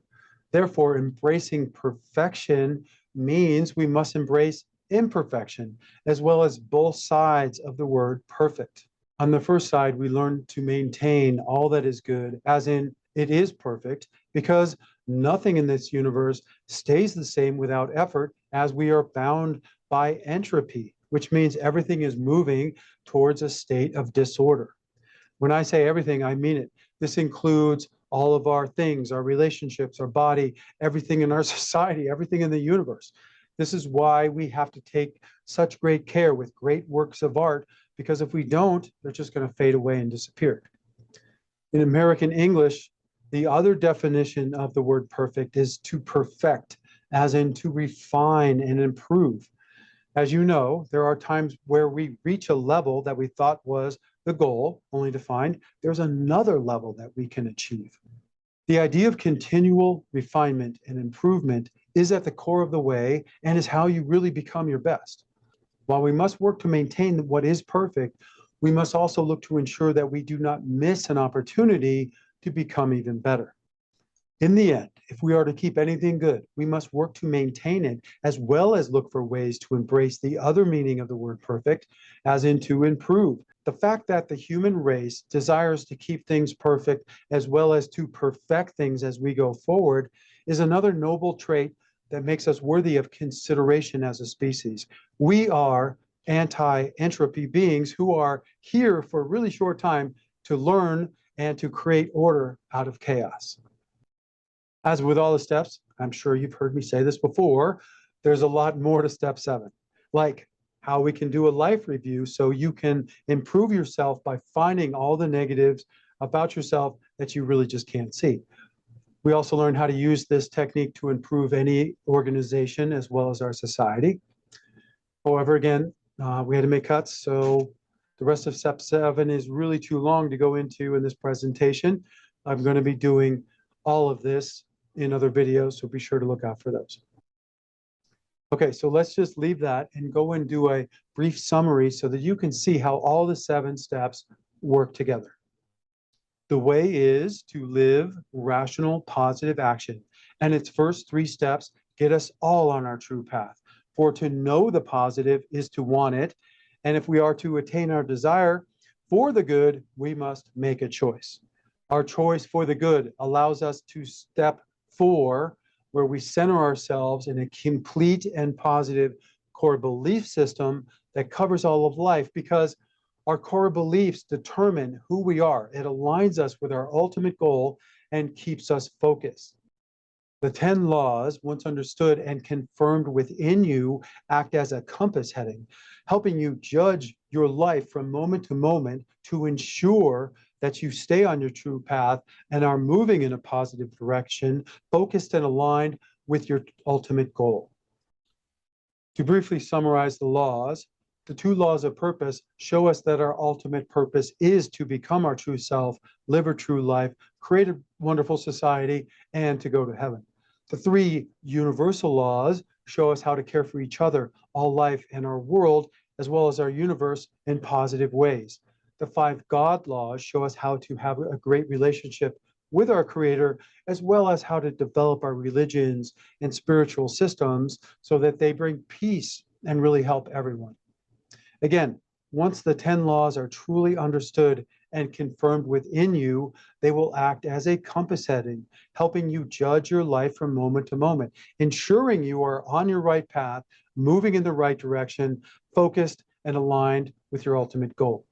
Therefore, embracing perfection means we must embrace imperfection, as well as both sides of the word perfect. On the first side, we learn to maintain all that is good, as in it is perfect, because nothing in this universe stays the same without effort, as we are bound by entropy, which means everything is moving towards a state of disorder. When I say everything, I mean it. This includes all of our things, our relationships, our body, everything in our society, everything in the universe. This is why we have to take such great care with great works of art, because if we don't, they're just going to fade away and disappear. In American English, the other definition of the word perfect is to perfect, as in to refine and improve. As you know, there are times where we reach a level that we thought was the goal, only to find there's another level that we can achieve. The idea of continual refinement and improvement is at the core of the way and is how you really become your best. While we must work to maintain what is perfect, we must also look to ensure that we do not miss an opportunity to become even better. In the end, if we are to keep anything good, we must work to maintain it, as well as look for ways to embrace the other meaning of the word perfect, as in to improve. The fact that the human race desires to keep things perfect, as well as to perfect things as we go forward, is another noble trait that makes us worthy of consideration as a species. We are anti-entropy beings who are here for a really short time to learn and to create order out of chaos. As with all the steps, I'm sure you've heard me say this before, there's a lot more to step 7, like how we can do a life review so you can improve yourself by finding all the negatives about yourself that you really just can't see. We also learn how to use this technique to improve any organization as well as our society. However, again, we had to make cuts, so the rest of step 7 is really too long to go into in this presentation. I'm going to be doing all of this in other videos, so be sure to look out for those. Okay, so let's just leave that and go and do a brief summary so that you can see how all the 7 steps work together. The way is to live rational, positive action, and its first 3 steps get us all on our true path. For to know the positive is to want it, and if we are to attain our desire for the good, we must make a choice. Our choice for the good allows us to step 4, where we center ourselves in a complete and positive core belief system that covers all of life, because our core beliefs determine who we are. It aligns us with our ultimate goal and keeps us focused. The 10 laws, once understood and confirmed within you, act as a compass heading, helping you judge your life from moment to moment to ensure that you stay on your true path and are moving in a positive direction, focused and aligned with your ultimate goal. To briefly summarize the laws, the 2 laws of purpose show us that our ultimate purpose is to become our true self, live a true life, create a wonderful society, and to go to heaven. The 3 universal laws show us how to care for each other, all life, and our world, as well as our universe, in positive ways. The 5 God laws show us how to have a great relationship with our Creator, as well as how to develop our religions and spiritual systems so that they bring peace and really help everyone. Again, once the 10 laws are truly understood and confirmed within you, they will act as a compass heading, helping you judge your life from moment to moment, ensuring you are on your right path, moving in the right direction, focused and aligned with your ultimate goal.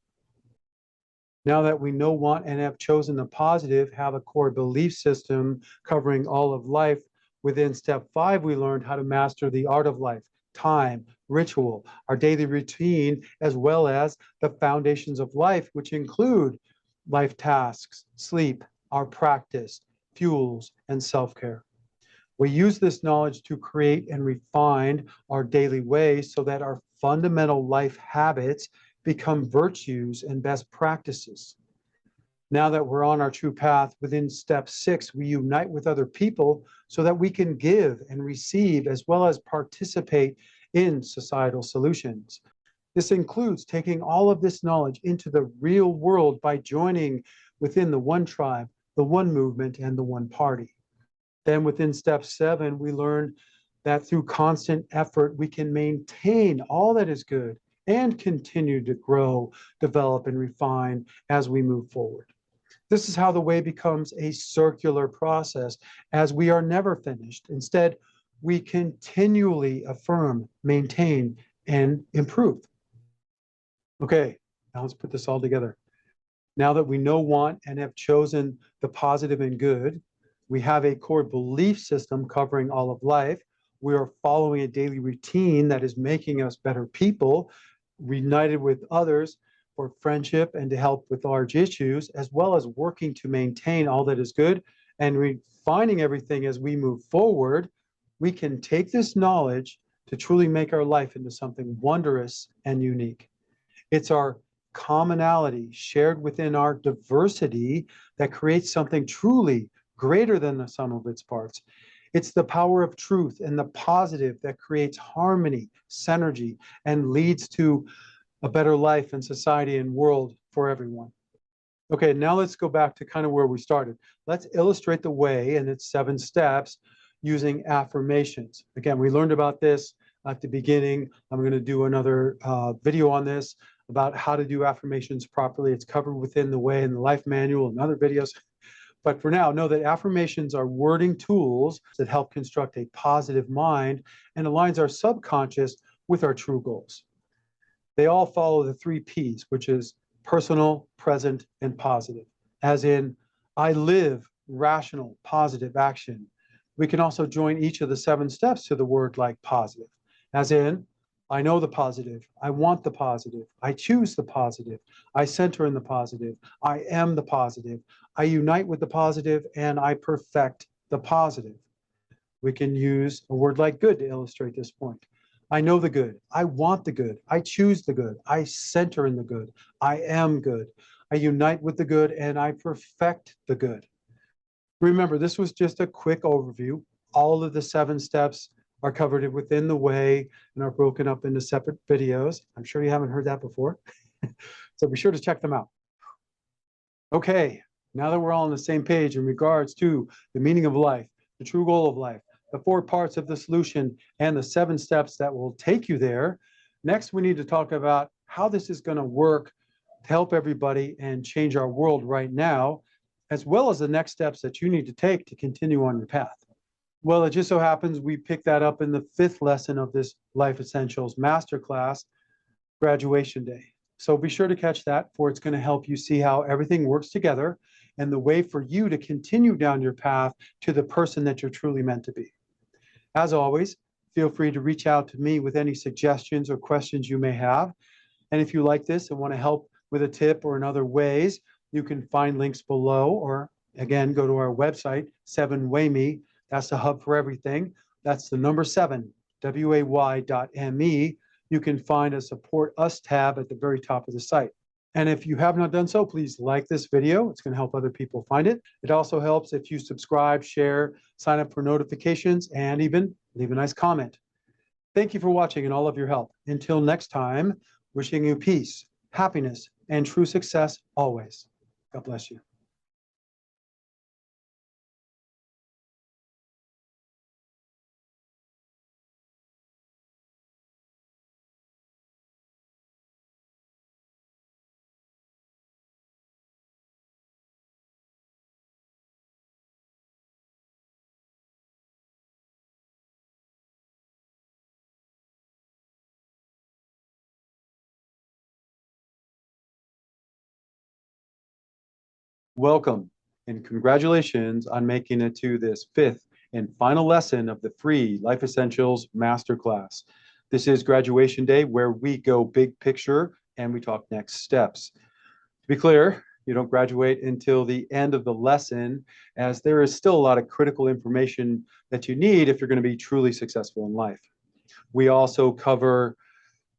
Now that we know, want, and have chosen the positive, have a core belief system covering all of life, within step 5, we learned how to master the art of life, time, ritual, our daily routine, as well as the foundations of life, which include life tasks, sleep, our practice, fuels, and self-care. We use this knowledge to create and refine our daily ways so that our fundamental life habits become virtues and best practices. Now that we're on our true path, within step 6, we unite with other people so that we can give and receive as well as participate in societal solutions. This includes taking all of this knowledge into the real world by joining within the one tribe, the one movement, and the one party. Then within step 7, we learn that through constant effort, we can maintain all that is good and continue to grow, develop, and refine as we move forward. This is how the way becomes a circular process, as we are never finished. Instead, we continually affirm, maintain, and improve. Okay, now let's put this all together. Now that we know, want, and have chosen the positive and good, we have a core belief system covering all of life. We are following a daily routine that is making us better people, reunited with others for friendship and to help with large issues, as well as working to maintain all that is good and refining everything as we move forward. We can take this knowledge to truly make our life into something wondrous and unique. It's our commonality shared within our diversity that creates something truly greater than the sum of its parts. It's the power of truth and the positive that creates harmony, synergy, and leads to a better life and society and world for everyone. Okay, now let's go back to kind of where we started. Let's illustrate the way and its 7 steps using affirmations. Again, we learned about this at the beginning. I'm going to do another video on this about how to do affirmations properly. It's covered within the way in the life manual and other videos. But for now, know that affirmations are wording tools that help construct a positive mind and aligns our subconscious with our true goals. They all follow the 3 Ps, which is personal, present, and positive. As in, I live rational, positive action. We can also join each of the 7 steps to the word like positive. As in, I know the positive, I want the positive, I choose the positive, I center in the positive, I am the positive, I unite with the positive, and I perfect the positive. We can use a word like good to illustrate this point. I know the good, I want the good, I choose the good, I center in the good, I am good, I unite with the good, and I perfect the good. Remember, this was just a quick overview. All of the 7 steps are covered within the way and are broken up into separate videos. I'm sure you haven't heard that before. So be sure to check them out. Okay, now that we're all on the same page in regards to the meaning of life, the true goal of life, the 4 parts of the solution, and the 7 steps that will take you there, next we need to talk about how this is going to work to help everybody and change our world right now, as well as the next steps that you need to take to continue on your path. Well, it just so happens we picked that up in the 5th lesson of this Life Essentials Masterclass, Graduation Day. So be sure to catch that, for it's going to help you see how everything works together and the way for you to continue down your path to the person that you're truly meant to be. As always, feel free to reach out to me with any suggestions or questions you may have. And if you like this and want to help with a tip or in other ways, you can find links below, or again, go to our website, 7wayme. That's the hub for everything. That's the number 7, way.me. You can find a Support Us tab at the very top of the site. And if you have not done so, please like this video. It's going to help other people find it. It also helps if you subscribe, share, sign up for notifications, and even leave a nice comment. Thank you for watching and all of your help. Until next time, wishing you peace, happiness, and true success always. God bless you. Welcome and congratulations on making it to this 5th and final lesson of the free Life Essentials Masterclass. This is graduation day, where we go big picture and we talk next steps. To be clear, you don't graduate until the end of the lesson, as there is still a lot of critical information that you need if you're going to be truly successful in life. We also cover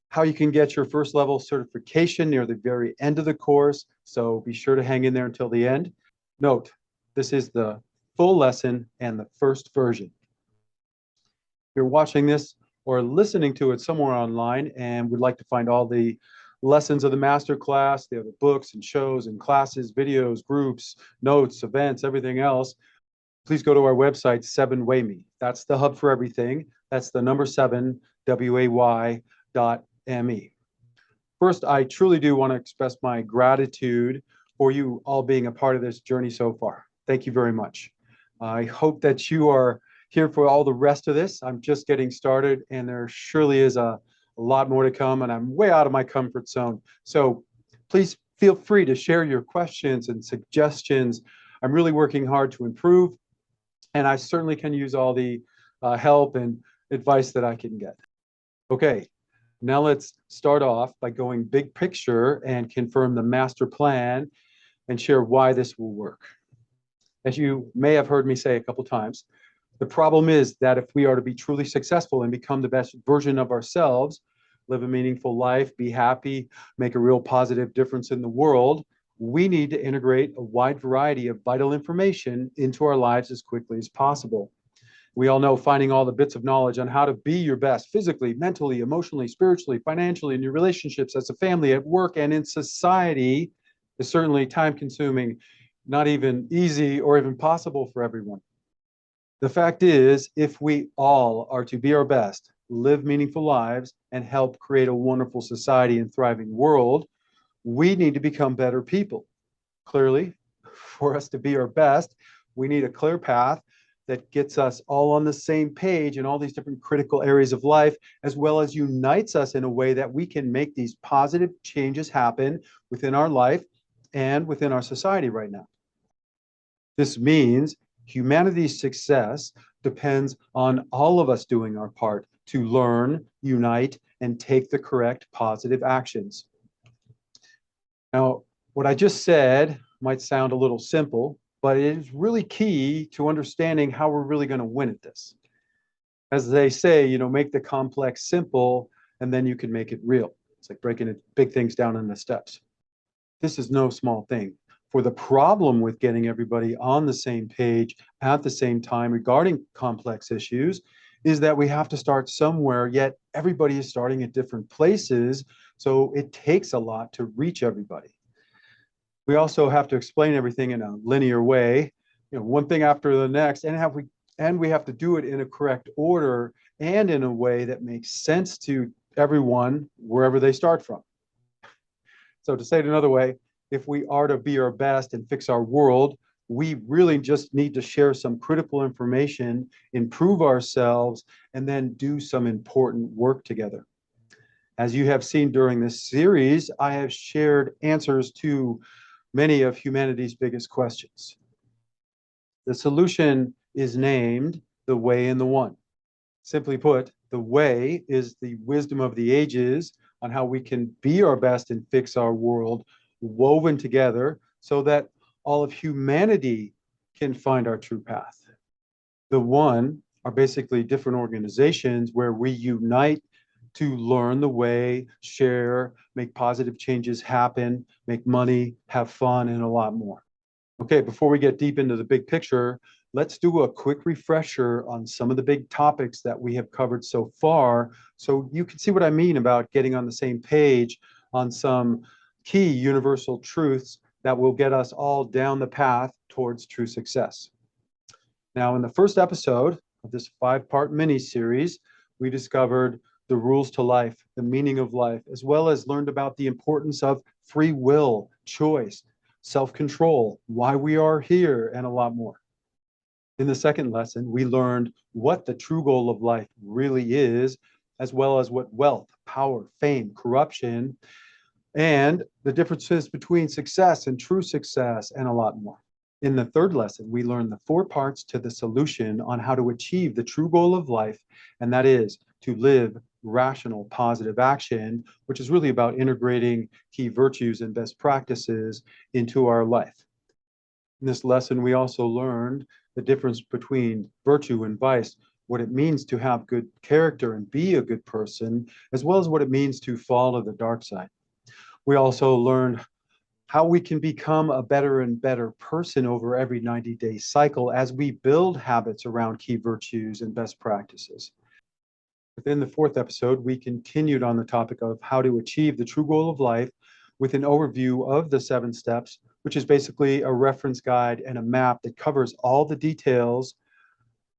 how you can get your first level certification near the very end of the course. So be sure to hang in there until the end. Note, this is the full lesson and the first version. If you're watching this or listening to it somewhere online and would like to find all the lessons of the master class, the other books and shows and classes, videos, groups, notes, events, everything else, please go to our website, 7wayme. That's the hub for everything. That's the number 7, WAY.me. First, I truly do want to express my gratitude for you all being a part of this journey so far. Thank you very much. I hope that you are here for all the rest of this. I'm just getting started, and there surely is a lot more to come, and I'm way out of my comfort zone. So please feel free to share your questions and suggestions. I'm really working hard to improve, and I certainly can use all the help and advice that I can get. Okay, now let's start off by going big picture and confirm the master plan and share why this will work. As you may have heard me say a couple times, the problem is that if we are to be truly successful and become the best version of ourselves, live a meaningful life, be happy, make a real positive difference in the world, we need to integrate a wide variety of vital information into our lives as quickly as possible. We all know finding all the bits of knowledge on how to be your best physically, mentally, emotionally, spiritually, financially, in your relationships, as a family, at work, and in society is certainly time consuming, not even easy or even possible for everyone. The fact is, if we all are to be our best, live meaningful lives, and help create a wonderful society and thriving world, we need to become better people. Clearly, for us to be our best, we need a clear path that gets us all on the same page in all these different critical areas of life, as well as unites us in a way that we can make these positive changes happen within our life and within our society right now. This means humanity's success depends on all of us doing our part to learn, unite, and take the correct positive actions. Now, what I just said might sound a little simple, but it is really key to understanding how we're really going to win at this. As they say, make the complex simple, and then you can make it real. It's like breaking big things down into steps. This is no small thing. For the problem with getting everybody on the same page at the same time regarding complex issues is that we have to start somewhere, yet everybody is starting at different places, so it takes a lot to reach everybody. We also have to explain everything in a linear way, one thing after the next, and we have to do it in a correct order and in a way that makes sense to everyone wherever they start from. So to say it another way, if we are to be our best and fix our world, we really just need to share some critical information, improve ourselves, and then do some important work together. As you have seen during this series, I have shared answers to many of humanity's biggest questions. The solution is named the way and the one. Simply put, the way is the wisdom of the ages on how we can be our best and fix our world, woven together so that all of humanity can find our true path. The one are basically different organizations where we unite to learn the way, share, make positive changes happen, make money, have fun, and a lot more. Okay, before we get deep into the big picture, let's do a quick refresher on some of the big topics that we have covered so far, so you can see what I mean about getting on the same page on some key universal truths that will get us all down the path towards true success. Now, in the first episode of this 5-part mini-series, we discovered the rules to life, the meaning of life, as well as learned about the importance of free will, choice, self-control, why we are here, and a lot more. In the second lesson, we learned what the true goal of life really is, as well as what wealth, power, fame, corruption, and the differences between success and true success, and a lot more. In the third lesson, we learned the 4 parts to the solution on how to achieve the true goal of life, and that is to live rational, positive action, which is really about integrating key virtues and best practices into our life. In this lesson, we also learned the difference between virtue and vice, what it means to have good character and be a good person, as well as what it means to fall to the dark side. We also learned how we can become a better and better person over every 90-day cycle as we build habits around key virtues and best practices. Within the fourth episode, we continued on the topic of how to achieve the true goal of life with an overview of the 7 steps, which is basically a reference guide and a map that covers all the details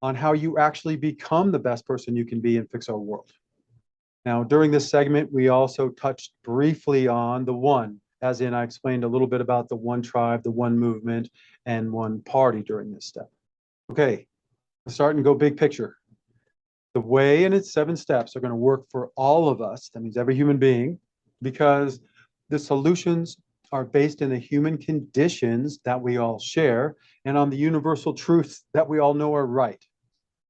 on how you actually become the best person you can be and fix our world. Now, during this segment, we also touched briefly on the one, as in I explained a little bit about the one tribe, the one movement, and one party during this step. Okay, let's start and go big picture. The way and its 7 steps are going to work for all of us, that means every human being, because the solutions are based in the human conditions that we all share and on the universal truths that we all know are right.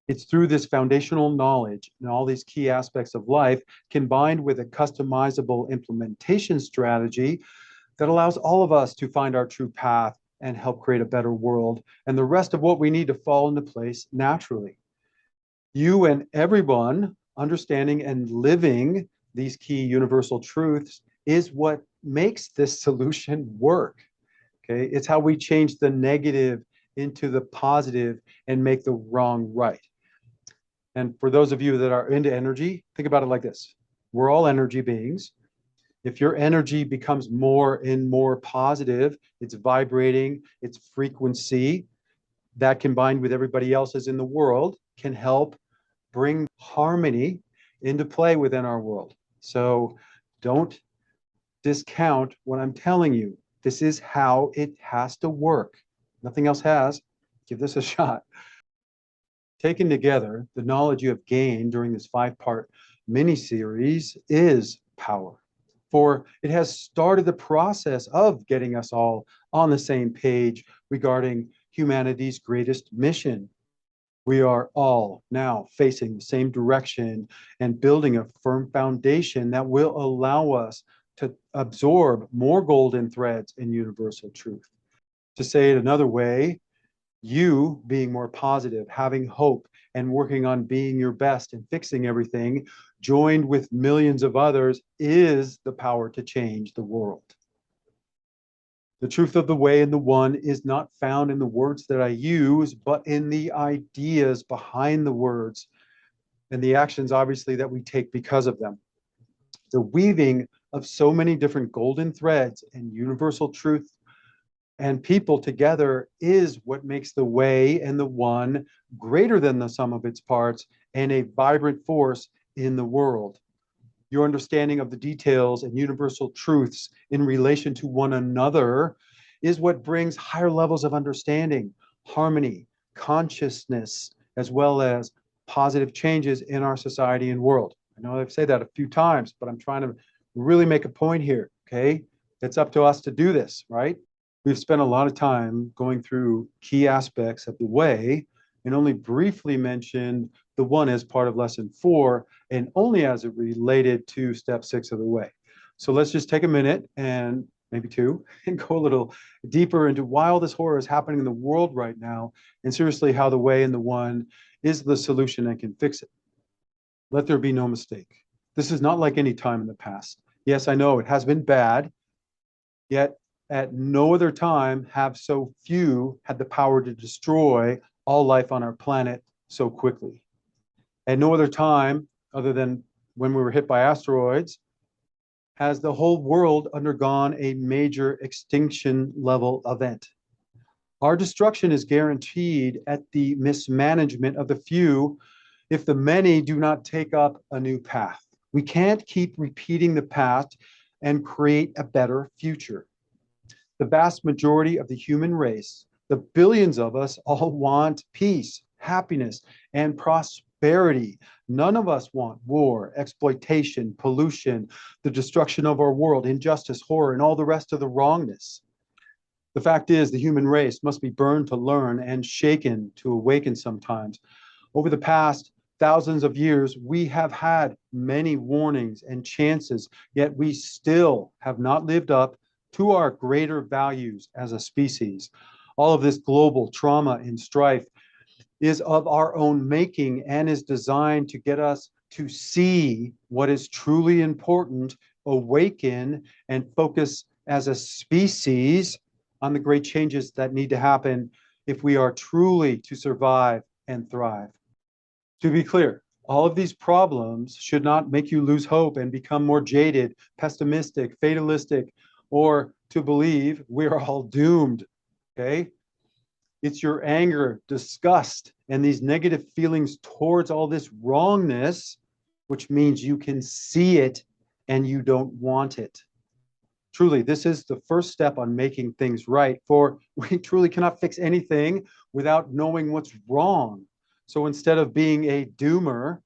It's through this foundational knowledge and all these key aspects of life combined with a customizable implementation strategy that allows all of us to find our true path and help create a better world and the rest of what we need to fall into place naturally. You and everyone understanding and living these key universal truths is what makes this solution work. Okay, it's how we change the negative into the positive and make the wrong right. And for those of you that are into energy, think about it like this. We're all energy beings. If your energy becomes more and more positive, it's vibrating, its frequency, that combined with everybody else's in the world can help bring harmony into play within our world. So don't discount what I'm telling you. This is how it has to work. Nothing else has. Give this a shot. Taken together, the knowledge you have gained during this 5-part mini-series is power. For it has started the process of getting us all on the same page regarding humanity's greatest mission. We are all now facing the same direction and building a firm foundation that will allow us to absorb more golden threads in universal truth. To say it another way, you being more positive, having hope, and working on being your best and fixing everything, joined with millions of others, is the power to change the world. The truth of the way and the one is not found in the words that I use, but in the ideas behind the words and the actions, obviously, that we take because of them. The weaving of so many different golden threads and universal truth and people together is what makes the way and the one greater than the sum of its parts and a vibrant force in the world. Your understanding of the details and universal truths in relation to one another is what brings higher levels of understanding, harmony, consciousness, as well as positive changes in our society and world. I know I've said that a few times, but I'm trying to really make a point here, okay? It's up to us to do this, right? We've spent a lot of time going through key aspects of the way and only briefly mentioned the one as part of lesson 4 and only as it related to step 6 of the way. So let's just take a minute and maybe 2 and go a little deeper into why all this horror is happening in the world right now and seriously how the way and the one is the solution and can fix it. Let there be no mistake. This is not like any time in the past. Yes, I know it has been bad, yet at no other time have so few had the power to destroy all life on our planet so quickly. At no other time, other than when we were hit by asteroids, has the whole world undergone a major extinction level event. Our destruction is guaranteed at the mismanagement of the few if the many do not take up a new path. We can't keep repeating the past and create a better future. The vast majority of the human race, the billions of us, all want peace, happiness, and prosperity. None of us want war, exploitation, pollution, the destruction of our world, injustice, horror, and all the rest of the wrongness. The fact is, the human race must be burned to learn and shaken to awaken sometimes. Over the past thousands of years, we have had many warnings and chances, yet we still have not lived up to our greater values as a species. All of this global trauma and strife is of our own making and is designed to get us to see what is truly important, awaken, and focus as a species on the great changes that need to happen if we are truly to survive and thrive. To be clear, all of these problems should not make you lose hope and become more jaded, pessimistic, fatalistic, or to believe we're all doomed. Okay? It's your anger, disgust, and these negative feelings towards all this wrongness, which means you can see it and you don't want it. Truly, this is the first step on making things right, for we truly cannot fix anything without knowing what's wrong. So instead of being a doomer,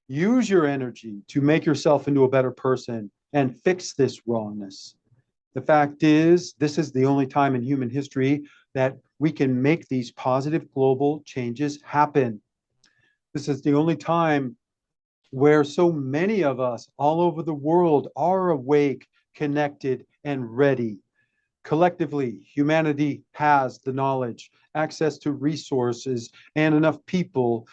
use your energy to make yourself into a better person and fix this wrongness. The fact is, this is the only time in human history that we can make these positive global changes happen. This is the only time where so many of us all over the world are awake, connected, and ready. Collectively, humanity has the knowledge, access to resources, and enough people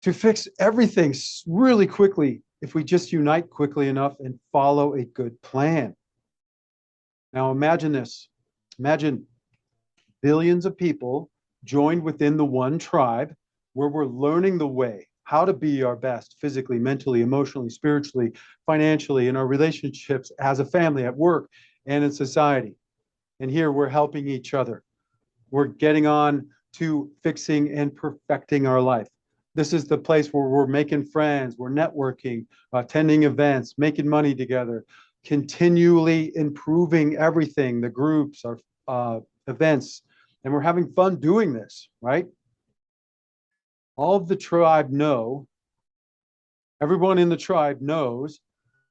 to fix everything really quickly if we just unite quickly enough and follow a good plan. Now imagine this. Imagine billions of people joined within the one tribe where we're learning the way, how to be our best physically, mentally, emotionally, spiritually, financially, in our relationships as a family, at work, and in society. And here we're helping each other. We're getting on to fixing and perfecting our life. This is the place where we're making friends, we're networking, attending events, making money together, continually improving everything, the groups, our events, and we're having fun doing this, right? All of the tribe know, everyone in the tribe knows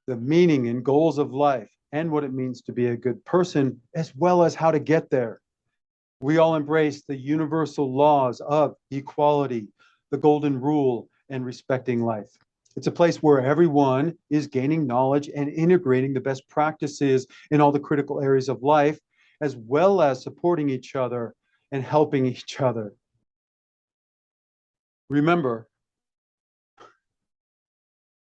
the meaning and goals of life and what it means to be a good person, as well as how to get there. We all embrace the universal laws of equality, the golden rule, and respecting life. It's a place where everyone is gaining knowledge and integrating the best practices in all the critical areas of life, as well as supporting each other and helping each other. Remember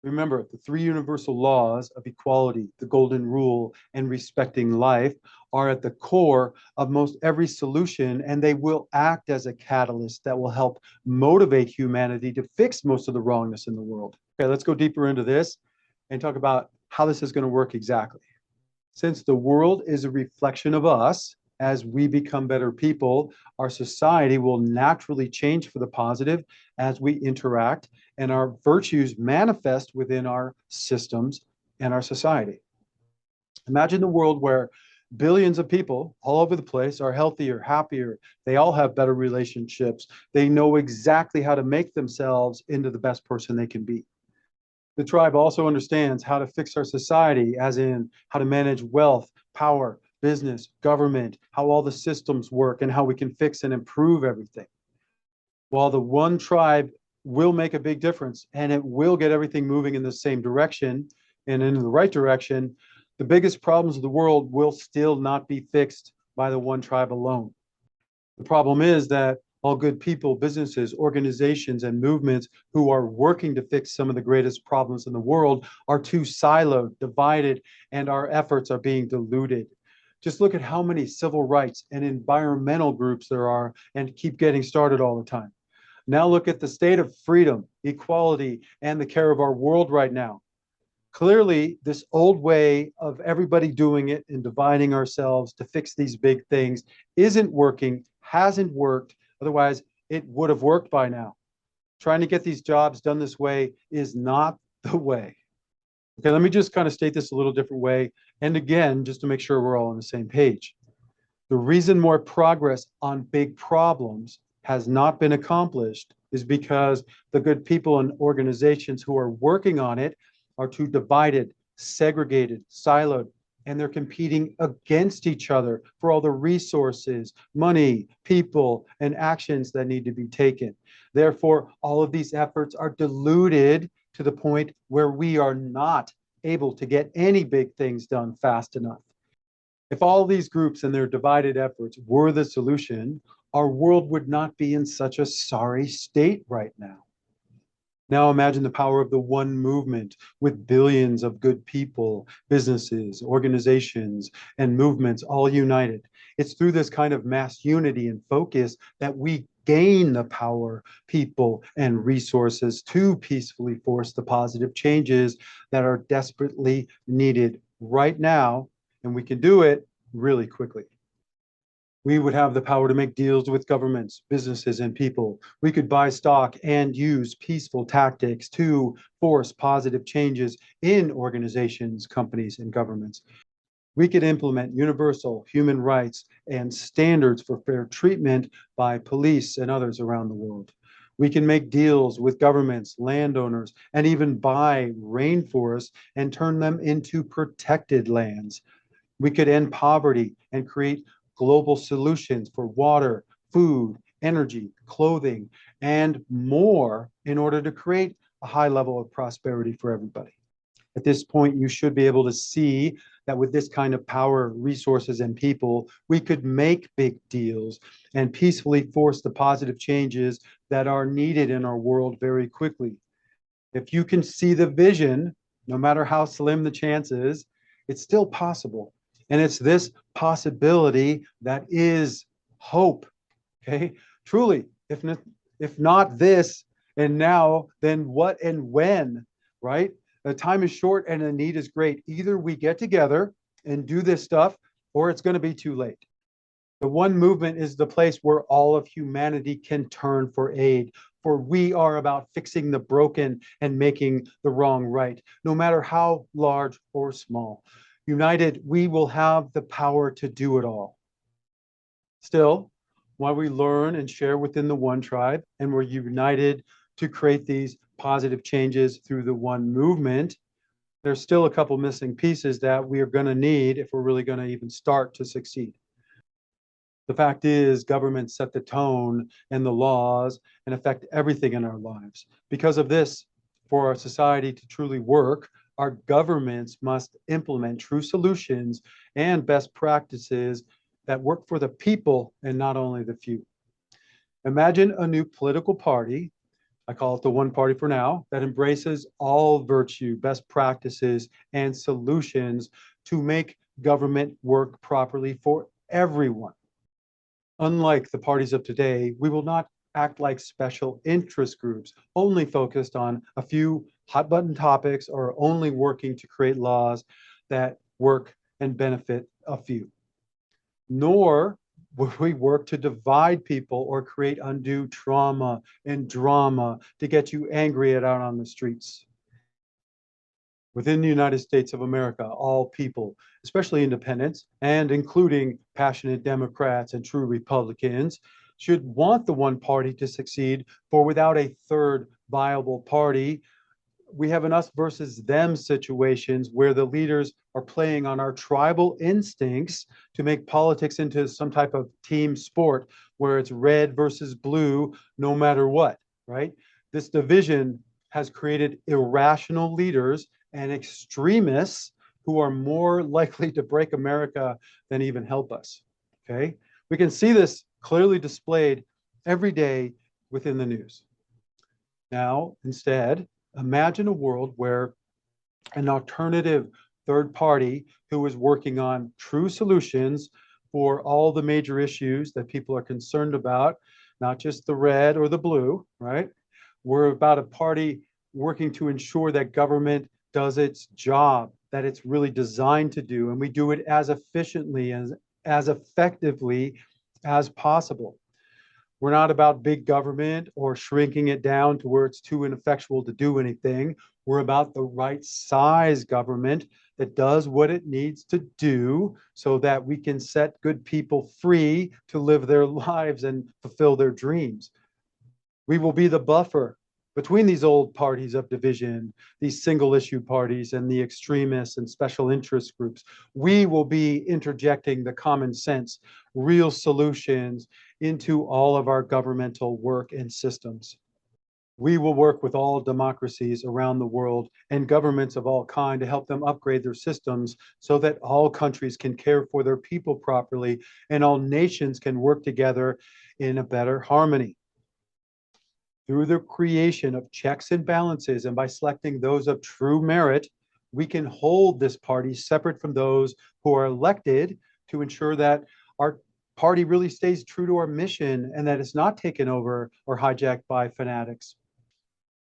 the three universal laws of equality, the golden rule, and respecting life are at the core of most every solution, and they will act as a catalyst that will help motivate humanity to fix most of the wrongness in the world. Okay, let's go deeper into this and talk about how this is going to work exactly. Since the world is a reflection of us, as we become better people, our society will naturally change for the positive as we interact and our virtues manifest within our systems and our society. Imagine the world where billions of people all over the place are healthier, happier. They all have better relationships. They know exactly how to make themselves into the best person they can be. The tribe also understands how to fix our society, as in how to manage wealth, power, business, government, how all the systems work, and how we can fix and improve everything. While the one tribe will make a big difference and it will get everything moving in the same direction and in the right direction, the biggest problems of the world will still not be fixed by the one tribe alone. The problem is that all good people, businesses, organizations, and movements who are working to fix some of the greatest problems in the world are too siloed, divided, and our efforts are being diluted. Just look at how many civil rights and environmental groups there are and keep getting started all the time. Now look at the state of freedom, equality, and the care of our world right now. Clearly, this old way of everybody doing it and dividing ourselves to fix these big things isn't working, hasn't worked. Otherwise, it would have worked by now. Trying to get these jobs done this way is not the way. Okay, let me just kind of state this a little different way. And again, just to make sure we're all on the same page. The reason more progress on big problems has not been accomplished is because the good people and organizations who are working on it are too divided, segregated, siloed, and they're competing against each other for all the resources, money, people, and actions that need to be taken. Therefore, all of these efforts are diluted to the point where we are not able to get any big things done fast enough. If all these groups and their divided efforts were the solution, our world would not be in such a sorry state right now. Now imagine the power of the one movement with billions of good people, businesses, organizations, and movements all united. It's through this kind of mass unity and focus that we gain the power, people, and resources to peacefully force the positive changes that are desperately needed right now. And we can do it really quickly. We would have the power to make deals with governments, businesses, and people. We could buy stock and use peaceful tactics to force positive changes in organizations, companies, and governments. We could implement universal human rights and standards for fair treatment by police and others around the world. We can make deals with governments, landowners, and even buy rainforests and turn them into protected lands. We could end poverty and create global solutions for water, food, energy, clothing, and more in order to create a high level of prosperity for everybody. At this point, you should be able to see that with this kind of power, resources, and people, we could make big deals and peacefully force the positive changes that are needed in our world very quickly. If you can see the vision, no matter how slim the chance is, it's still possible. And it's this possibility that is hope. Okay, truly, if not this and now, then what and when, right? The time is short and the need is great. Either we get together and do this stuff, or it's going to be too late. The one movement is the place where all of humanity can turn for aid, for we are about fixing the broken and making the wrong right, no matter how large or small. United, we will have the power to do it all. Still, while we learn and share within the one tribe and we're united to create these positive changes through the one movement, there's still a couple missing pieces that we are going to need if we're really going to even start to succeed. The fact is, governments set the tone and the laws and affect everything in our lives. Because of this, for our society to truly work, our governments must implement true solutions and best practices that work for the people and not only the few. Imagine a new political party, I call it the one party for now, that embraces all virtue, best practices, and solutions to make government work properly for everyone. Unlike the parties of today, we will not act like special interest groups, only focused on a few hot button topics or only working to create laws that work and benefit a few. Nor will we work to divide people or create undue trauma and drama to get you angry and out on the streets. Within the United States of America, all people, especially independents, and including passionate Democrats and true Republicans, should want the one party to succeed, for without a third viable party, we have an us versus them situations where the leaders are playing on our tribal instincts to make politics into some type of team sport where it's red versus blue, no matter what, right? This division has created irrational leaders and extremists who are more likely to break America than even help us, okay? We can see this clearly displayed every day within the news. Now, instead, imagine a world where an alternative third party who is working on true solutions for all the major issues that people are concerned about, not just the red or the blue, right? We're about a party working to ensure that government does its job, that it's really designed to do, and we do it as efficiently and as effectively as possible. We're not about big government or shrinking it down to where it's too ineffectual to do anything. We're about the right size government that does what it needs to do so that we can set good people free to live their lives and fulfill their dreams. We will be the buffer between these old parties of division, these single issue parties, and the extremists and special interest groups. We will be interjecting the common sense, real solutions into all of our governmental work and systems. We will work with all democracies around the world and governments of all kind to help them upgrade their systems so that all countries can care for their people properly and all nations can work together in a better harmony. Through the creation of checks and balances and by selecting those of true merit, we can hold this party separate from those who are elected to ensure that our party really stays true to our mission and that it's not taken over or hijacked by fanatics.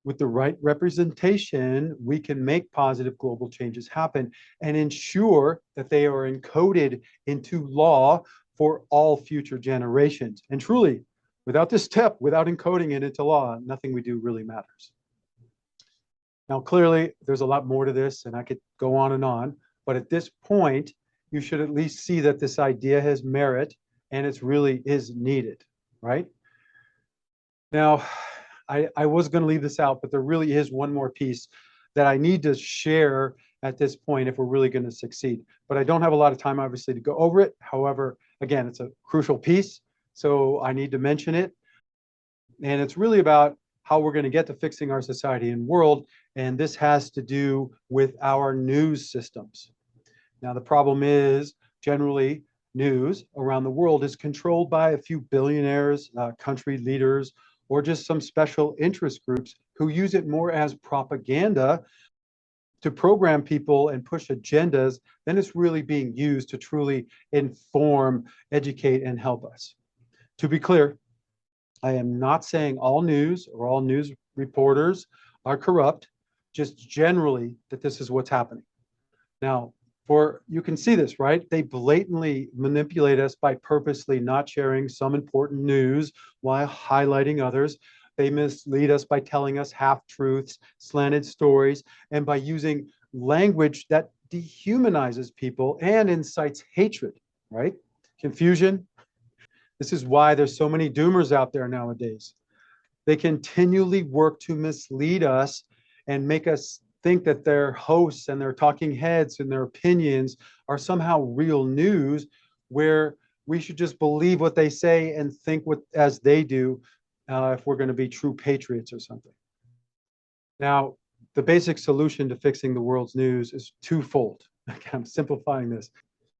With the right representation, we can make positive global changes happen and ensure that they are encoded into law for all future generations. And truly, without this step, without encoding it into law, nothing we do really matters. Now, clearly, there's a lot more to this, and I could go on, but at this point, you should at least see that this idea has merit and it really is needed, right? Now, I was going to leave this out, but there really is one more piece that I need to share at this point if we're really going to succeed. But I don't have a lot of time, obviously, to go over it. However, again, it's a crucial piece, so I need to mention it. And it's really about how we're going to get to fixing our society and world. And this has to do with our news systems. Now, the problem is generally news around the world is controlled by a few billionaires, country leaders, or just some special interest groups who use it more as propaganda to program people and push agendas than it's really being used to truly inform, educate, and help us. To be clear, I am not saying all news or all news reporters are corrupt, just generally that this is what's happening. Now, you can see this, right? They blatantly manipulate us by purposely not sharing some important news while highlighting others. They mislead us by telling us half-truths, slanted stories, and by using language that dehumanizes people and incites hatred, right? Confusion. This is why there's so many doomers out there nowadays. They continually work to mislead us and make us think that their hosts and their talking heads and their opinions are somehow real news, where we should just believe what they say and think as they do if we're going to be true patriots or something. Now, the basic solution to fixing the world's news is twofold. Again, I'm simplifying this.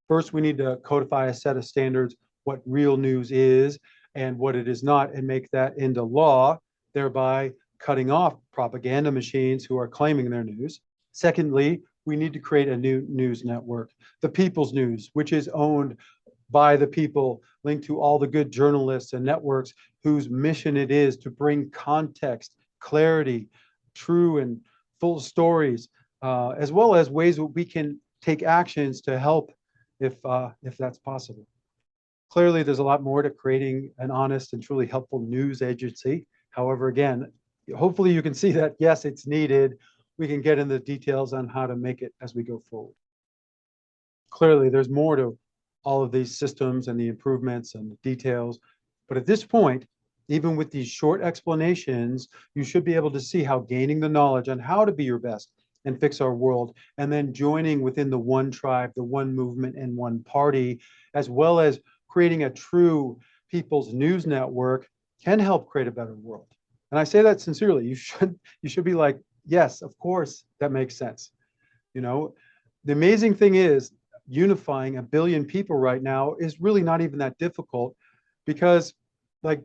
First, we need to codify a set of standards, what real news is and what it is not, and make that into law, thereby cutting off propaganda machines who are claiming their news. Secondly, we need to create a new news network, the People's News, which is owned by the people, linked to all the good journalists and networks whose mission it is to bring context, clarity, true and full stories, as well as ways that we can take actions to help if that's possible. Clearly, there's a lot more to creating an honest and truly helpful news agency. However, again, hopefully you can see that, yes, it's needed. We can get into the details on how to make it as we go forward. Clearly, there's more to all of these systems and the improvements and the details. But at this point, even with these short explanations, you should be able to see how gaining the knowledge on how to be your best and fix our world, and then joining within the one tribe, the one movement, and one party, as well as creating a true people's news network, can help create a better world. And I say that sincerely. You should be like, yes, of course, that makes sense. You know, the amazing thing is unifying 1 billion people right now is really not even that difficult, because like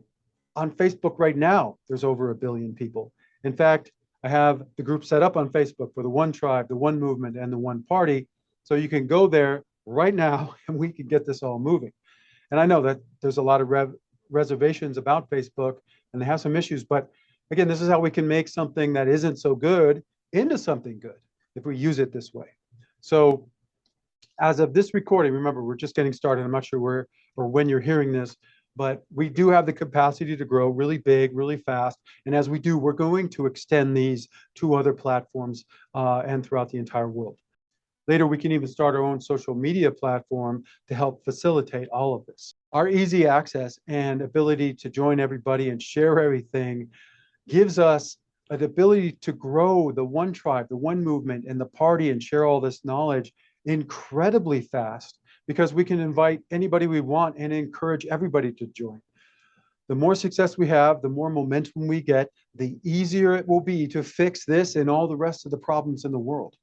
on Facebook right now, there's over 1 billion people. In fact, I have the group set up on Facebook for the one tribe, the one movement, and the one party. So you can go there right now and we can get this all moving. And I know that there's a lot of reservations about Facebook and they have some issues, but again, this is how we can make something that isn't so good into something good if we use it this way. So as of this recording, remember, we're just getting started. I'm not sure where or when you're hearing this, but we do have the capacity to grow really big, really fast. And as we do, we're going to extend these to other platforms and throughout the entire world. Later, we can even start our own social media platform to help facilitate all of this. Our easy access and ability to join everybody and share everything gives us an ability to grow the one tribe, the one movement, and the party, and share all this knowledge incredibly fast, because we can invite anybody we want and encourage everybody to join. The more success we have, the more momentum we get, the easier it will be to fix this and all the rest of the problems in the world.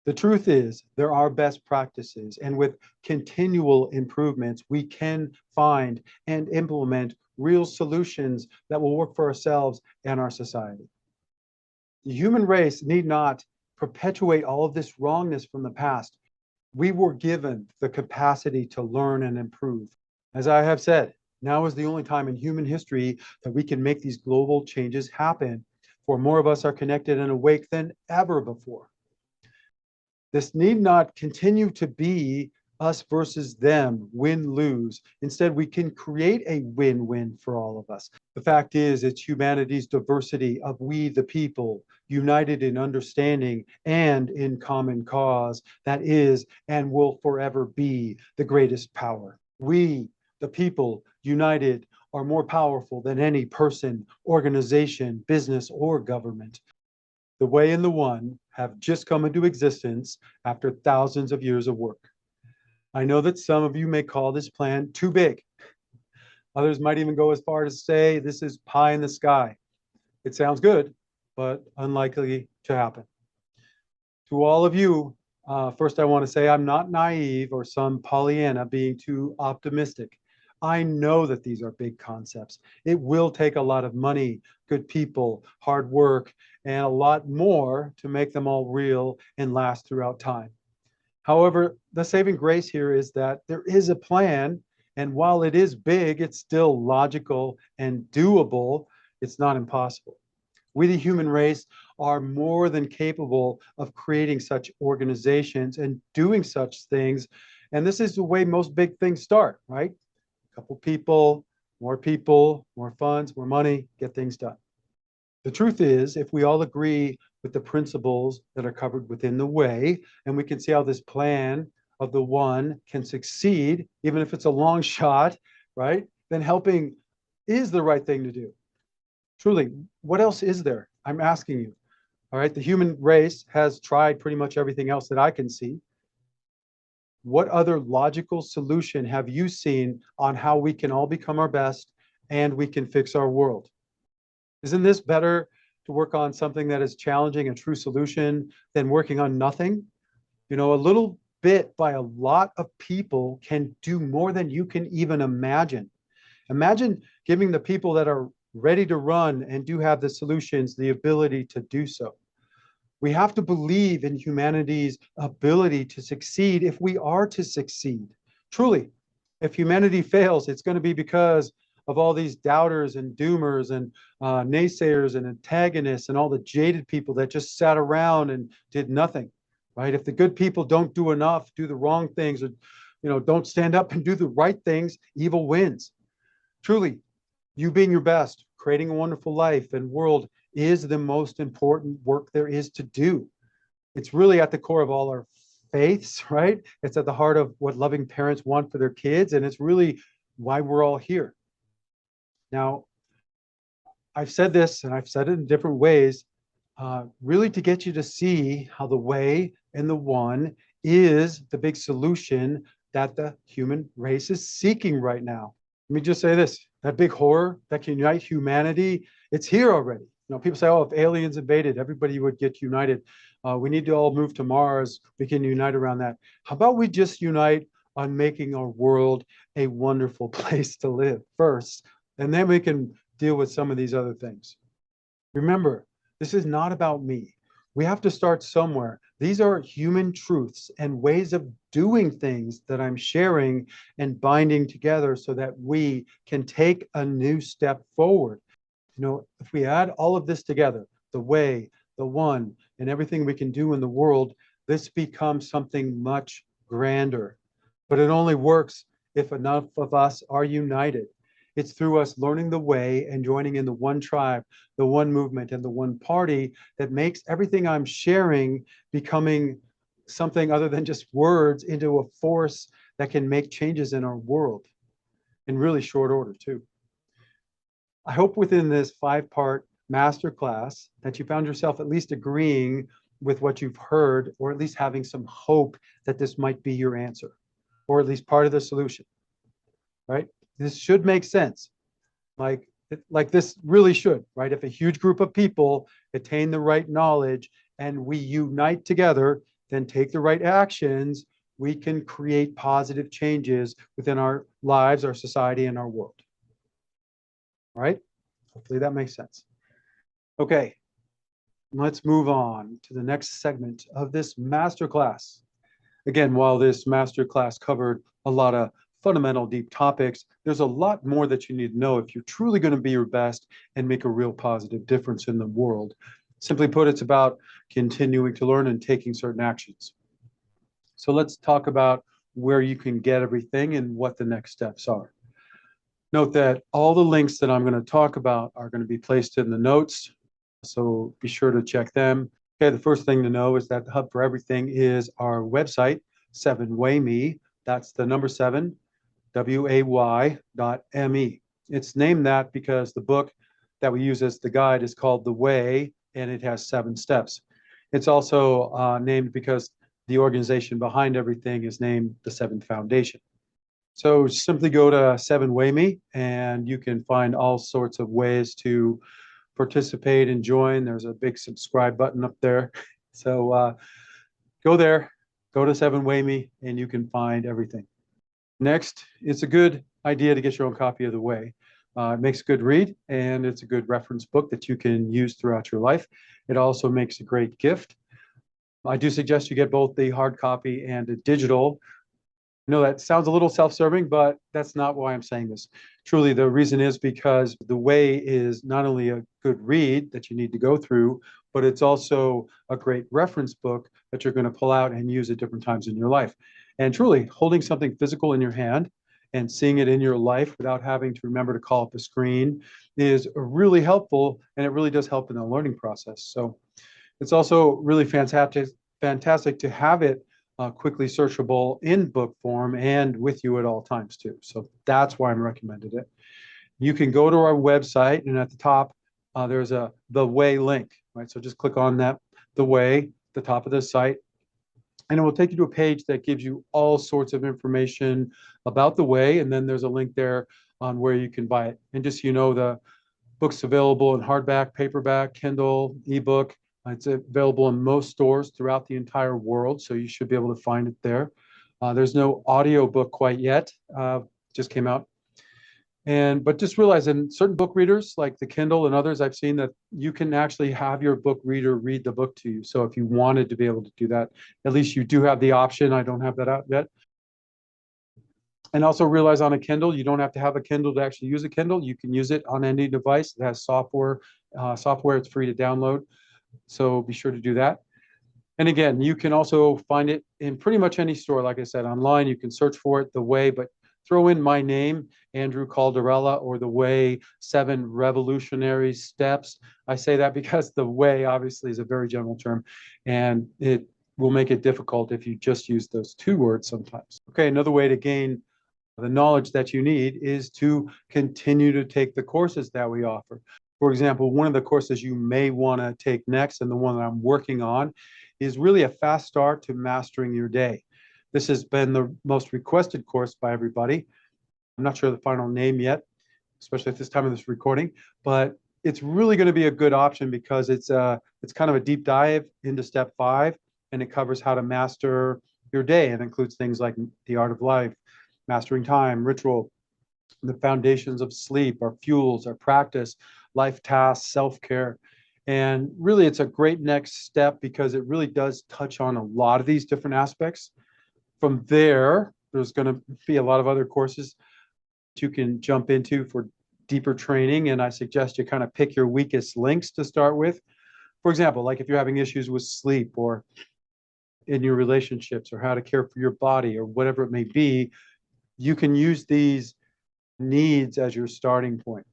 The truth is, there are best practices, and with continual improvements, we can find and implement real solutions that will work for ourselves and our society. The human race need not perpetuate all of this wrongness from the past. We were given the capacity to learn and improve. As I have said, now is the only time in human history that we can make these global changes happen, for more of us are connected and awake than ever before. This need not continue to be us versus them, win-lose. Instead, we can create a win-win for all of us. The fact is, it's humanity's diversity of we, the people, united in understanding and in common cause, that is and will forever be the greatest power. We, the people, united, are more powerful than any person, organization, business, or government. The way and the one have just come into existence after thousands of years of work. I know that some of you may call this plan too big. Others might even go as far as to say this is pie in the sky. It sounds good, but unlikely to happen. To all of you, first I want to say I'm not naive or some Pollyanna being too optimistic. I know that these are big concepts. It will take a lot of money, good people, hard work, and a lot more to make them all real and last throughout time. However, the saving grace here is that there is a plan, and while it is big, it's still logical and doable. It's not impossible. We, the human race, are more than capable of creating such organizations and doing such things. And this is the way most big things start, right? A couple people, more funds, more money, get things done. The truth is, if we all agree with the principles that are covered within the way, and we can see how this plan of the one can succeed, even if it's a long shot, right? Then helping is the right thing to do. Truly, what else is there? I'm asking you. All right, the human race has tried pretty much everything else that I can see. What other logical solution have you seen on how we can all become our best and we can fix our world? Isn't this better to work on something that is challenging, a true solution, than working on nothing? You know, a little bit by a lot of people can do more than you can even imagine. Imagine giving the people that are ready to run and do have the solutions the ability to do so. We have to believe in humanity's ability to succeed if we are to succeed. Truly, if humanity fails, it's going to be because of all these doubters and doomers and naysayers and antagonists and all the jaded people that just sat around and did nothing, right? If the good people don't do enough, do the wrong things, or don't stand up and do the right things, evil wins. Truly, you being your best, creating a wonderful life and world is the most important work there is to do. It's really at the core of all our faiths, right? It's at the heart of what loving parents want for their kids, and it's really why we're all here. Now, I've said this, and I've said it in different ways, really to get you to see how the way and the one is the big solution that the human race is seeking right now. Let me just say this, that big horror that can unite humanity, it's here already. People say, oh, if aliens invaded, everybody would get united. We need to all move to Mars. We can unite around that. How about we just unite on making our world a wonderful place to live first, and then we can deal with some of these other things. Remember, this is not about me. We have to start somewhere. These are human truths and ways of doing things that I'm sharing and binding together so that we can take a new step forward. If we add all of this together, the way, the one, and everything we can do in the world, this becomes something much grander. But it only works if enough of us are united. It's through us learning the way and joining in the one tribe, the one movement, and the one party that makes everything I'm sharing becoming something other than just words into a force that can make changes in our world in really short order, too. I hope within this 5-part masterclass that you found yourself at least agreeing with what you've heard, or at least having some hope that this might be your answer, or at least part of the solution, right? This should make sense. like this really should, right? If a huge group of people attain the right knowledge and we unite together, then take the right actions, we can create positive changes within our lives, our society, and our world. All right? Hopefully that makes sense. Okay, let's move on to the next segment of this masterclass. Again, while this masterclass covered a lot of fundamental deep topics, there's a lot more that you need to know if you're truly going to be your best and make a real positive difference in the world. Simply put, it's about continuing to learn and taking certain actions. So let's talk about where you can get everything and what the next steps are. Note that all the links that I'm going to talk about are going to be placed in the notes, so be sure to check them. Okay, the first thing to know is that the hub for everything is our website, 7wayme. That's the number 7, WAY.me. It's named that because the book that we use as the guide is called The Way, and it has 7 steps. It's also named because the organization behind everything is named the 7th Foundation. So simply go to 7wayme, and you can find all sorts of ways to participate and join. There's a big subscribe button up there. So go there, go to 7wayme, and you can find everything. Next, it's a good idea to get your own copy of The Way. It makes a good read, and it's a good reference book that you can use throughout your life. It also makes a great gift. I do suggest you get both the hard copy and a digital. I know that sounds a little self-serving, but that's not why I'm saying this. Truly, the reason is because The Way is not only a good read that you need to go through, but it's also a great reference book that you're going to pull out and use at different times in your life. And truly, holding something physical in your hand and seeing it in your life without having to remember to call up a screen is really helpful, and it really does help in the learning process. So it's also really fantastic to have it quickly searchable in book form and with you at all times too. So that's why I'm recommended it. You can go to our website, and at the top, there's a The Way link, right? So just click on that, The Way, the top of the site, and it will take you to a page that gives you all sorts of information about The Way. And then there's a link there on where you can buy it. And just so you know, the book's available in hardback, paperback, Kindle, ebook. It's available in most stores throughout the entire world, so you should be able to find it there. There's no audio book quite yet, just came out. But just realize in certain book readers, like the Kindle and others, I've seen that you can actually have your book reader read the book to you. So if you wanted to be able to do that, at least you do have the option. I don't have that out yet. And also realize on a Kindle, you don't have to have a Kindle to actually use a Kindle. You can use it on any device that has software. It's free to download. So be sure to do that. And again, you can also find it in pretty much any store. Like I said, online, you can search for it, The Way, but throw in my name, Andrew Caldarella, or The Way 7 Revolutionary Steps. I say that because The Way obviously is a very general term, and it will make it difficult if you just use those 2 words sometimes. Okay, another way to gain the knowledge that you need is to continue to take the courses that we offer. For example, one of the courses you may want to take next, and the one that I'm working on, is really a fast start to mastering your day. This has been the most requested course by everybody. I'm not sure the final name yet, especially at this time of this recording, but it's really going to be a good option because it's kind of a deep dive into step 5, and it covers how to master your day. It includes things like the art of life, mastering time, ritual, the foundations of sleep, our fuels, our practice, life tasks, self-care. And really, it's a great next step because it really does touch on a lot of these different aspects. From there, there's going to be a lot of other courses that you can jump into for deeper training. And I suggest you kind of pick your weakest links to start with. For example, like if you're having issues with sleep or in your relationships or how to care for your body or whatever it may be, you can use these needs as your starting point.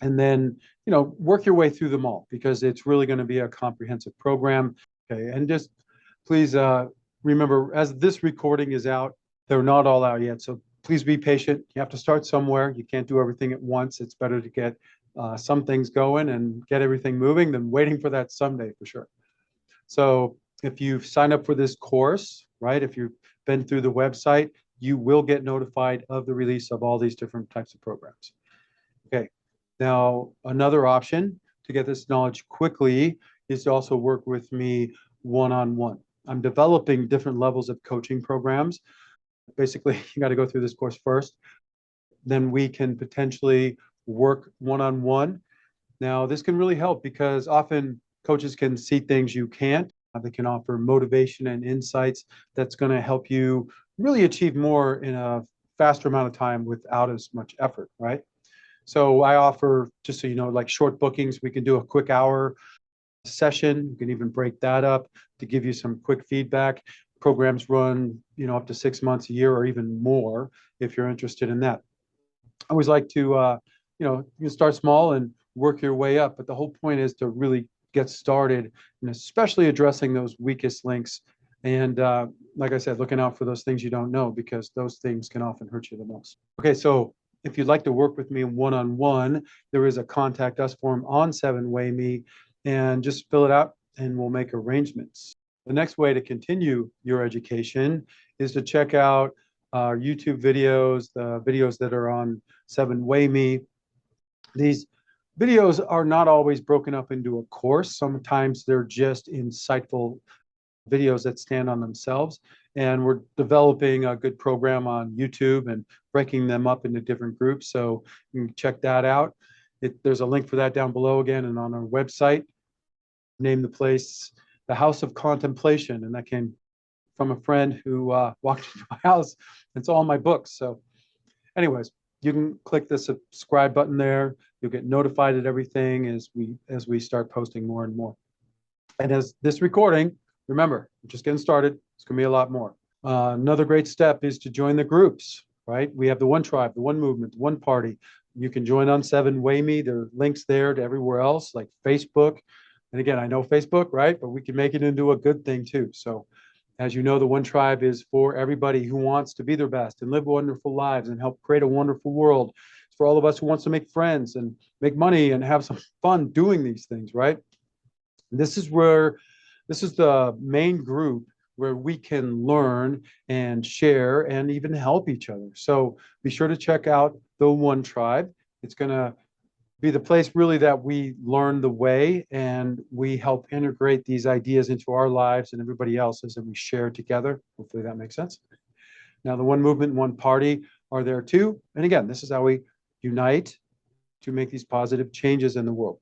And then, work your way through them all because it's really going to be a comprehensive program. Okay. And just please remember, as this recording is out, they're not all out yet. So please be patient. You have to start somewhere. You can't do everything at once. It's better to get some things going and get everything moving than waiting for that someday for sure. So if you've signed up for this course, right, if you've been through the website, you will get notified of the release of all these different types of programs. Okay. Now, another option to get this knowledge quickly is to also work with me one-on-one. I'm developing different levels of coaching programs. Basically, you got to go through this course first. Then we can potentially work one-on-one. Now, this can really help because often coaches can see things you can't. They can offer motivation and insights that's going to help you really achieve more in a faster amount of time without as much effort, right? So I offer, just so you know, like short bookings. We can do a quick hour session. You can even break that up to give you some quick feedback. Programs run, up to 6 months, a year, or even more if you're interested in that. I always like to, you can start small and work your way up. But the whole point is to really get started, and especially addressing those weakest links. And like I said, looking out for those things you don't know, because those things can often hurt you the most. Okay, so if you'd like to work with me one-on-one, there is a contact us form on 7WayMe, and just fill it out and we'll make arrangements. The next way to continue your education is to check out our YouTube videos, the videos that are on 7WayMe. These videos are not always broken up into a course. Sometimes they're just insightful videos that stand on themselves. And we're developing a good program on YouTube and breaking them up into different groups. So you can check that out. There's a link for that down below again, and on our website. Name the place the House of Contemplation, and that came from a friend who walked into my house. It's all in my books. So anyways, you can click the subscribe button there. You'll get notified of everything as we start posting more and more. And as this recording, remember, we're just getting started. It's going to be a lot more. Another great step is to join the groups, right? We have the One Tribe, the One Movement, the One Party. You can join on 7WayMe. There are links there to everywhere else, like Facebook. And again, I know Facebook, right? But we can make it into a good thing too. So as you know, the One Tribe is for everybody who wants to be their best and live wonderful lives and help create a wonderful world. It's for all of us who wants to make friends and make money and have some fun doing these things, right? This is the main group where we can learn and share and even help each other. So be sure to check out the One Tribe. It's going to be the place really that we learn the way, and we help integrate these ideas into our lives and everybody else's, and we share together. Hopefully that makes sense. Now, the One Movement and One Party are there too. And again, this is how we unite to make these positive changes in the world.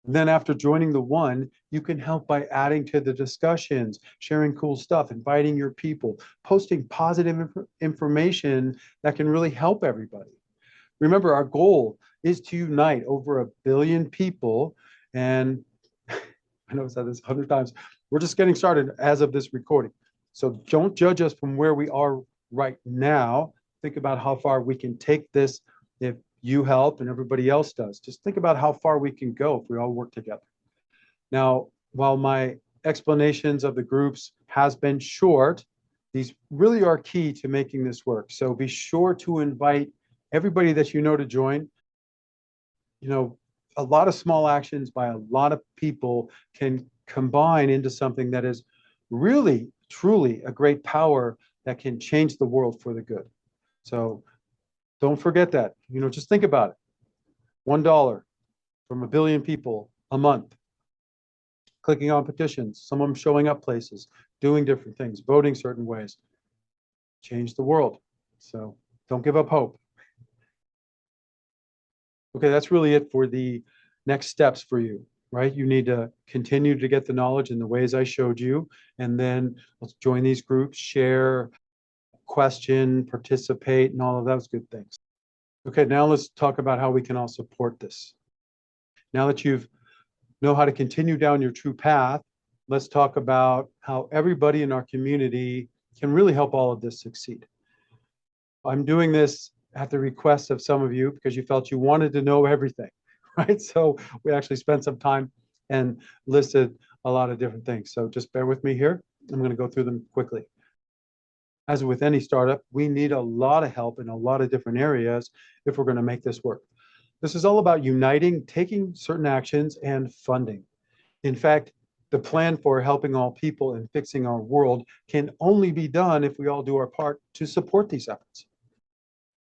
And then after joining the One, you can help by adding to the discussions, sharing cool stuff, inviting your people, posting positive information that can really help everybody. Remember, our goal is to unite over 1 billion people. And I know I've said this 100 times. We're just getting started as of this recording. So don't judge us from where we are right now. Think about how far we can take this if you help and everybody else does. Just think about how far we can go if we all work together. Now, while my explanations of the groups has been short, these really are key to making this work. So be sure to invite everybody that you know to join. A lot of small actions by a lot of people can combine into something that is really, truly a great power that can change the world for the good. So don't forget that. Just think about it. $1 from 1 billion people a month, clicking on petitions, some of them showing up places, doing different things, voting certain ways, change the world. So don't give up hope. Okay, that's really it for the next steps for you, right? You need to continue to get the knowledge in the ways I showed you, and then let's join these groups, share, question, participate, and all of those good things. Okay, now let's talk about how we can all support this. Now that you know how to continue down your true path, let's talk about how everybody in our community can really help all of this succeed. I'm doing this at the request of some of you because you felt you wanted to know everything, right? So we actually spent some time and listed a lot of different things. So just bear with me here. I'm going to go through them quickly. As with any startup, we need a lot of help in a lot of different areas if we're going to make this work. This is all about uniting, taking certain actions, and funding. In fact, the plan for helping all people and fixing our world can only be done if we all do our part to support these efforts.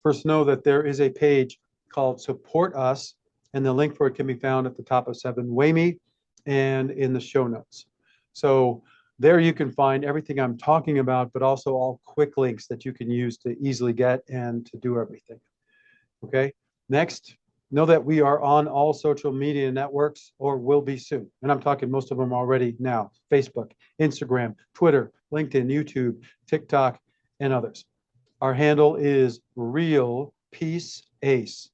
First, know that there is a page called Support Us, and the link for it can be found at the top of 7WayMe and in the show notes. So there you can find everything I'm talking about, but also all quick links that you can use to easily get and to do everything. Okay. Next, know that we are on all social media networks, or will be soon. And I'm talking most of them already now: Facebook, Instagram, Twitter, LinkedIn, YouTube, TikTok, and others. Our handle is Real Peace Ace.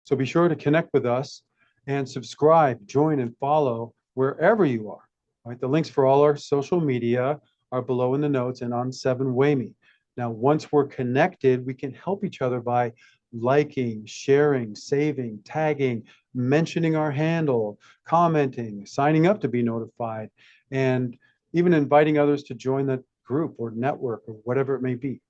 So be sure to connect with us and subscribe, join, and follow wherever you are. Right? The links for all our social media are below in the notes and on 7WayMe. Now, once we're connected, we can help each other by liking, sharing, saving, tagging, mentioning our handle, commenting, signing up to be notified, and even inviting others to join the group or network or whatever it may be.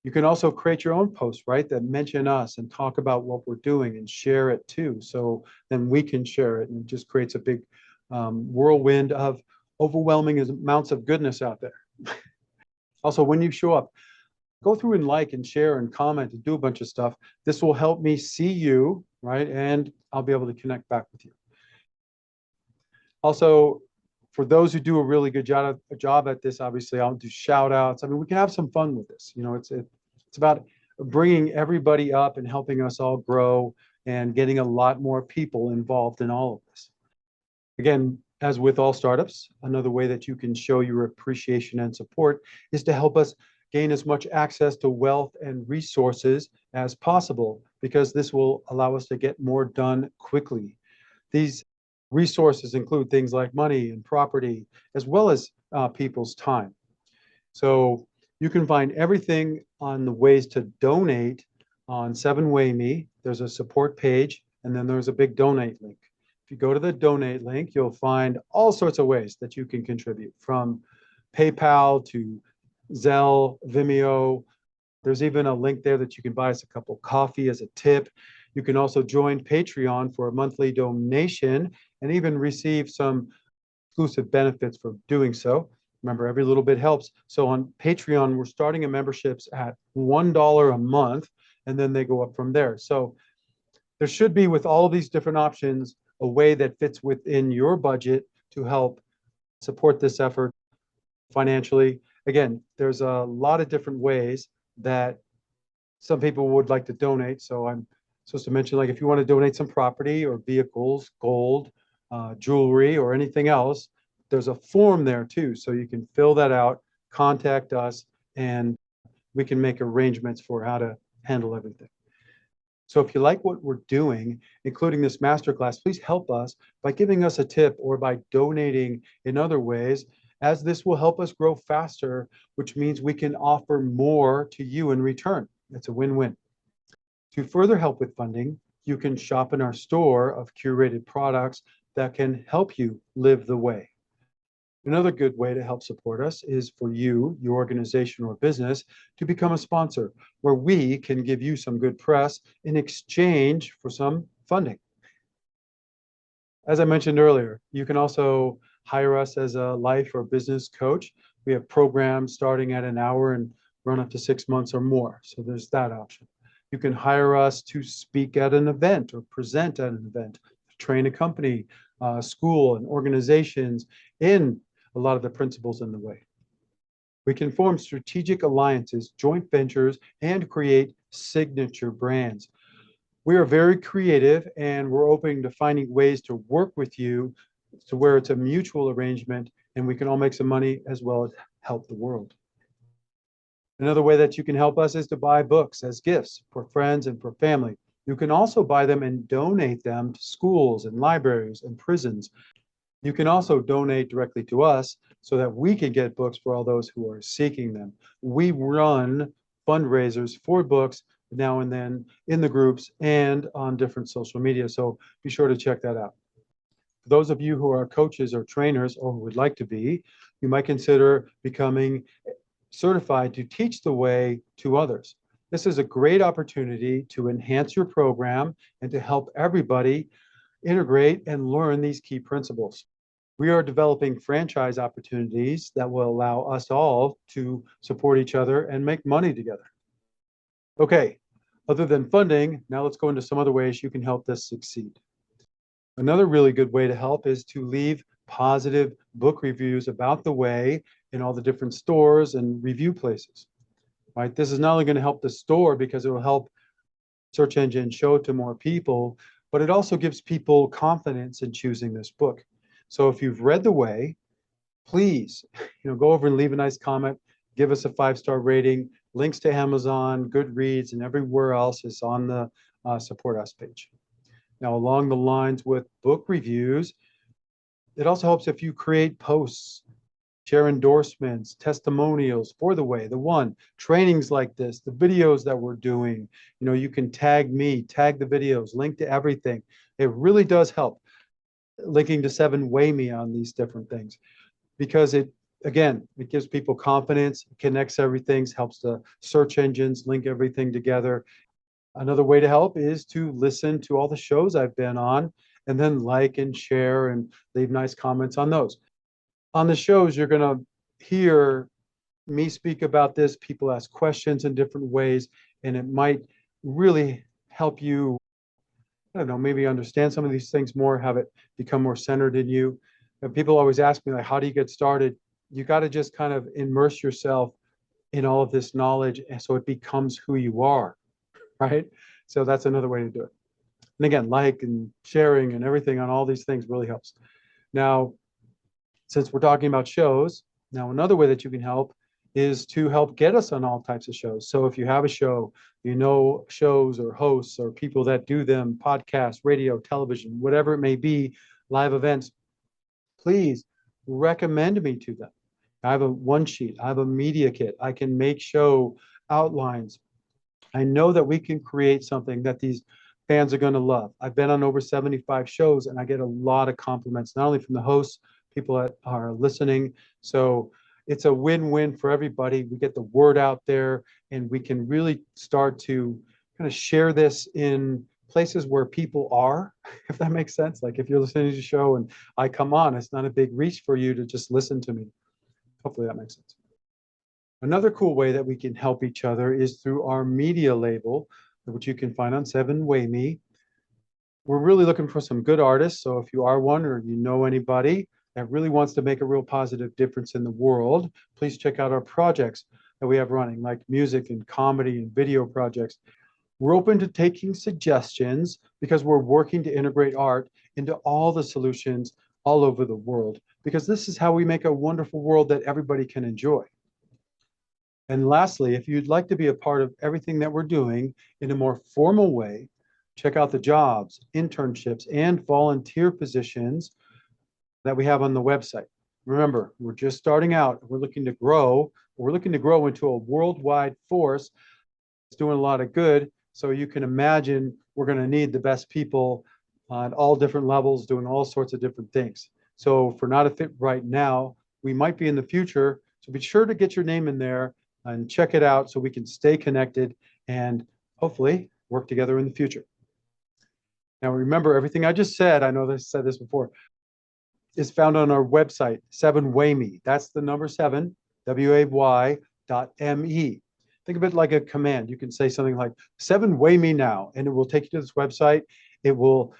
You can also create your own posts, right, that mention us and talk about what we're doing and share it too. So then we can share it, and it just creates a big whirlwind of overwhelming amounts of goodness out there. Also, when you show up, go through and like and share and comment and do a bunch of stuff. This will help me see you, right? And I'll be able to connect back with you. Also, for those who do a really good job at this, obviously I'll do shout outs. I mean, we can have some fun with this. You know, it's about bringing everybody up and helping us all grow and getting a lot more people involved in all of this. Again, as with all startups, another way that you can show your appreciation and support is to help us gain as much access to wealth and resources as possible, because this will allow us to get more done quickly. These resources include things like money and property, as well as people's time. So you can find everything on the ways to donate on 7WayMe. There's a support page, and then there's a big donate link. If you go to the donate link, you'll find all sorts of ways that you can contribute, from PayPal to Zelle, Vimeo. There's even a link there that you can buy us a cup of coffee as a tip. You can also join Patreon for a monthly donation and even receive some exclusive benefits for doing so. Remember, every little bit helps. So on Patreon, we're starting a memberships at $1 a month, and then they go up from there. So there should be, with all of these different options, a way that fits within your budget to help support this effort financially. Again, there's a lot of different ways that some people would like to donate. So I'm supposed to mention, like, if you want to donate some property or vehicles, gold, jewelry, or anything else, there's a form there too. So you can fill that out, contact us, and we can make arrangements for how to handle everything. So if you like what we're doing, including this masterclass, please help us by giving us a tip or by donating in other ways, as this will help us grow faster, which means we can offer more to you in return. It's a win-win. To further help with funding, you can shop in our store of curated products that can help you live the way. Another good way to help support us is for you, your organization or business, to become a sponsor, where we can give you some good press in exchange for some funding. As I mentioned earlier, you can also hire us as a life or business coach. We have programs starting at an hour and run up to 6 months or more. So there's that option. You can hire us to speak at an event or present at an event, train a company, school, and organizations in a lot of the principles in the way. We can form strategic alliances, joint ventures, and create signature brands. We are very creative, and we're open to finding ways to work with you to where it's a mutual arrangement and we can all make some money as well as help the world. Another way that you can help us is to buy books as gifts for friends and for family. You can also buy them and donate them to schools and libraries and prisons. You can also donate directly to us so that we can get books for all those who are seeking them. We run fundraisers for books now and then in the groups and on different social media, so be sure to check that out. For those of you who are coaches or trainers or who would like to be, you might consider becoming certified to teach the way to others. This is a great opportunity to enhance your program and to help everybody integrate and learn these key principles. We are developing franchise opportunities that will allow us all to support each other and make money together. Okay, Other than funding, now let's go into some other ways you can help this succeed. Another really good way to help is to leave positive book reviews about the way in all the different stores and review places. Right? This is not only going to help the store because it will help search engine show it to more people, but it also gives people confidence in choosing this book. So if you've read The Way, please, go over and leave a nice comment, give us a 5-star rating. Links to Amazon, Goodreads, and everywhere else is on the support us page. Now, along the lines with book reviews, it also helps if you create posts, share endorsements, testimonials for The Way, The One, trainings like this, the videos that we're doing. You can tag me, tag the videos, link to everything. It really does help linking to 7-Way Me on these different things, because it gives people confidence, connects everything, helps the search engines link everything together. Another way to help is to listen to all the shows I've been on and then like and share and leave nice comments on those. On the shows, you're going to hear me speak about this. People ask questions in different ways, and it might really help you, I don't know, maybe understand some of these things more, have it become more centered in you. And people always ask me, like, how do you get started? You got to just kind of immerse yourself in all of this knowledge, and so it becomes who you are, right? So that's another way to do it. And again, like and sharing and everything on all these things really helps. Now, since we're talking about shows, now another way that you can help is to help get us on all types of shows. So if you have a show, shows or hosts or people that do them, podcasts, radio, television, whatever it may be, live events, please recommend me to them. I have a one sheet, I have a media kit, I can make show outlines. I know that we can create something that these fans are going to love. I've been on over 75 shows and I get a lot of compliments, not only from the hosts, people that are listening. So it's a win-win for everybody. We get the word out there and we can really start to kind of share this in places where people are, if that makes sense. Like if you're listening to the show and I come on, it's not a big reach for you to just listen to me. Hopefully that makes sense. Another cool way that we can help each other is through our media label, which you can find on 7-Way Me. We're really looking for some good artists. So if you are one or you know anybody that really wants to make a real positive difference in the world, please check out our projects that we have running, like music and comedy and video projects. We're open to taking suggestions because we're working to integrate art into all the solutions all over the world, because this is how we make a wonderful world that everybody can enjoy. And lastly, if you'd like to be a part of everything that we're doing in a more formal way, check out the jobs, internships, and volunteer positions that we have on the website. Remember, we're just starting out. We're looking to grow. We're looking to grow into a worldwide force. It's doing a lot of good. So you can imagine we're going to need the best people on all different levels doing all sorts of different things. So if we're not a fit right now, we might be in the future. So be sure to get your name in there and check it out so we can stay connected and hopefully work together in the future. Now remember, everything I just said, I know I said this before, is found on our website, 7-Way Me. That's the number 7, WAY.me. Think of it like a command. You can say something like 7-Way Me now, and it will take you to this website. It will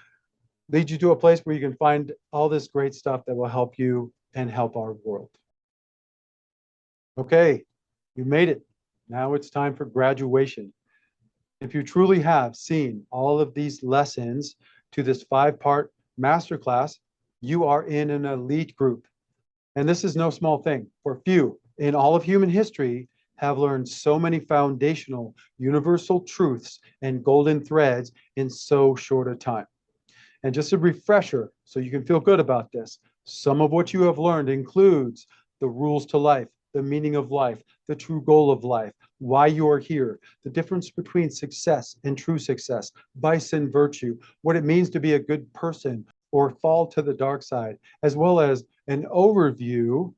lead you to a place where you can find all this great stuff that will help you and help our world. Okay, you made it. Now it's time for graduation. If you truly have seen all of these lessons to this 5-part masterclass, you are in an elite group. And this is no small thing, for few in all of human history have learned so many foundational universal truths and golden threads in so short a time. And just a refresher, so you can feel good about this, some of what you have learned includes the rules to life, the meaning of life, the true goal of life, why you are here, the difference between success and true success, vice and virtue, what it means to be a good person or fall to the dark side, as well as an overview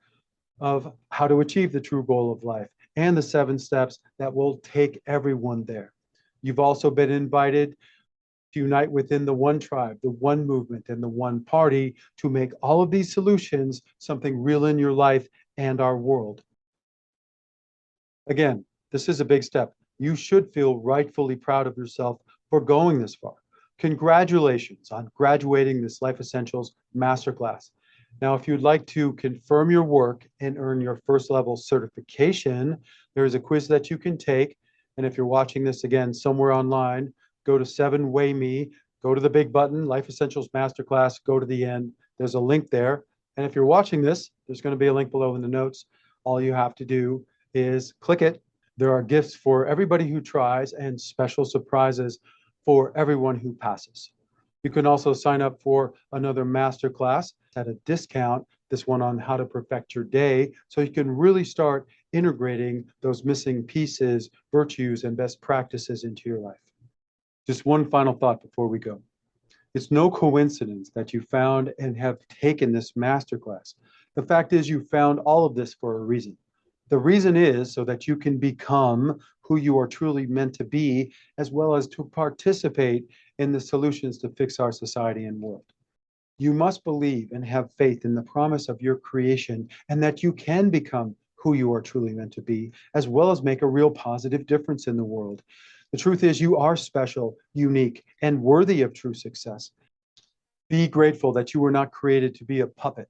of how to achieve the true goal of life and the 7 steps that will take everyone there. You've also been invited to unite within the one tribe, the one movement, and the one party to make all of these solutions something real in your life and our world. Again, this is a big step. You should feel rightfully proud of yourself for going this far. Congratulations on graduating this Life Essentials Masterclass. Now, if you'd like to confirm your work and earn your first level certification, there is a quiz that you can take. And if you're watching this again somewhere online, go to 7Way Me, go to the big button, Life Essentials Masterclass, go to the end. There's a link there. And if you're watching this, there's going to be a link below in the notes. All you have to do is click it. There are gifts for everybody who tries and special surprises for everyone who passes. You can also sign up for another masterclass at a discount, this one on how to perfect your day, so you can really start integrating those missing pieces, virtues, and best practices into your life. Just one final thought before we go. It's no coincidence that you found and have taken this masterclass. The fact is, you found all of this for a reason. The reason is so that you can become who you are truly meant to be, as well as to participate in the solutions to fix our society and world. You must believe and have faith in the promise of your creation and that you can become who you are truly meant to be, as well as make a real positive difference in the world. The truth is, you are special, unique, and worthy of true success. Be grateful that you were not created to be a puppet.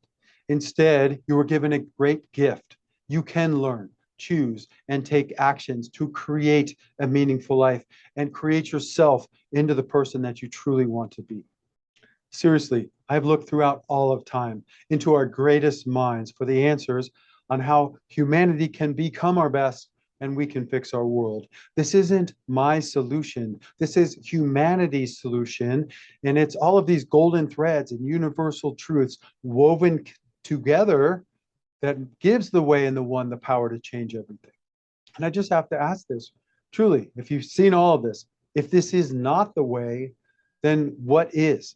Instead, you were given a great gift. You can learn, choose, and take actions to create a meaningful life and create yourself into the person that you truly want to be. Seriously, I've looked throughout all of time into our greatest minds for the answers on how humanity can become our best and we can fix our world. This isn't my solution. This is humanity's solution. And it's all of these golden threads and universal truths woven together that gives the way and the one the power to change everything. And I just have to ask this, truly, if you've seen all of this, if this is not the way, then what is?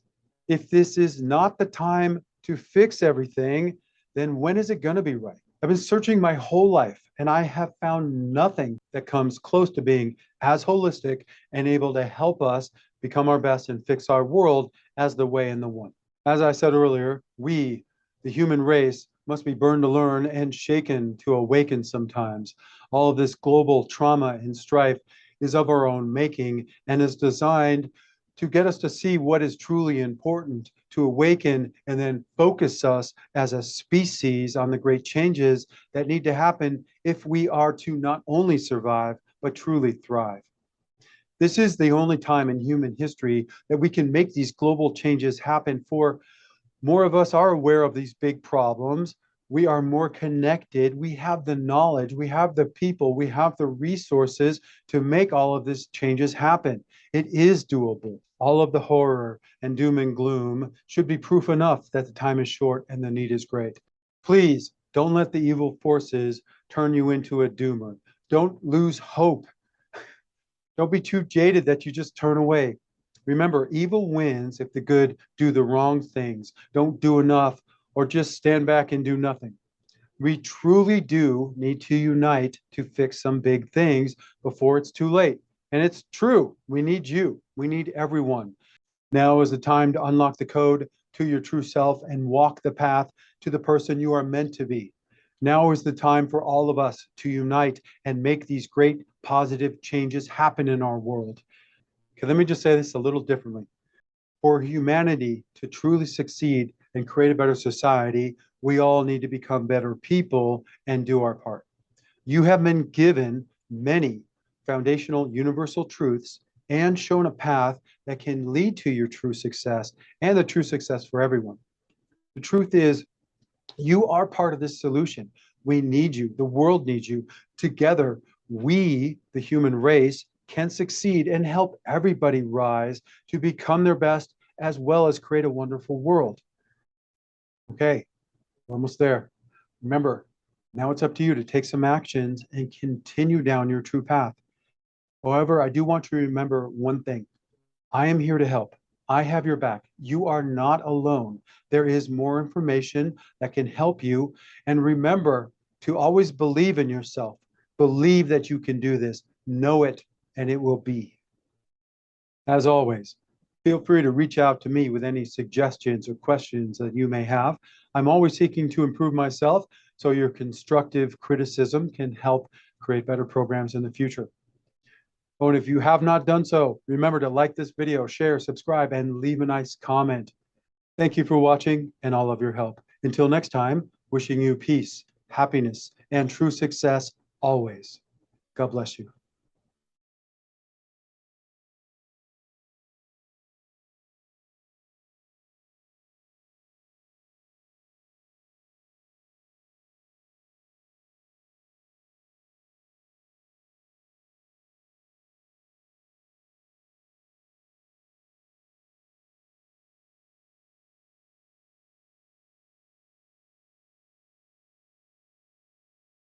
If this is not the time to fix everything, then when is it going to be right? I've been searching my whole life and I have found nothing that comes close to being as holistic and able to help us become our best and fix our world as the way and the one. As I said earlier, we, the human race, must be burned to learn and shaken to awaken sometimes. All of this global trauma and strife is of our own making and is designed to get us to see what is truly important, to awaken and then focus us as a species on the great changes that need to happen if we are to not only survive, but truly thrive. This is the only time in human history that we can make these global changes happen, for more of us are aware of these big problems. We are more connected. We have the knowledge, we have the people, we have the resources to make all of these changes happen. It is doable. All of the horror and doom and gloom should be proof enough that the time is short and the need is great. Please don't let the evil forces turn you into a doomer. Don't lose hope. Don't be too jaded that you just turn away. Remember, evil wins if the good do the wrong things, don't do enough, or just stand back and do nothing. We truly do need to unite to fix some big things before it's too late. And it's true. We need you. We need everyone. Now is the time to unlock the code to your true self and walk the path to the person you are meant to be. Now is the time for all of us to unite and make these great positive changes happen in our world. Okay, let me just say this a little differently. For humanity to truly succeed and create a better society, we all need to become better people and do our part. You have been given many foundational universal truths and shown a path that can lead to your true success and the true success for everyone. The truth is, you are part of this solution. We need you. The world needs you. Together, we, the human race, can succeed and help everybody rise to become their best as well as create a wonderful world. Okay, we're almost there. Remember, now it's up to you to take some actions and continue down your true path. However, I do want you to remember one thing. I am here to help. I have your back. You are not alone. There is more information that can help you. And remember to always believe in yourself. Believe that you can do this. Know it, and it will be. As always, feel free to reach out to me with any suggestions or questions that you may have. I'm always seeking to improve myself, so your constructive criticism can help create better programs in the future. Oh, and if you have not done so, remember to like this video, share, subscribe, and leave a nice comment. Thank you for watching and all of your help. Until next time, wishing you peace, happiness, and true success always. God bless you.